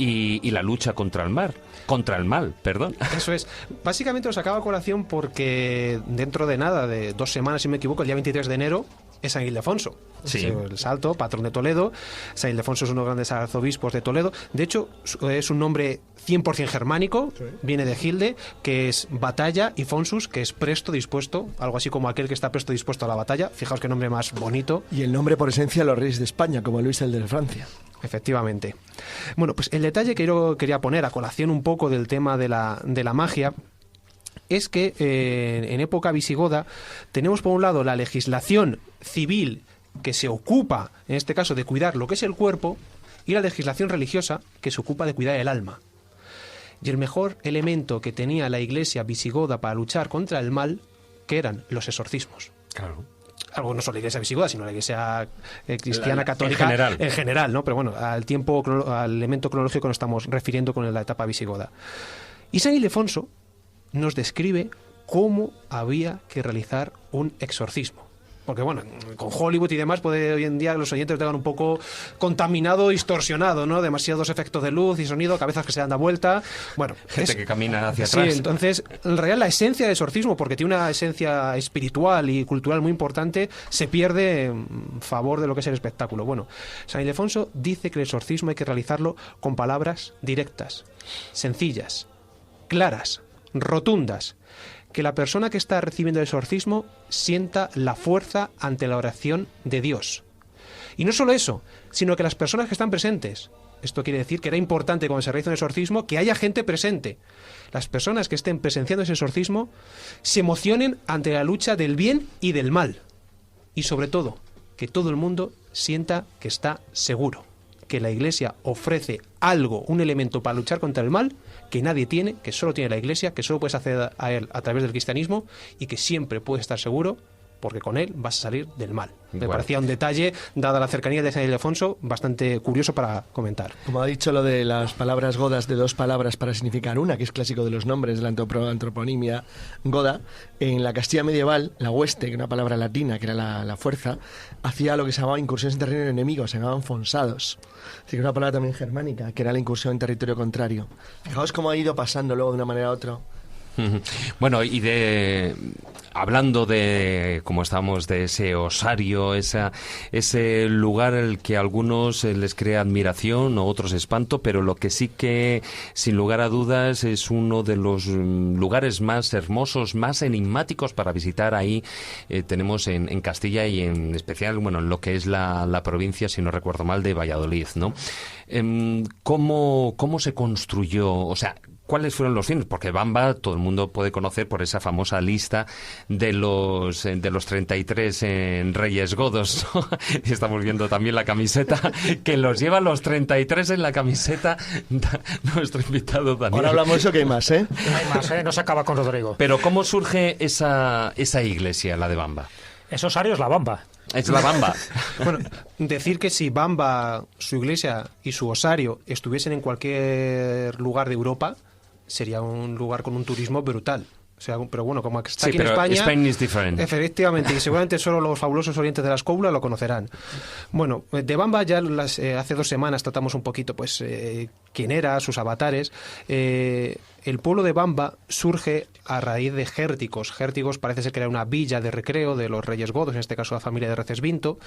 y la lucha contra el mar. contra el mal, perdón.
Eso es. Básicamente lo sacaba a colación porque dentro de nada, de 2 semanas, si me equivoco, el día 23 de enero, es San Ildefonso.
Sí.
El Salto, patrón de Toledo. San Ildefonso es uno de los grandes arzobispos de Toledo. De hecho, es un nombre 100% germánico, viene de Hilde, que es batalla, y Fonsus, que es presto, dispuesto, algo así como aquel que está presto, dispuesto a la batalla. Fijaos qué nombre más bonito.
Y el nombre por esencia de los reyes de España, como Luis el de Francia.
Efectivamente. Bueno, pues el detalle que yo quería poner a colación un poco del tema de la magia es que en época visigoda tenemos por un lado la legislación civil que se ocupa, en este caso, de cuidar lo que es el cuerpo, y la legislación religiosa que se ocupa de cuidar el alma. Y el mejor elemento que tenía la iglesia visigoda para luchar contra el mal, que eran los exorcismos.
Claro.
Algo no solo la iglesia visigoda, sino la iglesia cristiana católica en general, ¿no? Pero bueno, al elemento cronológico nos estamos refiriendo con la etapa visigoda. Y San Ildefonso nos describe cómo había que realizar un exorcismo. Porque bueno, con Hollywood y demás puede hoy en día los oyentes lo tengan un poco contaminado, distorsionado, ¿no? Demasiados efectos de luz y sonido, cabezas que se dan la vuelta. Bueno,
gente que camina hacia atrás.
Sí, entonces, en realidad la esencia del exorcismo, porque tiene una esencia espiritual y cultural muy importante, se pierde en favor de lo que es el espectáculo. Bueno, San Ildefonso dice que el exorcismo hay que realizarlo con palabras directas, sencillas, claras, rotundas, que la persona que está recibiendo el exorcismo sienta la fuerza ante la oración de Dios. Y no solo eso, sino que las personas que están presentes, esto quiere decir que era importante cuando se realiza un exorcismo que haya gente presente. Las personas que estén presenciando ese exorcismo se emocionen ante la lucha del bien y del mal. Y sobre todo, que todo el mundo sienta que está seguro, que la Iglesia ofrece algo, un elemento para luchar contra el mal que nadie tiene, que solo tiene la Iglesia, que solo puedes acceder a él a través del cristianismo y que siempre puedes estar seguro porque con él vas a salir del mal. Me parecía un detalle, dada la cercanía de San Ildefonso, bastante curioso para comentar.
Como ha dicho lo de las palabras godas, de 2 palabras para significar una, que es clásico de los nombres de la antroponimia goda, en la Castilla medieval, la hueste, que era una palabra latina, que era la fuerza, hacía lo que se llamaba incursiones en terreno enemigo, se llamaban fonsados. Es decir, una palabra también germánica, que era la incursión en territorio contrario. Fijaos cómo ha ido pasando luego de una manera a otra.
Bueno, y hablando de, como estamos, de ese osario, ese lugar al que a algunos les crea admiración o otros espanto, pero lo que sí que, sin lugar a dudas, es uno de los lugares más hermosos, más enigmáticos para visitar. Ahí tenemos en Castilla y en especial, bueno, en lo que es la provincia, si no recuerdo mal, de Valladolid, ¿no? ¿Cómo se construyó? O sea, ¿cuáles fueron los fines? Porque Bamba todo el mundo puede conocer por esa famosa lista de los 33 reyes godos, ¿no? Y estamos viendo también la camiseta, que los lleva los 33 en la camiseta nuestro invitado Daniel.
Ahora hablamos de eso, que hay más, ¿eh?
Hay más, ¿eh? No se acaba con Rodrigo.
Pero ¿cómo surge esa iglesia, la de Bamba?
Ese osario es la Bamba.
Es la Bamba.
Bueno, decir que si Bamba, su iglesia y su osario estuviesen en cualquier lugar de Europa, sería un lugar con un turismo brutal. O sea, pero bueno, como está aquí en España...
Spain is different.
Efectivamente, y seguramente solo los fabulosos oyentes de la escóbula lo conocerán. Bueno, de Bamba ya hace 2 semanas tratamos un poquito pues quién era, sus avatares. El pueblo de Bamba surge a raíz de Gérticos. Gérticos parece ser que era una villa de recreo de los reyes godos, en este caso la familia de Recesvinto,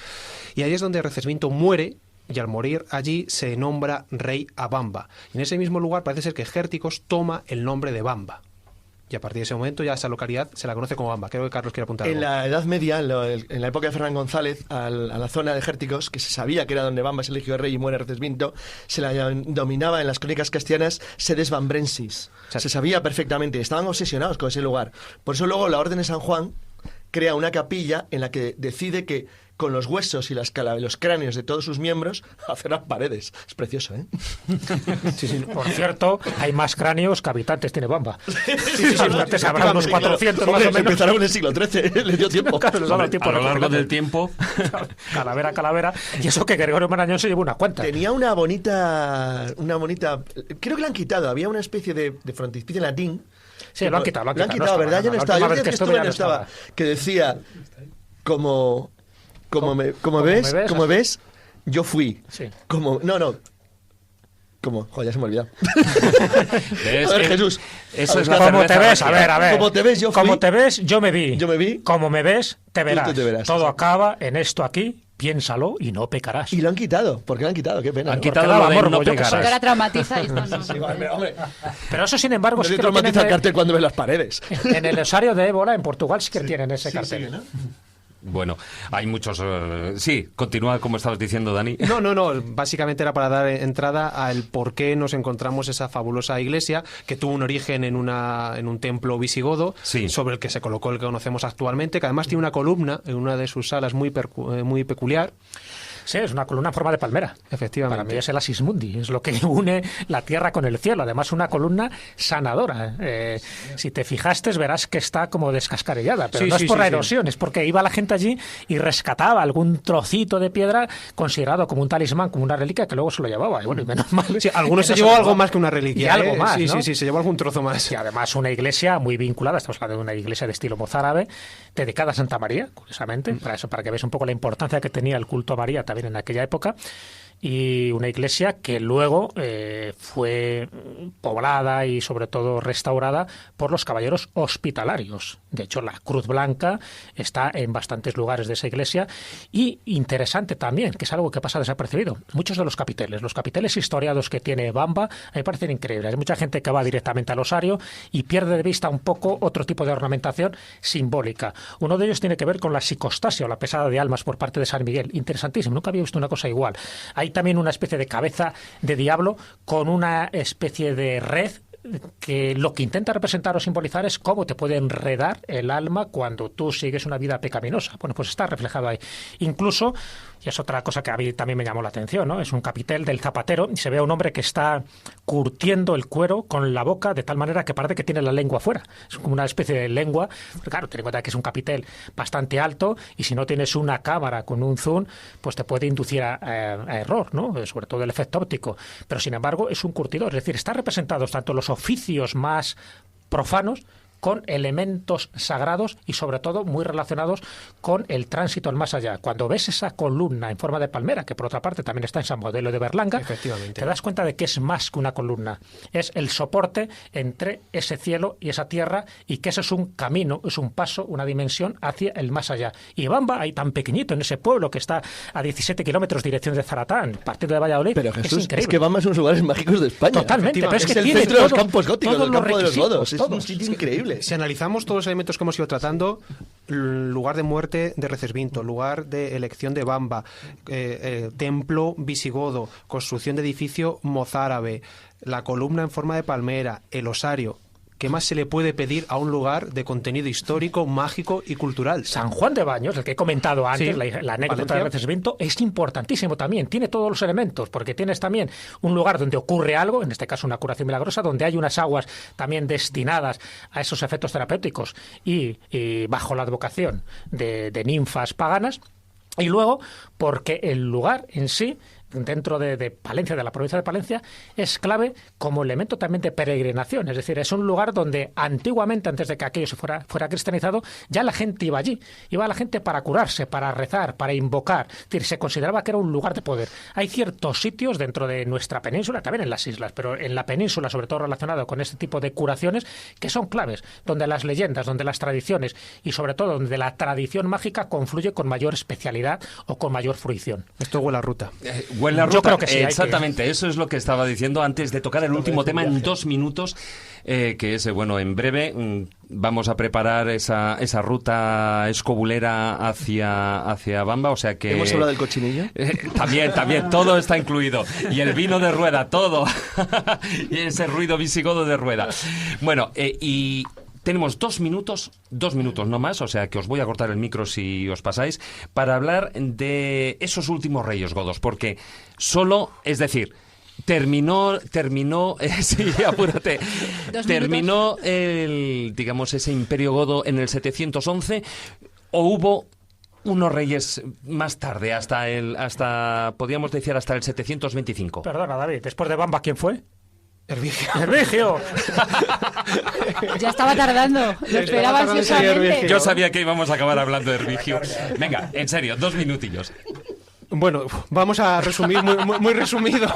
y ahí es donde Recesvinto muere. Y al morir allí se nombra rey a Bamba. Y en ese mismo lugar parece ser que Gérticos toma el nombre de Bamba. Y a partir de ese momento ya esa localidad se la conoce como Bamba. Creo que Carlos quiere apuntar algo.
En la Edad Media, en la época de Fernán González, a la zona de Gérticos, que se sabía que era donde Bamba se eligió rey y muere Recesvinto, se la dominaba en las crónicas castellanas sedes bambrensis. O sea, se sabía perfectamente, estaban obsesionados con ese lugar. Por eso luego la Orden de San Juan crea una capilla en la que decide que con los huesos y los cráneos de todos sus miembros hacer las paredes. Es precioso, ¿eh?
Sí, sí. Por cierto, hay más cráneos que habitantes tiene Bamba. Sí, antes habrá unos 400 más o menos.
Empezaron en el siglo XIII, le dio tiempo.
Claro, les ha dado tiempo
a lo largo del tiempo.
Calavera. Y eso que Gregorio Marañón se llevó una cuanta.
Tenía una bonita... Creo que la han quitado. Había una especie de frontispicio en latín.
Sí, lo han quitado,
¿verdad? Ya no estaba. Yo decía que estuve, no estaba. Que decía, como ves, yo fui.
Sí.
¿Cómo? Joder, ya se me ha olvidado.
¿Ves?
A ver, Jesús.
Eso es la
¿Cómo
cerveza
te ves?
rápida.
A ver.
Como te ves, yo fui.
Como te ves, yo me vi.
Yo me vi.
Como me ves, te verás.
te verás,
Todo
sí.
acaba en esto aquí. Piénsalo y no pecarás.
Y lo han quitado. ¿Por qué lo han quitado? Qué pena.
Han
¿no?
quitado
Porque
lo de
daba
no
morbo, yo qué sé.
Porque ahora
pegarás.
traumatiza y esto no.
Sí, hombre.
Pero eso, sin embargo,
No
sí
te
que lo
traumatiza el
tienen
cartel cuando ves las paredes.
en el osario de Ébola, en Portugal, sí que tienen ese cartel.
¿no?
Bueno, hay muchos... sí, continúa como estabas diciendo, Dani.
No, básicamente era para dar entrada al por qué nos encontramos esa fabulosa iglesia que tuvo un origen en un templo visigodo,
Sí.
sobre el que se colocó el que conocemos actualmente, que además tiene una columna en una de sus salas muy peculiar.
Sí, es una columna en forma de palmera.
Efectivamente.
Para mí es el Asis Mundi, es lo que une la tierra con el cielo. Además, una columna sanadora. Si te fijaste, verás que está como descascarillada, pero
Sí,
no
sí,
es por
sí,
la
sí.
erosión, es porque iba la gente allí y rescataba algún trocito de piedra considerado como un talismán, como una reliquia, que luego se lo llevaba. Y bueno, y menos mal.
Sí, algunos
que
se
no
llevó
lo
algo
llevaba.
más que una reliquia.
Y algo más,
Sí,
¿no?
sí, se llevó algún trozo más.
Y además una iglesia muy vinculada, estamos hablando de una iglesia de estilo mozárabe, dedicada a Santa María, curiosamente, para que veas un poco la importancia que tenía el culto a María también en aquella época. Y una iglesia que luego fue poblada y sobre todo restaurada por los caballeros hospitalarios. De hecho, la Cruz Blanca está en bastantes lugares de esa iglesia. Y interesante también, que es algo que pasa desapercibido, muchos de los capiteles historiados que tiene Bamba, a mí me parecen increíbles. Hay mucha gente que va directamente al osario y pierde de vista un poco otro tipo de ornamentación simbólica. Uno de ellos tiene que ver con la psicostasia o la pesada de almas por parte de San Miguel. Interesantísimo, nunca había visto una cosa igual. Hay también una especie de cabeza de diablo con una especie de red que lo que intenta representar o simbolizar es cómo te puede enredar el alma cuando tú sigues una vida pecaminosa. Bueno, pues está reflejado ahí. Incluso, y es otra cosa que a mí también me llamó la atención, ¿no? Es un capitel del zapatero y se ve a un hombre que está curtiendo el cuero con la boca de tal manera que parece que tiene la lengua fuera. Es como una especie de lengua. Pero claro, ten en cuenta que es un capitel bastante alto y si no tienes una cámara con un zoom, pues te puede inducir a error, ¿no? Sobre todo el efecto óptico. Pero sin embargo es un curtidor. Es decir, están representados tanto los oficios más profanos con elementos sagrados y sobre todo muy relacionados con el tránsito al más allá. Cuando ves esa columna en forma de palmera, que por otra parte también está en San Modelo de Berlanga,
Efectivamente.
te das cuenta de que es más que una columna. Es el soporte entre ese cielo y esa tierra y que eso es un camino, es un paso, una dimensión hacia el más allá. Y Bamba, ahí tan pequeñito, en ese pueblo que está a 17 kilómetros dirección de Zaratán, partiendo de Valladolid,
Pero
es
Jesús,
increíble.
es que Bamba es uno de los lugares mágicos de España.
Totalmente, pero es que
es el
tiene
centro de los
todo-
campos góticos,
todos
del
los
campo de los
requisitos,
godos. Es un
todos.
sitio increíble.
Si analizamos todos los elementos que hemos ido tratando, lugar de muerte de Recesvinto, lugar de elección de Bamba, templo visigodo, construcción de edificio mozárabe, la columna en forma de palmera, el osario, ¿qué más se le puede pedir a un lugar de contenido histórico, mágico y cultural?
San Juan de Baños, el que he comentado antes,
Sí,
la anécdota
Valencia.
del Recesvinto, es importantísimo también. Tiene todos los elementos, porque tienes también un lugar donde ocurre algo, en este caso una curación milagrosa, donde hay unas aguas también destinadas a esos efectos terapéuticos y bajo la advocación de ninfas paganas. Y luego, porque el lugar en sí, dentro de Palencia, de la provincia de Palencia, es clave como elemento también de peregrinación. Es decir, es un lugar donde antiguamente, antes de que aquello se fuera cristianizado, ya la gente iba allí. Iba la gente para curarse, para rezar, para invocar. Es decir, se consideraba que era un lugar de poder. Hay ciertos sitios dentro de nuestra península, también en las islas, pero en la península, sobre todo relacionado con este tipo de curaciones, que son claves, donde las leyendas, donde las tradiciones y sobre todo donde la tradición mágica confluye con mayor especialidad o con mayor fruición.
Esto huele a ruta.
Huele a ruta.
Yo creo que sí, hay que-
Exactamente, eso es lo que estaba diciendo antes de tocar el último tema en 2 minutos, que es, bueno, en breve vamos a preparar esa ruta escobulera hacia Bamba, o sea que...
¿Hemos hablado del cochinillo?
También, todo está incluido. Y el vino de rueda, todo. Y ese ruido visigodo de rueda. Bueno, y... Tenemos 2 minutos no más, o sea que os voy a cortar el micro si os pasáis, para hablar de esos últimos reyes godos, porque solo, es decir, terminó, sí, apúrate, terminó ese imperio godo en el 711, o hubo unos reyes más tarde, hasta podríamos decir hasta el 725.
Perdona, David, después de Bamba, ¿quién fue?
Hervigio.
¡Hervigio!
Ya estaba tardando, lo esperaba
tardando ese
ansiosamente.
Hervigio.
Yo sabía que íbamos a acabar hablando de Hervigio. Venga, en serio, 2 minutillos.
Bueno, vamos a resumir muy resumido.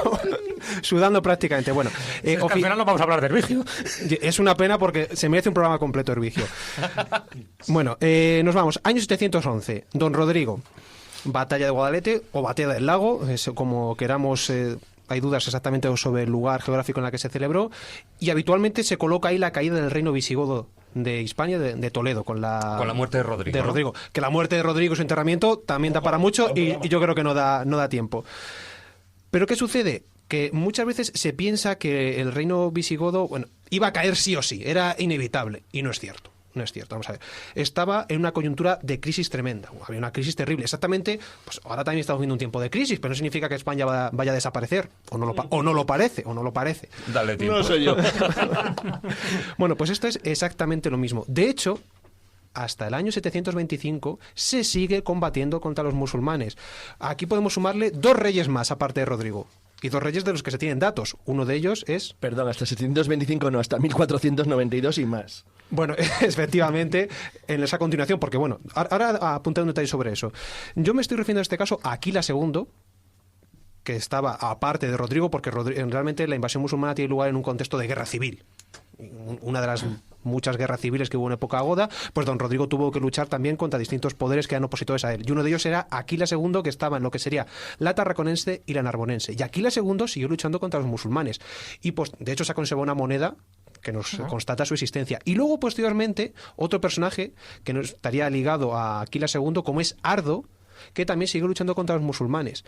Sudando prácticamente. Bueno,
Es que al final no vamos a hablar de Hervigio.
es una pena porque se merece un programa completo Hervigio. Bueno, nos vamos. Año 711. Don Rodrigo. Batalla de Guadalete o Batalla del Lago, como queramos. Hay dudas exactamente sobre el lugar geográfico en el que se celebró, y habitualmente se coloca ahí la caída del reino visigodo de Hispania, de Toledo, con la
muerte de Rodrigo. ¿No?
Que la muerte de Rodrigo y su enterramiento también da para mucho, y yo creo que no da tiempo. Pero ¿qué sucede? Que muchas veces se piensa que el reino visigodo, bueno, iba a caer sí o sí, era inevitable, y no es cierto. No es cierto, vamos a ver. Estaba en una coyuntura de crisis tremenda. Había una crisis terrible. Exactamente, pues ahora también estamos viendo un tiempo de crisis, pero no significa que España vaya a desaparecer. O no lo parece.
Dale tiempo.
No soy yo.
Bueno, pues esto es exactamente lo mismo. De hecho, hasta el año 725 se sigue combatiendo contra los musulmanes. Aquí podemos sumarle 2 reyes más, aparte de Rodrigo. Y 2 reyes de los que se tienen datos. Uno de ellos es...
Perdón, hasta 725 no, hasta 1492 y más.
Bueno, efectivamente, en esa continuación, porque bueno, ahora apunté un detalle sobre eso. Yo me estoy refiriendo en este caso a Aquila II, que estaba aparte de Rodrigo, porque realmente la invasión musulmana tiene lugar en un contexto de guerra civil. Una de las muchas guerras civiles que hubo en época goda, pues don Rodrigo tuvo que luchar también contra distintos poderes que eran opositores a él. Y uno de ellos era Aquila II, que estaba en lo que sería la Tarraconense y la Narbonense. Y Aquila II siguió luchando contra los musulmanes. Y pues, de hecho, se ha conservado una moneda que nos constata su existencia. Y luego, posteriormente, otro personaje que nos estaría ligado a Aquila II, como es Ardo, que también siguió luchando contra los musulmanes.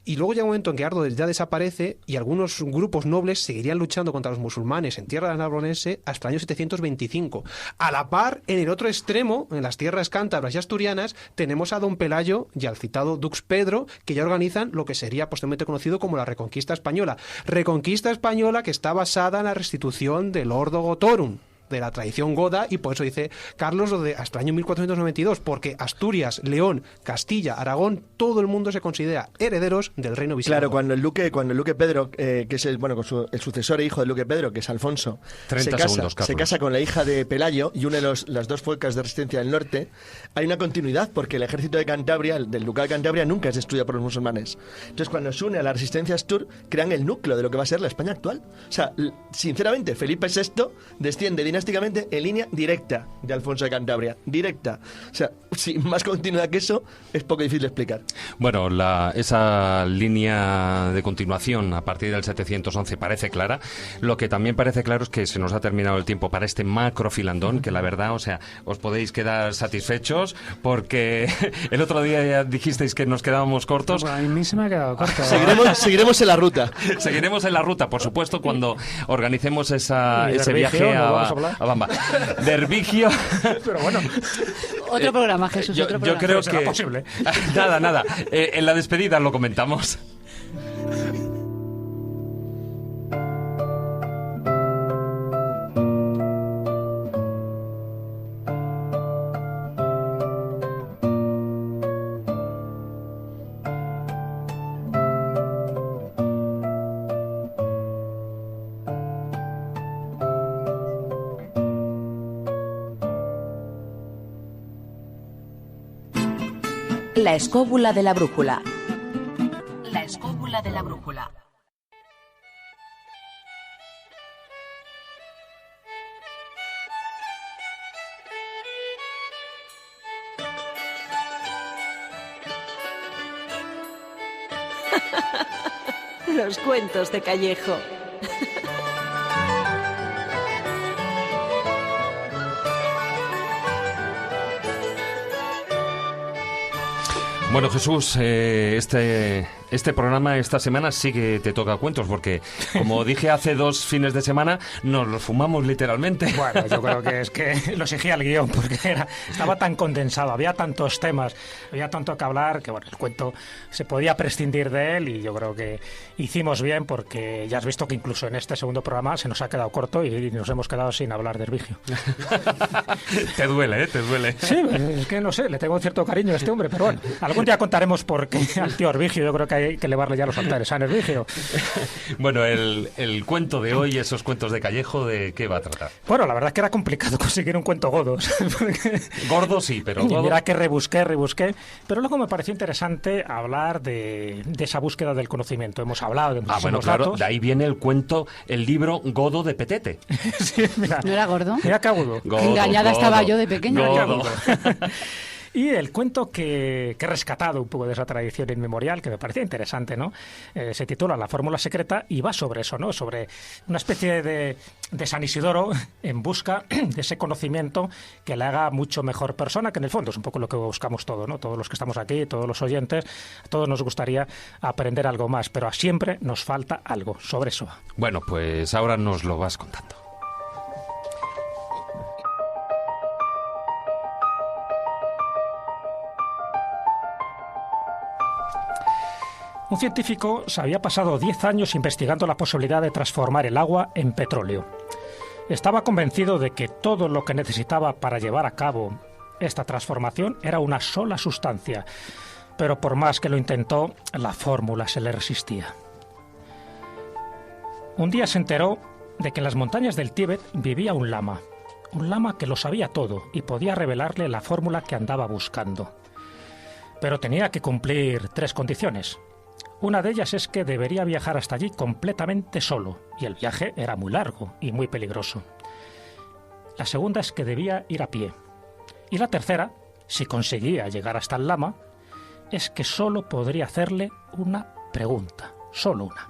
Y luego llega un momento en que Ardo ya desaparece y algunos grupos nobles seguirían luchando contra los musulmanes en tierra narbonense hasta el año 725. A la par, en el otro extremo, en las tierras cántabras y asturianas, tenemos a don Pelayo y al citado Dux Pedro, que ya organizan lo que sería posteriormente conocido como la Reconquista Española. Reconquista Española que está basada en la restitución del Ordo Gotorum, de la tradición goda, y por eso dice Carlos lo de hasta el año 1492, porque Asturias, León, Castilla, Aragón, todo el mundo se considera herederos del reino visigodo.
Claro, cuando el duque Pedro, que es el sucesor e hijo del duque Pedro, que es Alfonso, se casa con la hija de Pelayo y une las 2 fuerzas de resistencia del norte, hay una continuidad, porque el ejército de Cantabria, del ducado de Cantabria, nunca es destruido por los musulmanes. Entonces, cuando se une a la resistencia astur, crean el núcleo de lo que va a ser la España actual. O sea, sinceramente, Felipe VI desciende dinásticamente en línea directa de Alfonso de Cantabria. Directa. O sea, sin más continuidad que eso, es poco difícil de explicar.
Bueno, esa línea de continuación a partir del 711 parece clara. Lo que también parece claro es que se nos ha terminado el tiempo para este macro filandón, que la verdad, o sea, os podéis quedar satisfechos porque el otro día ya dijisteis que nos quedábamos cortos.
Bueno, a mí se me ha quedado corto.
Seguiremos en la ruta.
Seguiremos en la ruta, por supuesto, cuando organicemos ese viaje a Bamba. De Hervigio.
Pero bueno.
Otro programa, Jesús.
Yo creo que...
¿Será posible?
Nada. En la despedida lo comentamos.
La escóbula de la brújula. La escóbula de la brújula.
Los cuentos de Callejo.
Bueno, Jesús, este programa esta semana sí que te toca cuentos, porque como dije hace 2 fines de semana, nos los fumamos literalmente.
Bueno, yo creo que es que lo exigía el guión, porque estaba tan condensado, había tantos temas, había tanto que hablar, que bueno, el cuento se podía prescindir de él, y yo creo que hicimos bien, porque ya has visto que incluso en este segundo programa se nos ha quedado corto y nos hemos quedado sin hablar de Hervigio.
Te duele, ¿eh? Te duele.
Sí, es que no sé, le tengo un cierto cariño a este hombre, pero bueno, algún día contaremos por qué al tío Hervigio yo creo que hay que elevarle ya los altares a Nervigio.
Bueno, el cuento de hoy, esos cuentos de Callejo, ¿de qué va a tratar?
Bueno, la verdad es que era complicado conseguir un cuento godo.
Gordo sí, pero godo...
Mira que rebusqué, pero luego me pareció interesante hablar de esa búsqueda del conocimiento. Hemos hablado de muchísimos datos.
De ahí viene el cuento, el libro Godo de Petete.
Sí, mira,
¿No era gordo?
Mira qué agudo.
Engañada estaba yo de pequeña.
Godo.
Y el cuento que he rescatado un poco de esa tradición inmemorial, que me parecía interesante, ¿no? Se titula La fórmula secreta y va sobre eso, ¿no? Sobre una especie de San Isidoro en busca de ese conocimiento que le haga mucho mejor persona, que en el fondo es un poco lo que buscamos todos, ¿no? Todos los que estamos aquí, todos los oyentes, a todos nos gustaría aprender algo más, pero siempre nos falta algo. Sobre eso.
Bueno, pues ahora nos lo vas contando.
Un científico se había pasado 10 años investigando la posibilidad de transformar el agua en petróleo. Estaba convencido de que todo lo que necesitaba para llevar a cabo esta transformación era una sola sustancia, pero por más que lo intentó, la fórmula se le resistía. Un día se enteró de que en las montañas del Tíbet vivía un lama que lo sabía todo y podía revelarle la fórmula que andaba buscando. Pero tenía que cumplir 3 condiciones. Una de ellas es que debería viajar hasta allí completamente solo, y el viaje era muy largo y muy peligroso. La segunda es que debía ir a pie. Y la tercera, si conseguía llegar hasta el lama, es que solo podría hacerle una pregunta, solo una.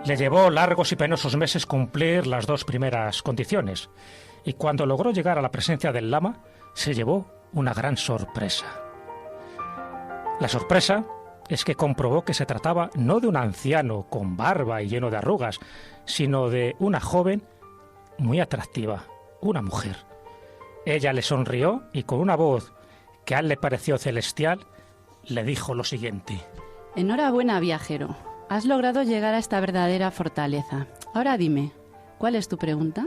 Le llevó largos y penosos meses cumplir las 2 primeras condiciones, y cuando logró llegar a la presencia del lama, se llevó una gran sorpresa. La sorpresa es que comprobó que se trataba no de un anciano con barba y lleno de arrugas, sino de una joven muy atractiva, una mujer. Ella le sonrió y con una voz que a él le pareció celestial, le dijo lo siguiente.
Enhorabuena, viajero. Has logrado llegar a esta verdadera fortaleza. Ahora dime, ¿cuál es tu pregunta?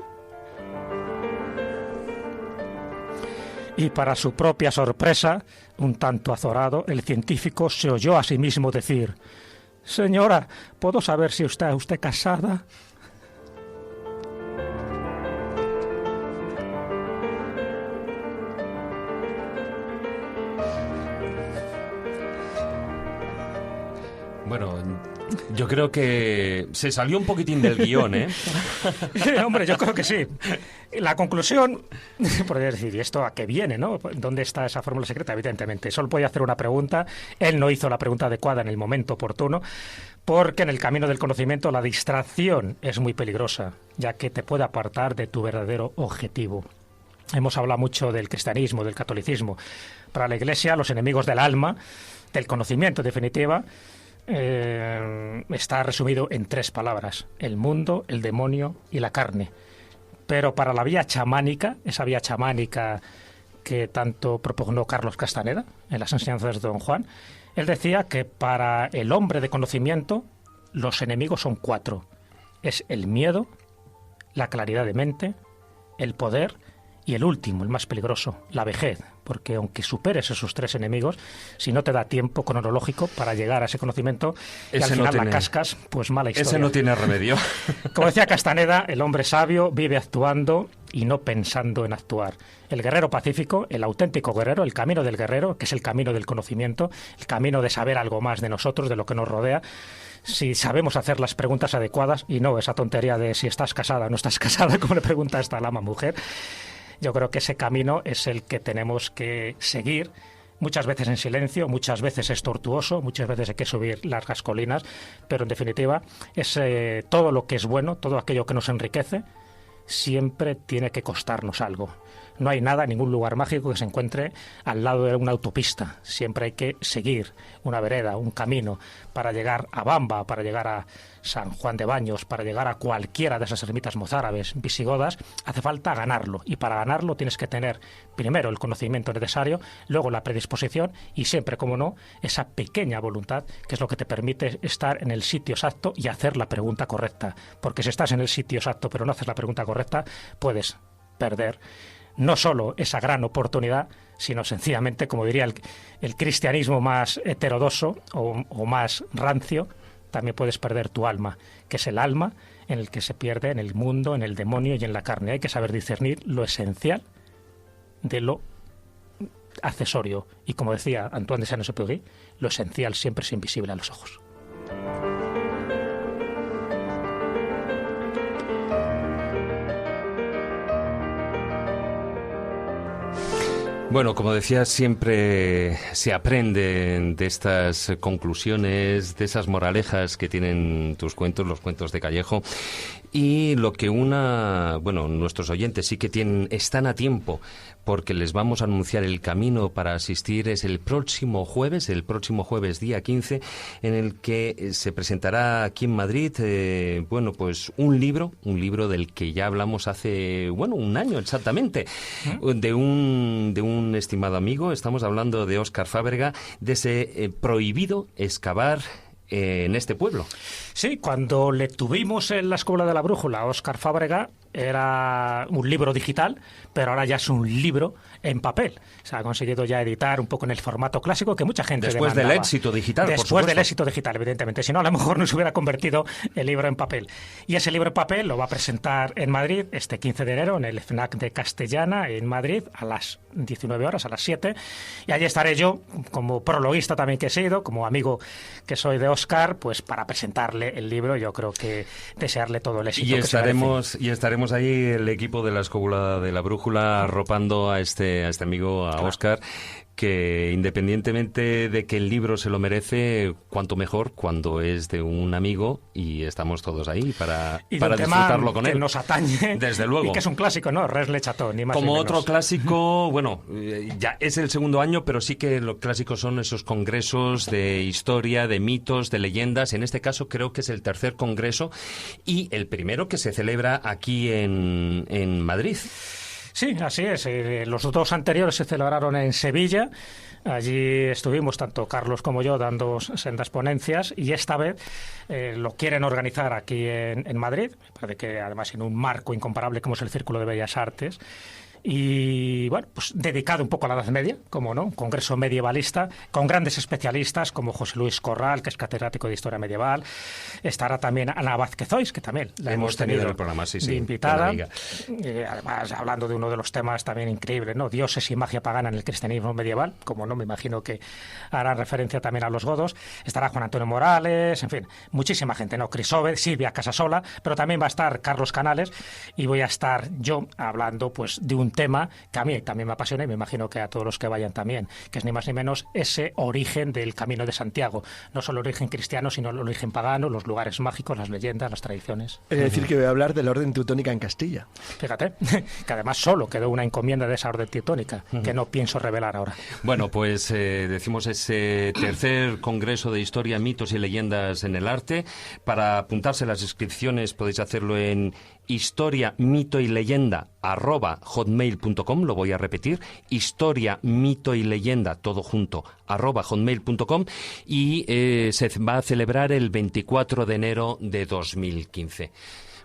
Y para su propia sorpresa, un tanto azorado, el científico se oyó a sí mismo decir: «Señora, ¿puedo saber si está usted casada?»
Bueno, yo creo que se salió un poquitín del guión, ¿eh?
Hombre, yo creo que sí. La conclusión, podría decir, ¿y esto a qué viene, no? ¿Dónde está esa fórmula secreta? Evidentemente, solo podía hacer una pregunta. Él no hizo la pregunta adecuada en el momento oportuno, porque en el camino del conocimiento la distracción es muy peligrosa, ya que te puede apartar de tu verdadero objetivo. Hemos hablado mucho del cristianismo, del catolicismo. Para la Iglesia, los enemigos del alma, del conocimiento, en definitiva, está resumido en 3 palabras: el mundo, el demonio y la carne. Pero para la vía chamánica, esa vía chamánica que tanto propugnó Carlos Castaneda en las enseñanzas de Don Juan, él decía que para el hombre de conocimiento los enemigos son 4. Es el miedo, la claridad de mente, el poder y el último, el más peligroso, la vejez. Porque aunque superes esos 3 enemigos, si no te da tiempo cronológico para llegar a ese conocimiento y al final la cascas, pues mala historia.
Ese no tiene remedio.
Como decía Castaneda, el hombre sabio vive actuando y no pensando en actuar. El guerrero pacífico, el auténtico guerrero, el camino del guerrero, que es el camino del conocimiento, el camino de saber algo más de nosotros, de lo que nos rodea, si sabemos hacer las preguntas adecuadas y no esa tontería de si estás casada o no estás casada, como le pregunta esta lama mujer. Yo creo que ese camino es el que tenemos que seguir, muchas veces en silencio, muchas veces es tortuoso, muchas veces hay que subir largas colinas, pero en definitiva es todo lo que es bueno, todo aquello que nos enriquece, siempre tiene que costarnos algo. No hay nada, ningún lugar mágico que se encuentre al lado de una autopista. Siempre hay que seguir una vereda, un camino para llegar a Bamba, para llegar a San Juan de Baños, para llegar a cualquiera de esas ermitas mozárabes, visigodas. Hace falta ganarlo. Y para ganarlo tienes que tener primero el conocimiento necesario, luego la predisposición y siempre, como no, esa pequeña voluntad que es lo que te permite estar en el sitio exacto y hacer la pregunta correcta. Porque si estás en el sitio exacto pero no haces la pregunta correcta, puedes perder no solo esa gran oportunidad, sino sencillamente, como diría el cristianismo más heterodoxo o más rancio, también puedes perder tu alma, que es el alma en el que se pierde en el mundo, en el demonio y en la carne. Hay que saber discernir lo esencial de lo accesorio. Y como decía Antoine de Saint-Exupéry, lo esencial siempre es invisible a los ojos.
Bueno, como decía, siempre se aprende de estas conclusiones, de esas moralejas que tienen tus cuentos, los cuentos de Callejo. Y lo que nuestros oyentes sí que están a tiempo, porque les vamos a anunciar el camino para asistir, es el próximo jueves día 15, en el que se presentará aquí en Madrid, un libro del que ya hablamos hace, un año exactamente, de un estimado amigo. Estamos hablando de Óscar Fábrega, de ese prohibido excavar en este pueblo.
Sí, cuando le tuvimos en la Escuela de la Brújula a Óscar Fábrega, era un libro digital, pero ahora ya es un libro en papel. Se ha conseguido ya editar un poco en el formato clásico que mucha gente
Después
demandaba.
del éxito digital, por
Después
supuesto.
del éxito digital, evidentemente. Si no, a lo mejor no se hubiera convertido el libro en papel. Y ese libro en papel lo va a presentar en Madrid este 15 de enero en el FNAC de Castellana, en Madrid, a las 19 horas, a las 7. Y allí estaré yo, como prologuista también que he sido, como amigo que soy de Óscar, pues para presentarle el libro. Yo creo que desearle todo el éxito
Y
que se merece.
estaremos ahí el equipo de la Escóbula de la Brújula arropando a este amigo, a Óscar, que independientemente de que el libro se lo merece, cuanto mejor cuando es de un amigo y estamos todos ahí para disfrutarlo con él.
Que nos atañe,
desde luego.
Y que es un clásico, ¿no? Res le Cható, ni más
Como
ni
otro
menos.
clásico, ya es el segundo año, pero sí que los clásicos son esos congresos de historia, de mitos, de leyendas. En este caso creo que es el tercer congreso y el primero que se celebra aquí en Madrid.
Sí, así es. Los dos anteriores se celebraron en Sevilla. Allí estuvimos, tanto Carlos como yo, dando sendas ponencias, y esta vez lo quieren organizar aquí en Madrid. Me parece que además en un marco incomparable como es el Círculo de Bellas Artes. Y bueno, pues dedicado un poco a la Edad Media, como no, un congreso medievalista con grandes especialistas como José Luis Corral, que es catedrático de Historia Medieval. Estará también Ana Vázquez Ois, que también la hemos tenido
en el programa, sí,
de invitada.
amiga.
Además, hablando de uno de los temas también increíbles, ¿no? Dioses y magia pagana en el cristianismo medieval, como no, me imagino que harán referencia también a los godos. Estará Juan Antonio Morales, en fin, muchísima gente, ¿no? Chris Ove, Silvia Casasola, pero también va a estar Carlos Canales y voy a estar yo hablando pues de un tema que a mí también me apasiona y me imagino que a todos los que vayan también, que es ni más ni menos ese origen del Camino de Santiago. No solo el origen cristiano, sino el origen pagano, los lugares mágicos, las leyendas, las tradiciones.
Es decir, que voy a hablar de la Orden Teutónica en Castilla.
Fíjate, que además solo quedó una encomienda de esa Orden Teutónica, que no pienso revelar ahora.
Bueno, pues decimos ese tercer Congreso de Historia, Mitos y Leyendas en el Arte. Para apuntarse las inscripciones podéis hacerlo en historia, mito y leyenda @hotmail.com. Lo voy a repetir: historia, mito y leyenda, todo junto, @hotmail.com. Y se va a celebrar el 24 de enero de 2015.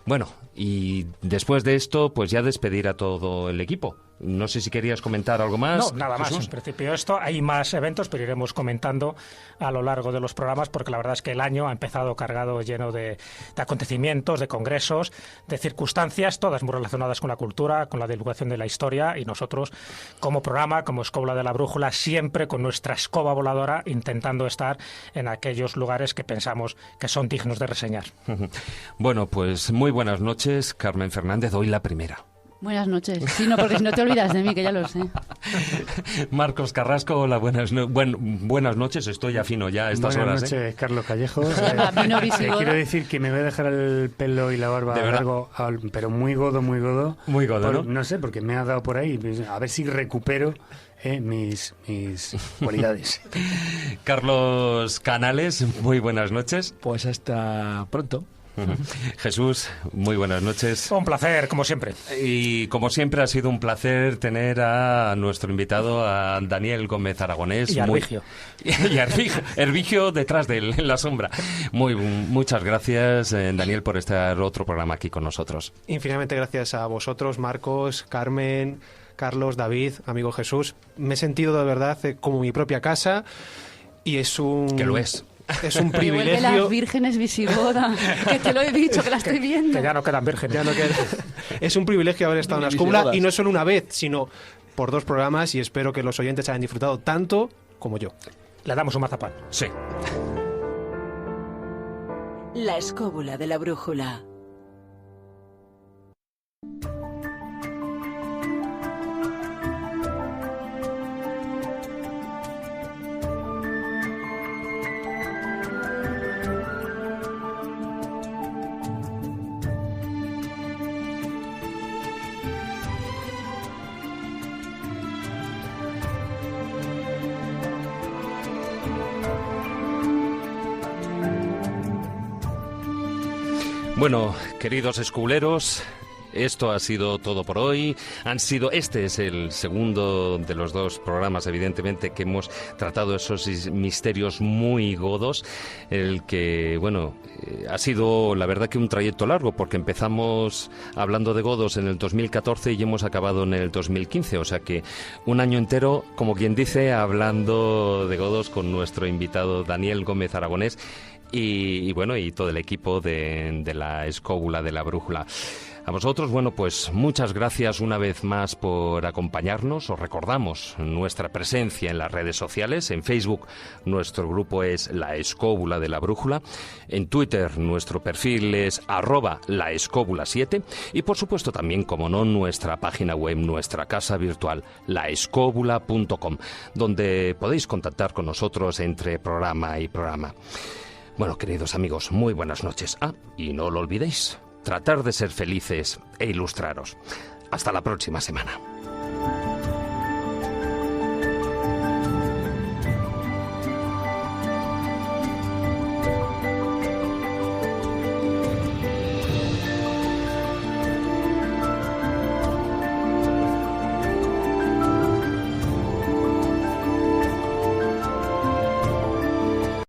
Bueno, y después de esto, pues ya despedir a todo el equipo. No sé si querías comentar algo más.
No, nada más.
Jesús.
En principio esto. Hay más eventos, pero iremos comentando a lo largo de los programas, porque la verdad es que el año ha empezado cargado, lleno de acontecimientos, de congresos, de circunstancias, todas muy relacionadas con la cultura, con la divulgación de la historia, y nosotros, como programa, como Escóbula de la Brújula, siempre con nuestra escoba voladora, intentando estar en aquellos lugares que pensamos que son dignos de reseñar.
Bueno, pues muy buenas noches, Carmen Fernández. Hoy la primera.
Buenas noches. Sí, no, porque si no te olvidas de mí, que ya lo sé.
Marcos Carrasco, hola, buenas noches. Estoy afino ya a estas
buenas
horas.
noches, Carlos Callejo.
Vino visigodo.
Quiero decir que me voy a dejar el pelo y la barba
¿De verdad?
largo, pero muy godo, muy godo.
Muy godo, ¿no?
No sé, porque me ha dado por ahí. A ver si recupero mis cualidades.
Carlos Canales, muy buenas noches.
Pues hasta pronto.
Jesús, muy buenas noches.
Un placer, como siempre.
Y como siempre ha sido un placer tener a nuestro invitado, a Daniel Gómez Aragonés.
Y Hervigio.
Y Hervigio detrás de él, en la sombra. Muchas gracias, Daniel, por estar otro programa aquí con nosotros.
Infinitamente gracias a vosotros, Marcos, Carmen, Carlos, David, amigo Jesús. Me he sentido de verdad como mi propia casa y es un...
Que lo es.
Es un
Igual que
privilegio.
las vírgenes visigodas, que te lo he dicho, que la estoy viendo.
Que ya no quedan vírgenes.
Es un privilegio haber estado en la escóbula, y no solo una vez, sino por 2 programas, y espero que los oyentes hayan disfrutado tanto como yo.
Le damos un mazapán.
Sí.
La escóbula de la brújula.
Bueno, queridos esculeros, esto ha sido todo por hoy. Este es el segundo de los 2 programas, evidentemente, que hemos tratado esos misterios muy godos. El que, bueno, ha sido la verdad que un trayecto largo, porque empezamos hablando de godos en el 2014 y hemos acabado en el 2015. O sea que un año entero, como quien dice, hablando de godos con nuestro invitado Daniel Gómez Aragonés y bueno, y todo el equipo de la escóbula de la brújula. A vosotros, bueno, pues muchas gracias una vez más por acompañarnos. Os recordamos nuestra presencia en las redes sociales. En Facebook nuestro grupo es La Escóbula de la Brújula. En Twitter nuestro perfil es @laescóbula7. Y por supuesto también, como no, nuestra página web, nuestra casa virtual, laescóbula.com, donde podéis contactar con nosotros entre programa y programa. Bueno, queridos amigos, muy buenas noches. Y no lo olvidéis, tratar de ser felices e ilustraros. Hasta la próxima semana.